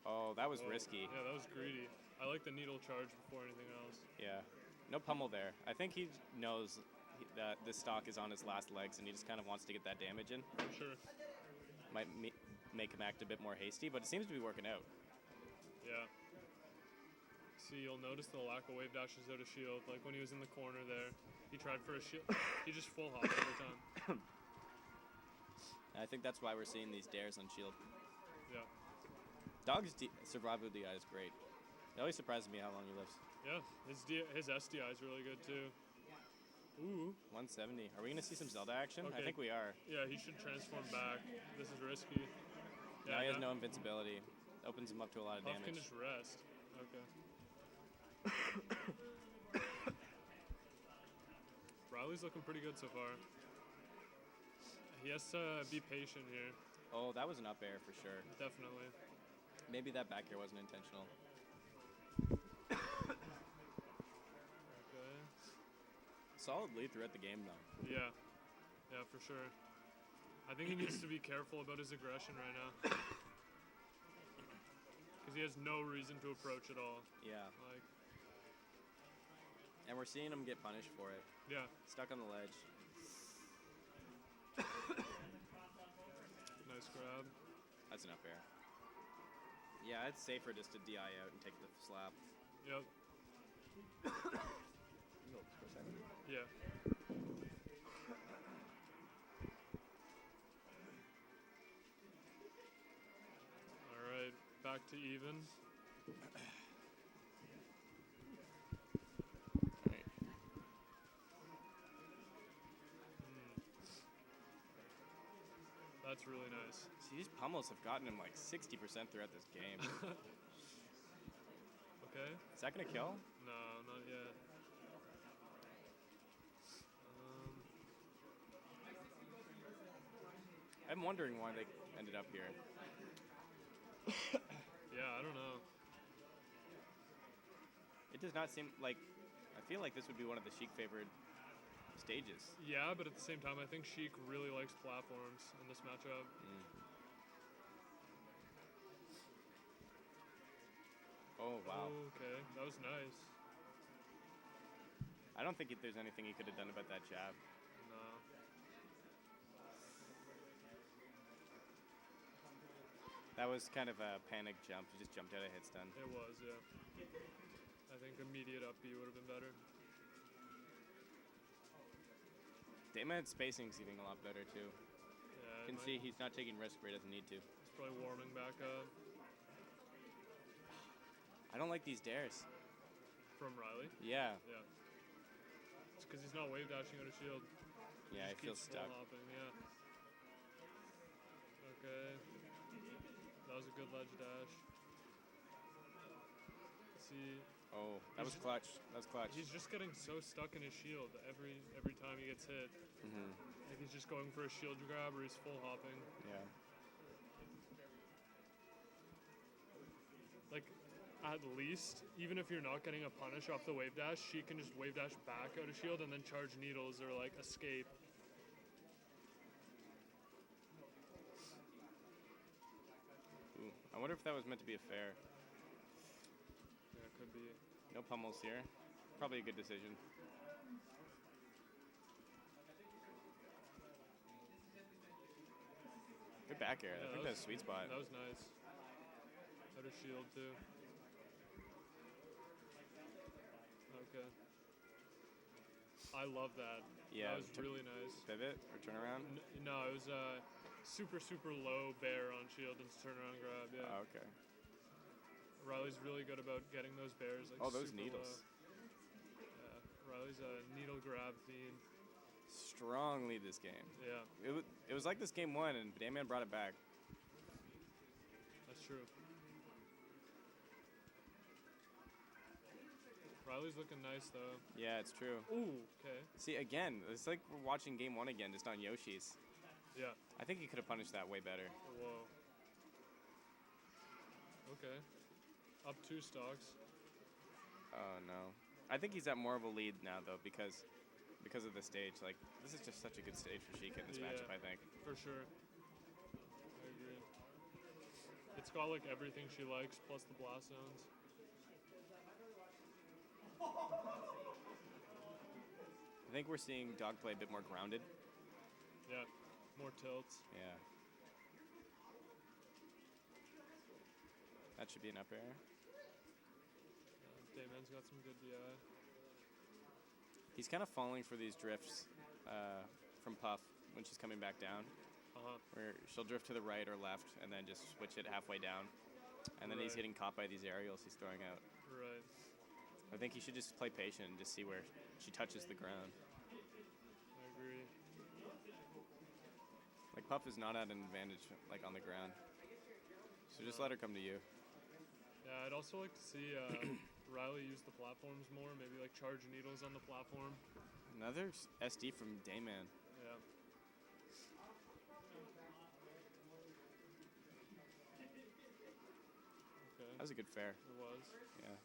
Oh, that was risky. Yeah, that was greedy. I like the needle charge before anything else. Yeah. No pummel there. I think he knows that this stock is on his last legs, and he just kind of wants to get that damage in. Sure. Might make him act a bit more hasty, but it seems to be working out. Yeah. See, you'll notice the lack of wave dashes out of shield. Like when he was in the corner there, he tried for a shield. He just full hopped every time. I think that's why we're seeing these dares on shield. Yeah. Dog's survival DI is great. It always surprises me how long he lives. Yeah, his SDI is really good too. Ooh. 170. Are we going to see some Zelda action? Okay. I think we are. Yeah, he should transform back. This is risky. Now he has no invincibility. Opens him up to a lot of Puff can damage. just rest. Okay. Riley's looking pretty good so far. He has to be patient here. Oh, that was an up air for sure. Definitely. Maybe that back air wasn't intentional. Okay. Solid lead throughout the game, though. Yeah. Yeah, for sure. I think he needs to be careful about his aggression right now. Because he has no reason to approach at all. Yeah. Like. And we're seeing him get punished for it. Yeah. Stuck on the ledge. Nice grab. That's an up air. Yeah, it's safer just to DI out and take the slap. Yep. Yeah. All right, back to even. That's really nice. See, these pummels have gotten him like 60% throughout this game. Okay. Is that going to kill? No, not yet. I'm wondering why they ended up here. Yeah, I don't know. It does not seem like... I feel like this would be one of the Sheik favored stages. Yeah, but at the same time, I think Sheik really likes platforms in this matchup. Oh, wow. Okay, that was nice. I don't think there's anything he could have done about that jab. No. That was kind of a panic jump. He just jumped out of hit stun. It was, yeah. I think immediate up B would have been better. Dayman's spacing's getting a lot better, too. Yeah, You can see he's not taking risks where he doesn't need to. He's probably warming back up. I don't like these dares. From Riley? Yeah. Yeah. It's because he's not wave dashing out of shield. Yeah, I Just feel keeps stuck. full hopping, yeah. Okay. That was a good ledge dash. See. Oh, that was clutch. That was clutch. He's just getting so stuck in his shield every time he gets hit. Like he's just going for a shield grab or he's full hopping. Yeah. Like, at least, even if you're not getting a punish off the wave dash, she can just wave dash back out of shield and then charge needles or like escape. Ooh, I wonder if that was meant to be a fair. Yeah, it could be. No pummels here. Probably a good decision. Good back air. Yeah, I think that's a sweet spot. That was nice. Better shield too. Okay. I love that. Yeah. That was really nice. Pivot or turn around? No, it was a super low bear on shield and turnaround grab. Yeah. Oh, okay. Riley's really good about getting those bears. Like, oh, those super needles. low. Yeah, Riley's Riley's a needle grab fiend. Strong lead this game. Yeah. It was like this game 1, and Dayman brought it back. That's true. Riley's looking nice, though. Yeah, it's true. Ooh, okay. See, again, it's like we're watching game 1 again, just on Yoshi's. Yeah. I think he could have punished that way better. Whoa. Okay. Up 2 stocks. Oh, no. I think he's at more of a lead now, though, because of the stage. Like, this is just such a good stage for Sheik in this matchup, I think. For sure. I agree. It's got, like, everything she likes, plus the blast zones. I think we're seeing Dogplay a bit more grounded. Yeah, more tilts. Yeah. That should be an up air. Dayman's got some good DI. He's kind of falling for these drifts from Puff when she's coming back down. Where she'll drift to the right or left and then just switch it halfway down. And then he's getting caught by these aerials he's throwing out. Right. I think he should just play patient and just see where she touches the ground. I agree. Like, Puff is not at an advantage, like, on the ground. So just let her come to you. Yeah, I'd also like to see Riley use the platforms more, maybe, like, charge needles on the platform. Another SD from Dayman. Yeah. Okay. That was a good fair. It was. Yeah.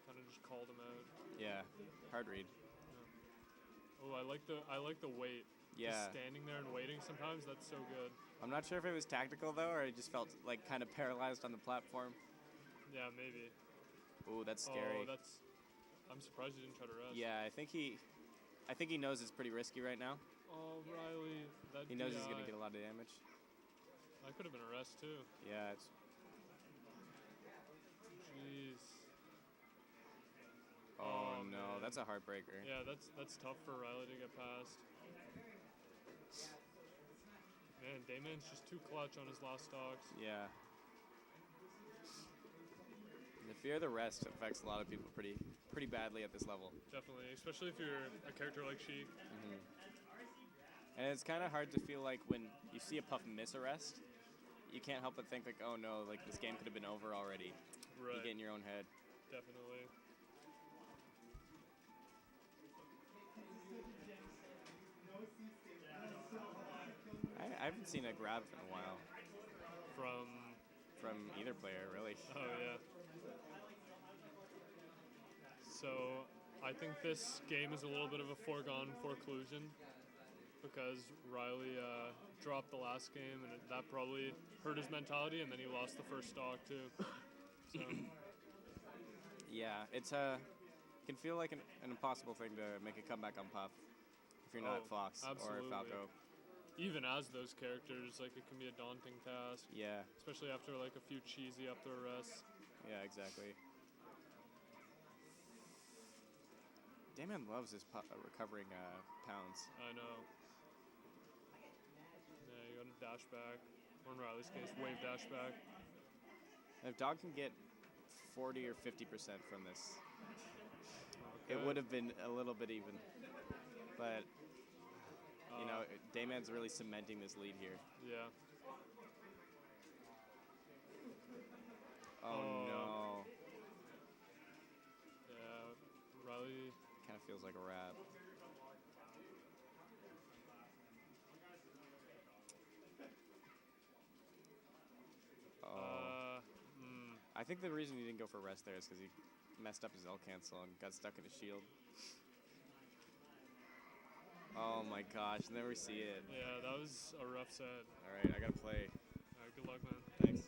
Kind of just called him out. Yeah. Hard read. Yeah. Oh, I like the wait. Yeah. Just standing there and waiting sometimes, that's so good. I'm not sure if it was tactical, though, or he just felt, like, kind of paralyzed on the platform. Yeah, maybe. Ooh, that's scary. Oh, I'm surprised he didn't try to rest. Yeah, I think he knows it's pretty risky right now. Oh, Riley. He knows he's going to get a lot of damage. That could have been a rest, too. Yeah, it's... Jeez. Oh, no, man. that's a heartbreaker. Yeah, that's tough for Riley to get past. Man, Dayman's just too clutch on his last stocks. Yeah. The fear of the rest affects a lot of people pretty badly at this level. Definitely, especially if you're a character like Sheik. Mm-hmm. And it's kind of hard to feel like when you see a Puff miss a rest, you can't help but think like, oh no, like this game could have been over already. Right. You get in your own head. Definitely. I haven't seen a grab in a while. From either player, really. Oh, yeah. So, I think this game is a little bit of a foregone conclusion because Riley dropped the last game, and that probably hurt his mentality, and then he lost the first stock, too. So. Yeah, it's can feel like an impossible thing to make a comeback on Puff if you're not Fox absolutely. or Falco. Even as those characters, like, it can be a daunting task. Yeah. Especially after, like, a few cheesy up throw rests. Yeah, exactly. Dayman loves his recovering pounds. I know. Yeah, you got a dash back. Or in Riley's case, wave dash back. If Dog can get 40 or 50% from this, it would have been a little bit even. But... you know, Dayman's really cementing this lead here. Yeah. Oh, no. Yeah, Riley... kind of feels like a wrap. Oh. I think the reason he didn't go for rest there is because he messed up his L cancel and got stuck in his shield. Oh my gosh, never see it. Yeah, that was a rough set. Alright, I gotta play. Alright, good luck, man. Thanks.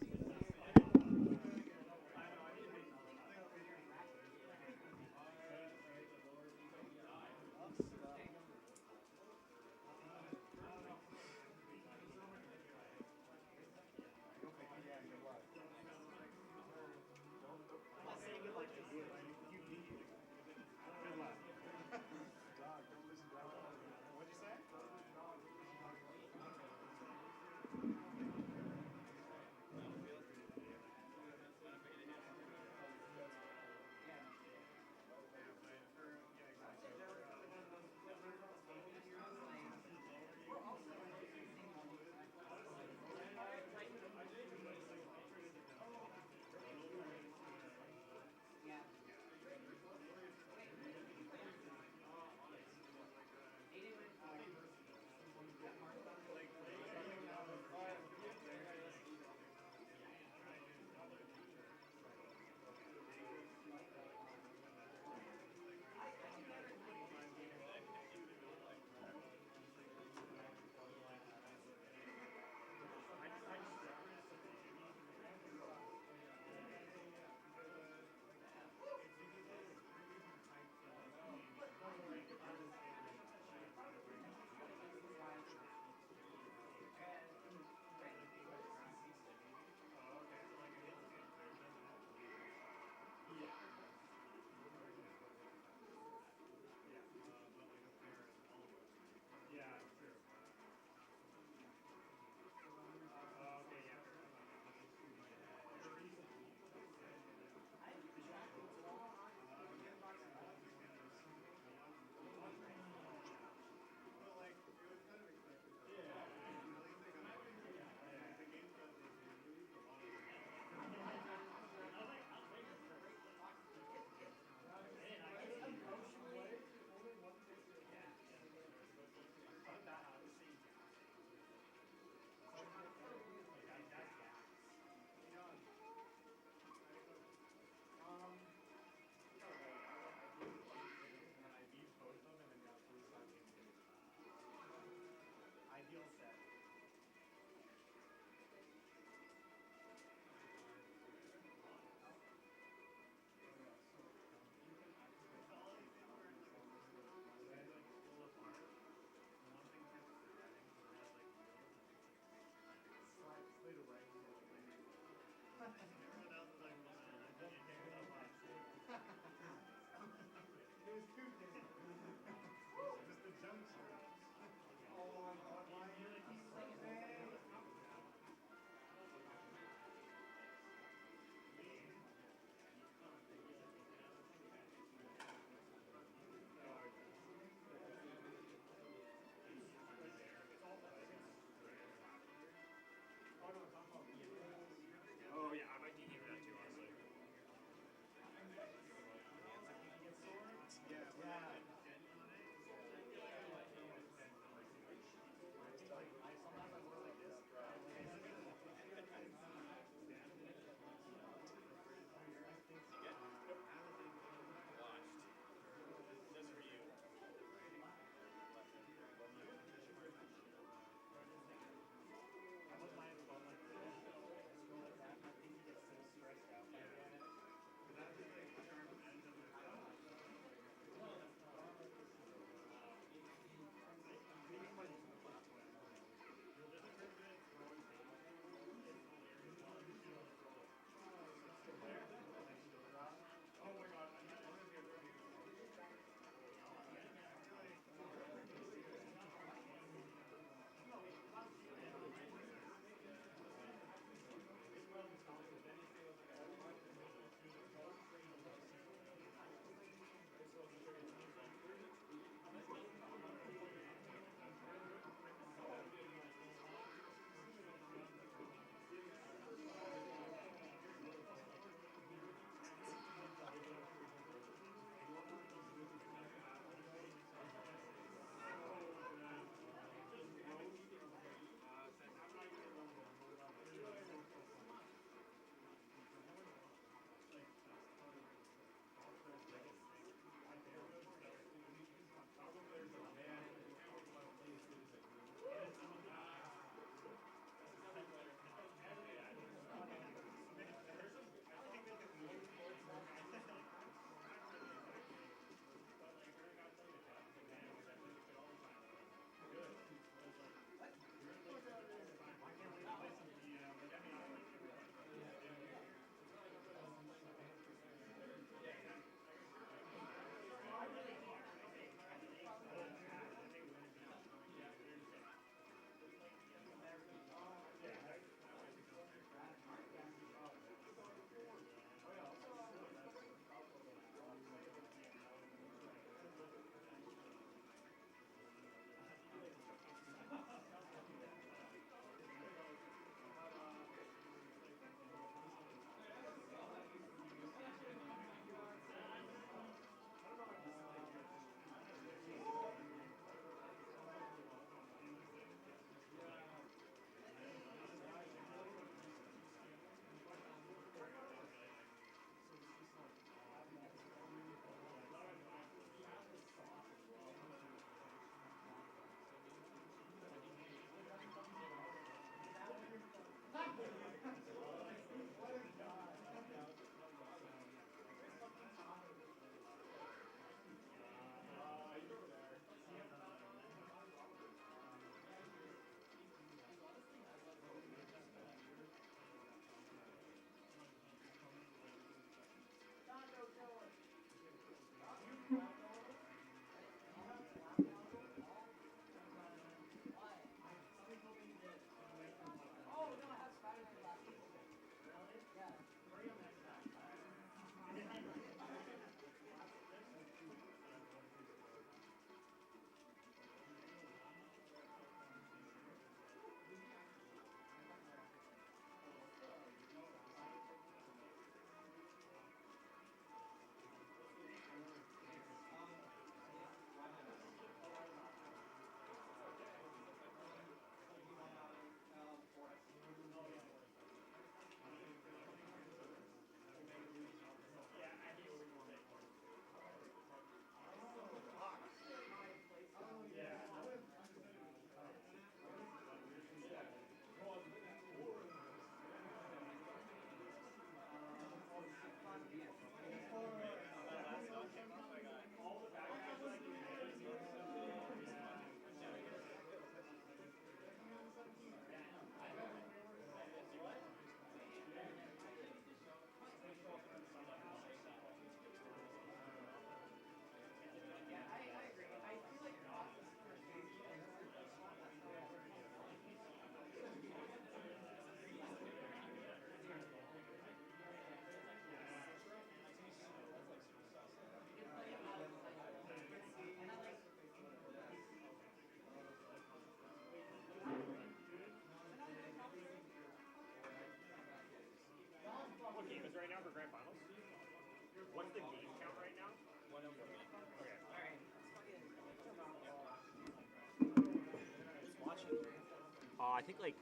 I think like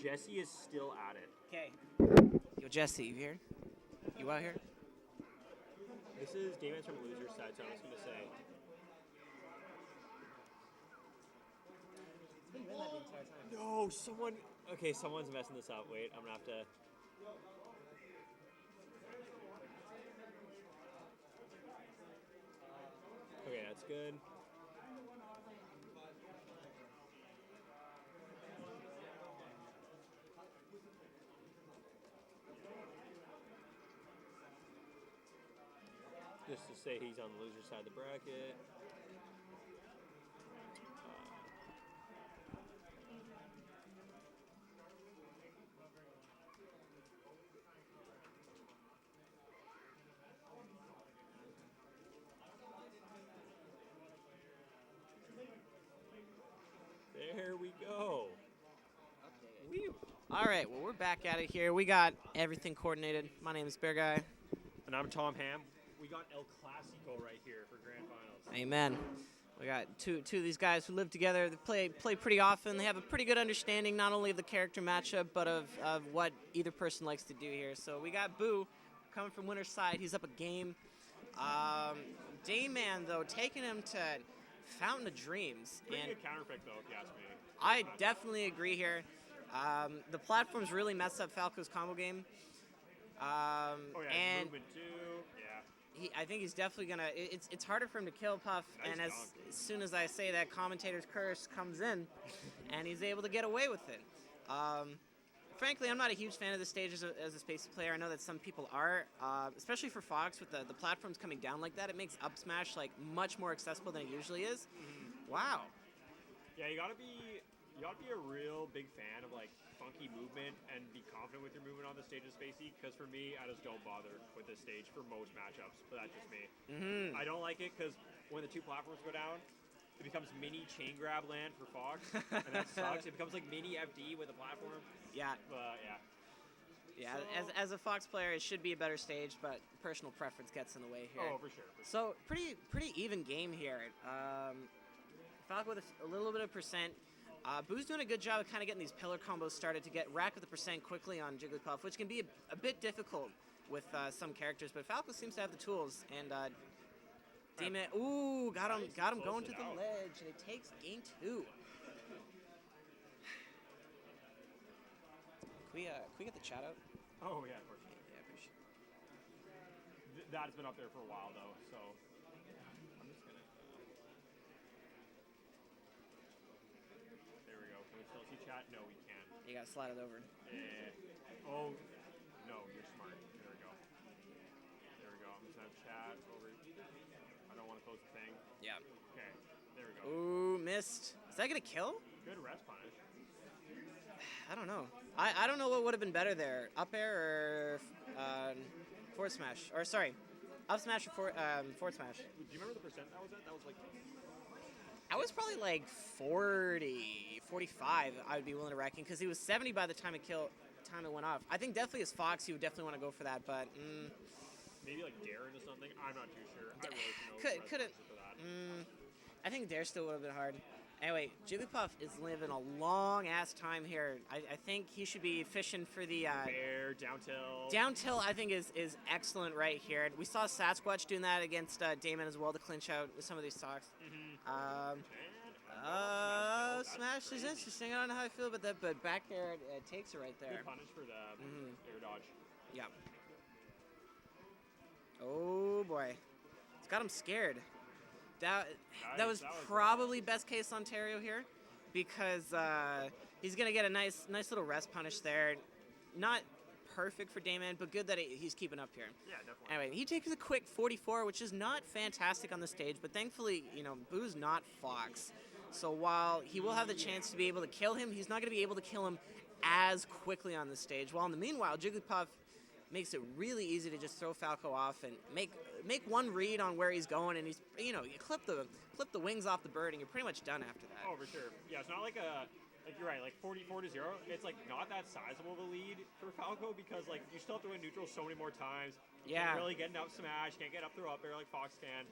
Jesse is still at it. Okay. Yo, Jesse, you here? You out here? This is Damon's from loser's side, so I was gonna say. It's been red light the entire time. No, someone. Okay, someone's messing this up. Wait, I'm gonna have to. Okay, that's good. Just to say he's on the loser side of the bracket. There we go. Whew. All right, well, we're back at it here. We got everything coordinated. My name is Bear Guy. And I'm Tom Ham. We got El Clasico right here for Grand Finals. Amen. We got two of these guys who live together. They play pretty often. They have a pretty good understanding not only of the character matchup, but of what either person likes to do here. So we got Boo coming from winner's side. He's up a game. Dayman, though, taking him to Fountain of Dreams. Pretty and good counterpick, though, if you ask me. I definitely agree here. The platforms really messed up Falco's combo game. And movement too. Yeah. I think he's definitely gonna. It's harder for him to kill Puff, Nice and as soon as I say that, commentator's curse comes in, and he's able to get away with it. Frankly, I'm not a huge fan of the stage as a Spacey player. I know that some people are, especially for Fox with the platforms coming down like that. It makes up smash like much more accessible than it usually is. Wow. Yeah, you gotta be a real big fan of like funky movement and be confident with your movement on the stage of Spacey. Because for me, I just don't bother with this stage for most matchups. But that's just me. I don't like it because when the two platforms go down, it becomes mini chain grab land for Fox, and that sucks. It becomes like mini FD with a platform. Yeah. Yeah. Yeah, So- as a Fox player, it should be a better stage, but personal preference gets in the way here. Oh, for sure. So pretty even game here. Falco with a little bit of percent. Boo's doing a good job of kind of getting these pillar combos started to get rack with the percent quickly on Jigglypuff, which can be a bit difficult with some characters. But Falco seems to have the tools, and Demon, got him going to the ledge, and it takes game 2. Can we get the chat out? Oh yeah, of course. Yeah, appreciate it. That's been up there for a while though, so I'm just gonna. There we go. Can we still see chat? No, we can't. You gotta slide it over. Yeah. Oh, no, you're smart. There we go. There we go. I'm just gonna have chat over. I don't want to close the thing. Yeah. Okay. There we go. Ooh, missed. Is that gonna kill? Good rest punish. I don't know. I don't know what would have been better there. Up air or forward smash? Or sorry, up smash or forward smash? Do you remember the percent that was at? That was like. I was probably like 40, 45. I would be willing to reckon because he was 70 by the time it went off. I think definitely as Fox, he would definitely want to go for that, but. Maybe like Darren or something. I'm not too sure. I really should know. Couldn't. I think Dare still would have been hard. Anyway, Jigglypuff is living a long-ass time here. I think he should be fishing for the... Bear, down tilt. Down tilt, I think, is excellent right here. We saw Sasquatch doing that against Damon as well to clinch out with some of these stocks. Smash is interesting. I don't know how I feel about that, but back there, it takes it right there. Good punish for the air dodge. Yeah. Oh, boy. It's got him scared. That was probably best case Ontario here because he's going to get a nice little rest punish there. Not perfect for Damon, but good that he's keeping up here. Yeah, definitely. Anyway, he takes a quick 44, which is not fantastic on the stage, but thankfully, Boo's not Fox. So while he will have the chance to be able to kill him, he's not going to be able to kill him as quickly on the stage. While in the meanwhile, Jigglypuff makes it really easy to just throw Falco off and make one read on where he's going, and he's you clip the wings off the bird, and you're pretty much done after that. Oh, for sure. Yeah, it's not like you're right, like 44-0. It's like not that sizable of a lead for Falco because like you still have to win neutral so many more times. Yeah. Can't really get an up smash, can't get up throw up air like Fox can.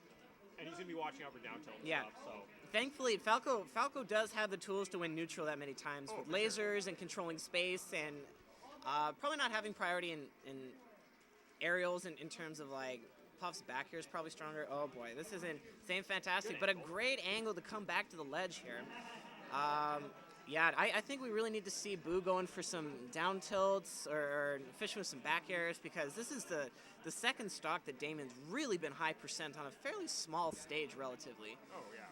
And he's going to be watching out for down tilt and Yeah. stuff, so. Thankfully, Falco does have the tools to win neutral that many times with lasers and controlling space and probably not having priority in aerials in terms of like Puff's back here is probably stronger. Oh boy, this isn't same fantastic, but a great angle to come back to the ledge here. Yeah, I think we really need to see Boo going for some down tilts or fishing with some back airs because this is the second stock that Damon's really been high percent on a fairly small stage relatively. Oh, yeah.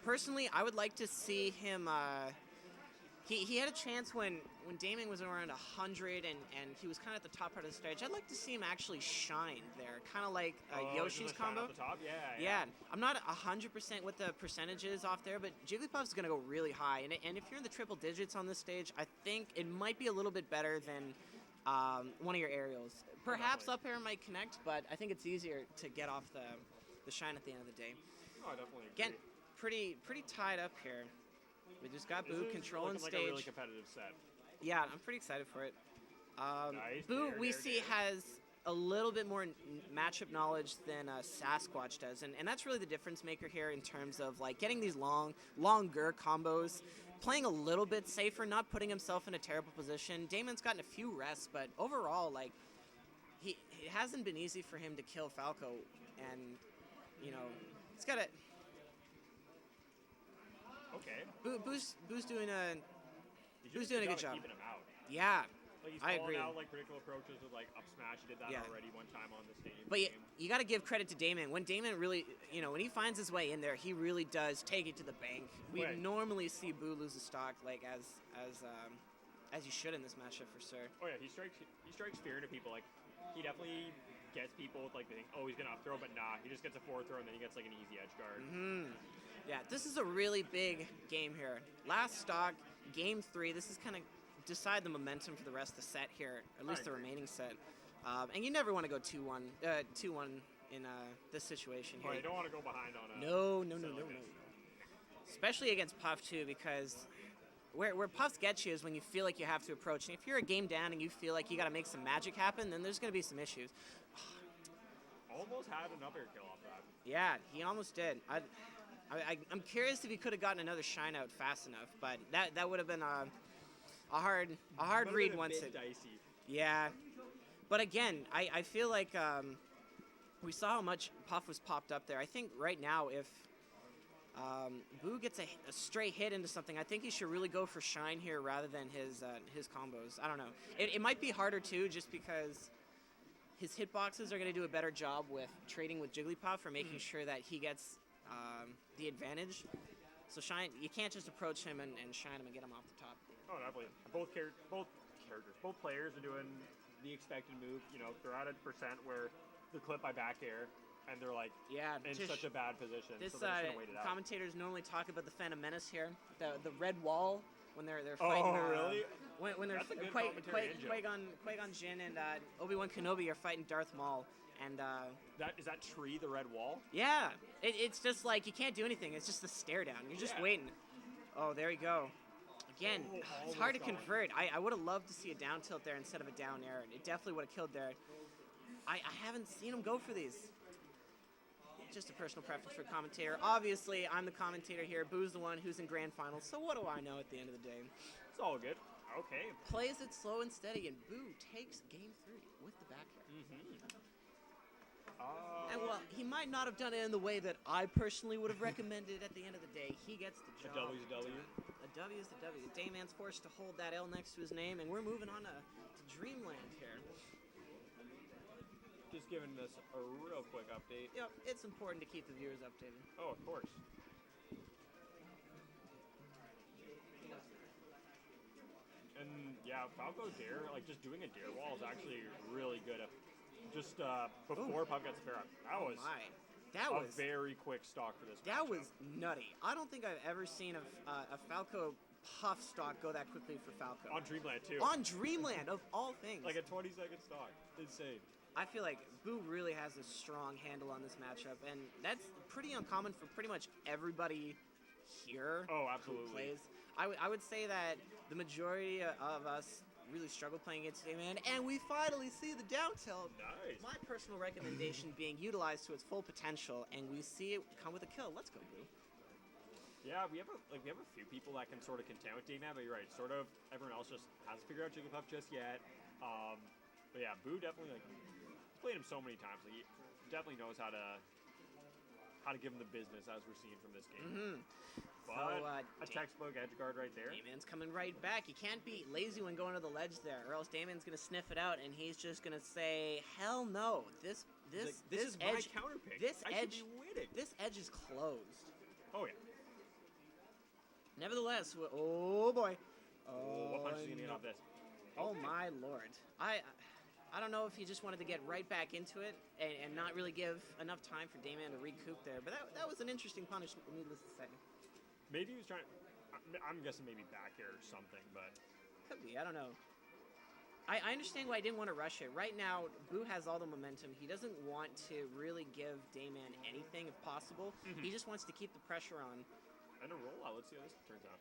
Personally, I would like to see him. He had a chance when Damon was around 100 and he was kind of at the top part of the stage. I'd like to see him actually shine there, kind of like Yoshi's combo. At the top? Yeah, I'm not 100% with the percentages off there, but Jigglypuff's going to go really high. And if you're in the triple digits on this stage, I think it might be a little bit better than one of your aerials. Perhaps up air might connect, but I think it's easier to get off the shine at the end of the day. Oh, I definitely agree. Again, pretty tied up here. We just got Boo controlling stage. stage. Like a really competitive set. Yeah, I'm pretty excited for it. Nice. Boo, we see, has a little bit more matchup knowledge than Sasquatch does, and that's really the difference maker here in terms of like getting these longer combos, playing a little bit safer, not putting himself in a terrible position. Damon's gotten a few rests, but overall, like it hasn't been easy for him to kill Falco, and you know, he's got a. Okay. Boo's doing a good job. Keeping him out. Yeah, Like he's I calling agree. out like critical approaches with like up smash. He did that already one time on the stadium. But game. you got to give credit to Damon. When Damon really, when he finds his way in there, he really does take it to the bank. We Right. normally see Boo lose a stock like as you should in this matchup for sure. Oh yeah, he strikes fear into people. Like he definitely gets people with like they think, oh, he's gonna up throw, but nah, he just gets a forward throw and then he gets like an easy edge guard. Yeah, this is a really big game here. Last stock, game 3. This is kind of decide the momentum for the rest of the set here, at least the remaining set. And you never want to go 2-1 in this situation here. Oh, you don't want to go behind on a. No. Especially against Puff too, because where Puffs get you is when you feel like you have to approach. And if you're a game down and you feel like you got to make some magic happen, then there's going to be some issues. Almost had an up air kill off that. Yeah, he almost did. I'm curious if he could have gotten another shine out fast enough, but that would have been a hard read once it. Dicey. Yeah, but again, I feel like we saw how much Puff was popped up there. I think right now if Boo gets a straight hit into something, I think he should really go for shine here rather than his combos. I don't know. It might be harder too, just because his hitboxes are going to do a better job with trading with Jigglypuff or making sure that he gets the advantage. So shine, you can't just approach him and shine him and get him off the top. Oh, definitely. Both players are doing the expected move. You know, they're at a percent where they're clipped by back air, and they're like in such a bad position. This so they're just gonna wait it out. Commentators normally talk about the Phantom Menace here, the red wall when they're fighting. Oh, really? When they're That's a good commentary in joke. Qui-Gon Jinn and Obi-Wan Kenobi are fighting Darth Maul. And is that tree the red wall? Yeah, it's just like you can't do anything. It's just a stare down. You're just waiting. Oh, there you go. Again, it's hard to convert. I would have loved to see a down tilt there instead of a down air. It definitely would have killed there. I haven't seen him go for these. Just a personal preference for commentator. Obviously, I'm the commentator here. Boo's the one who's in grand finals. So what do I know at the end of the day? It's all good. Okay. Plays it slow and steady, and Boo takes game 3 with the back air. And while he might not have done it in the way that I personally would have recommended at the end of the day, he gets the job. A W's a W. A W is the W. Dayman's forced to hold that L next to his name, and we're moving on to Dreamland here. Just giving this a real quick update. Yep, it's important to keep the viewers updated. Oh, of course. And yeah, Falco dare, like just doing a dare wall is actually really good. Just before Puff gets the pair up. That was a very quick stock for this That matchup. was nutty. I don't think I've ever seen a Falco Puff stock go that quickly for Falco. On Dreamland, too. On Dreamland, of all things. Like a 20-second stock. Insane. I feel like Boo really has a strong handle on this matchup, and that's pretty uncommon for pretty much everybody here Oh, absolutely. who plays. I would say that the majority of us really struggled playing against Dayman, and we finally see the down tilt. Nice. My personal recommendation being utilized to its full potential, and we see it come with a kill. Let's go, Boo. Yeah, we have a few people that can sort of contend with Dayman, but you're right. Sort of everyone else just hasn't figured out Jigglypuff just yet. But yeah, Boo definitely played him so many times. He definitely knows how to give him the business, as we're seeing from this game. But a textbook edge guard right there. Dayman's coming right back. You can't be lazy when going to the ledge there, or else Dayman's gonna sniff it out, and he's just gonna say, "Hell no! This is my edge, counter pick. This I edge, should be winning." This edge is closed." Oh yeah. Nevertheless, oh boy. What punch is he gonna get off this? Oh my lord. I don't know if he just wanted to get right back into it and not really give enough time for Dayman to recoup there, but that was an interesting punish, needless to say. Maybe he was trying. I'm guessing maybe back air or something, but could be. I don't know. I understand why he didn't want to rush it. Right now, Boo has all the momentum. He doesn't want to really give Dayman anything if possible. He just wants to keep the pressure on. And a rollout. Let's see how this turns out.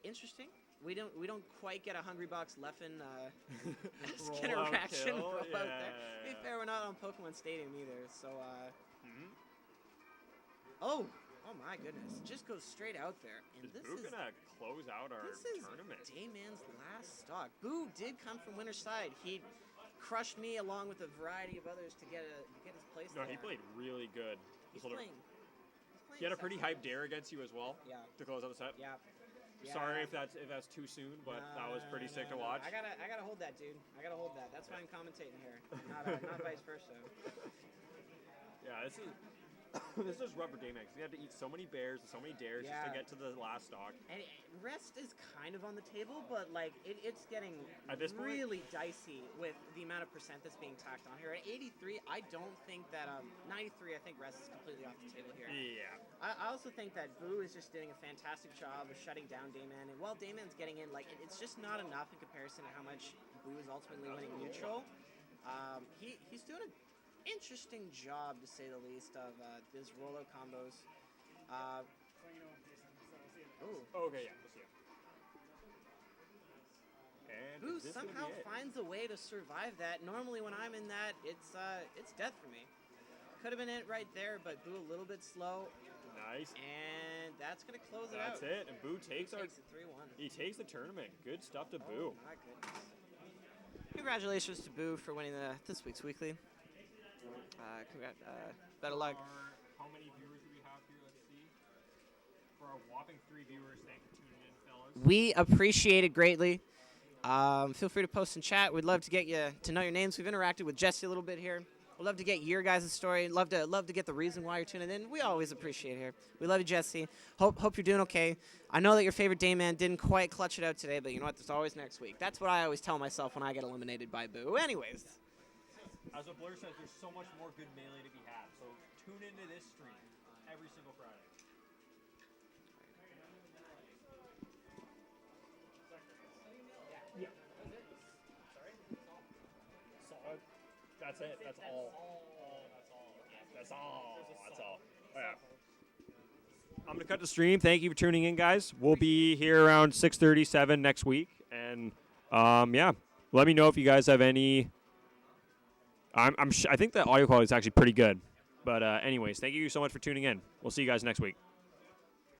Interesting. We don't quite get a Hungry Box Leffen Roll interaction out out kill. there. To be fair, we're not on Pokemon Stadium either, so Oh my goodness. Just goes straight out there. And Is Boo gonna close out our tournament? This is Dayman's last stock. Boo did come from winner's side. He crushed me along with a variety of others to get his place there. No, he played really good. He's playing He had a pretty hyped dare against you as well. Yeah. To close out the set. Yeah. Sorry if that's too soon, but that was pretty sick to watch. I gotta hold that, dude. I gotta hold that. That's why I'm commentating here, not vice versa. Yeah, this is rubber Dayman. You have to eat so many bears and so many dares just to get to the last stock. And rest is kind of on the table, but like it's getting at this point, really dicey with the amount of percent that's being tacked on here. At 83, I don't think that 93. I think rest is completely off the table here. Yeah. I also think that Boo is just doing a fantastic job of shutting down Dayman, and while Dayman's getting in, like it's just not enough in comparison to how much Boo is ultimately winning neutral. He's doing an interesting job, to say the least, of his rollout combos. Okay, yeah, we'll see it. And Boo somehow finds a way to survive that. Normally, when I'm in that, it's death for me. Could have been it right there, but Boo a little bit slow. Nice. And that's gonna close it out. That's it. And Boo takes it 3-1. He takes the tournament. Good stuff to Boo. Oh my goodness. Congratulations to Boo for winning this week's weekly. Better luck. How many viewers do we have here? Let's see. For our whopping 3 viewers, thanks for tuning in, fellas. We appreciate it greatly. Feel free to post in chat. We'd love to get you to know your names. We've interacted with Jesse a little bit here. We'd love to get your guys' story. Love to get the reason why you're tuning in. We always appreciate it here. We love you, Jesse. Hope you're doing okay. I know that your favorite Dayman didn't quite clutch it out today, but you know what? There's always next week. That's what I always tell myself when I get eliminated by Boo. Anyways. As what Blair says, there's so much more good Melee to be had. So tune into this stream every single Friday. Yeah. Sorry? That's it. That's all. That's all. That's all. Oh, yeah. I'm gonna cut the stream. Thank you for tuning in, guys. We'll be here around 6:37 next week, and yeah, let me know if you guys have any. I think the audio quality is actually pretty good. But anyways, thank you so much for tuning in. We'll see you guys next week.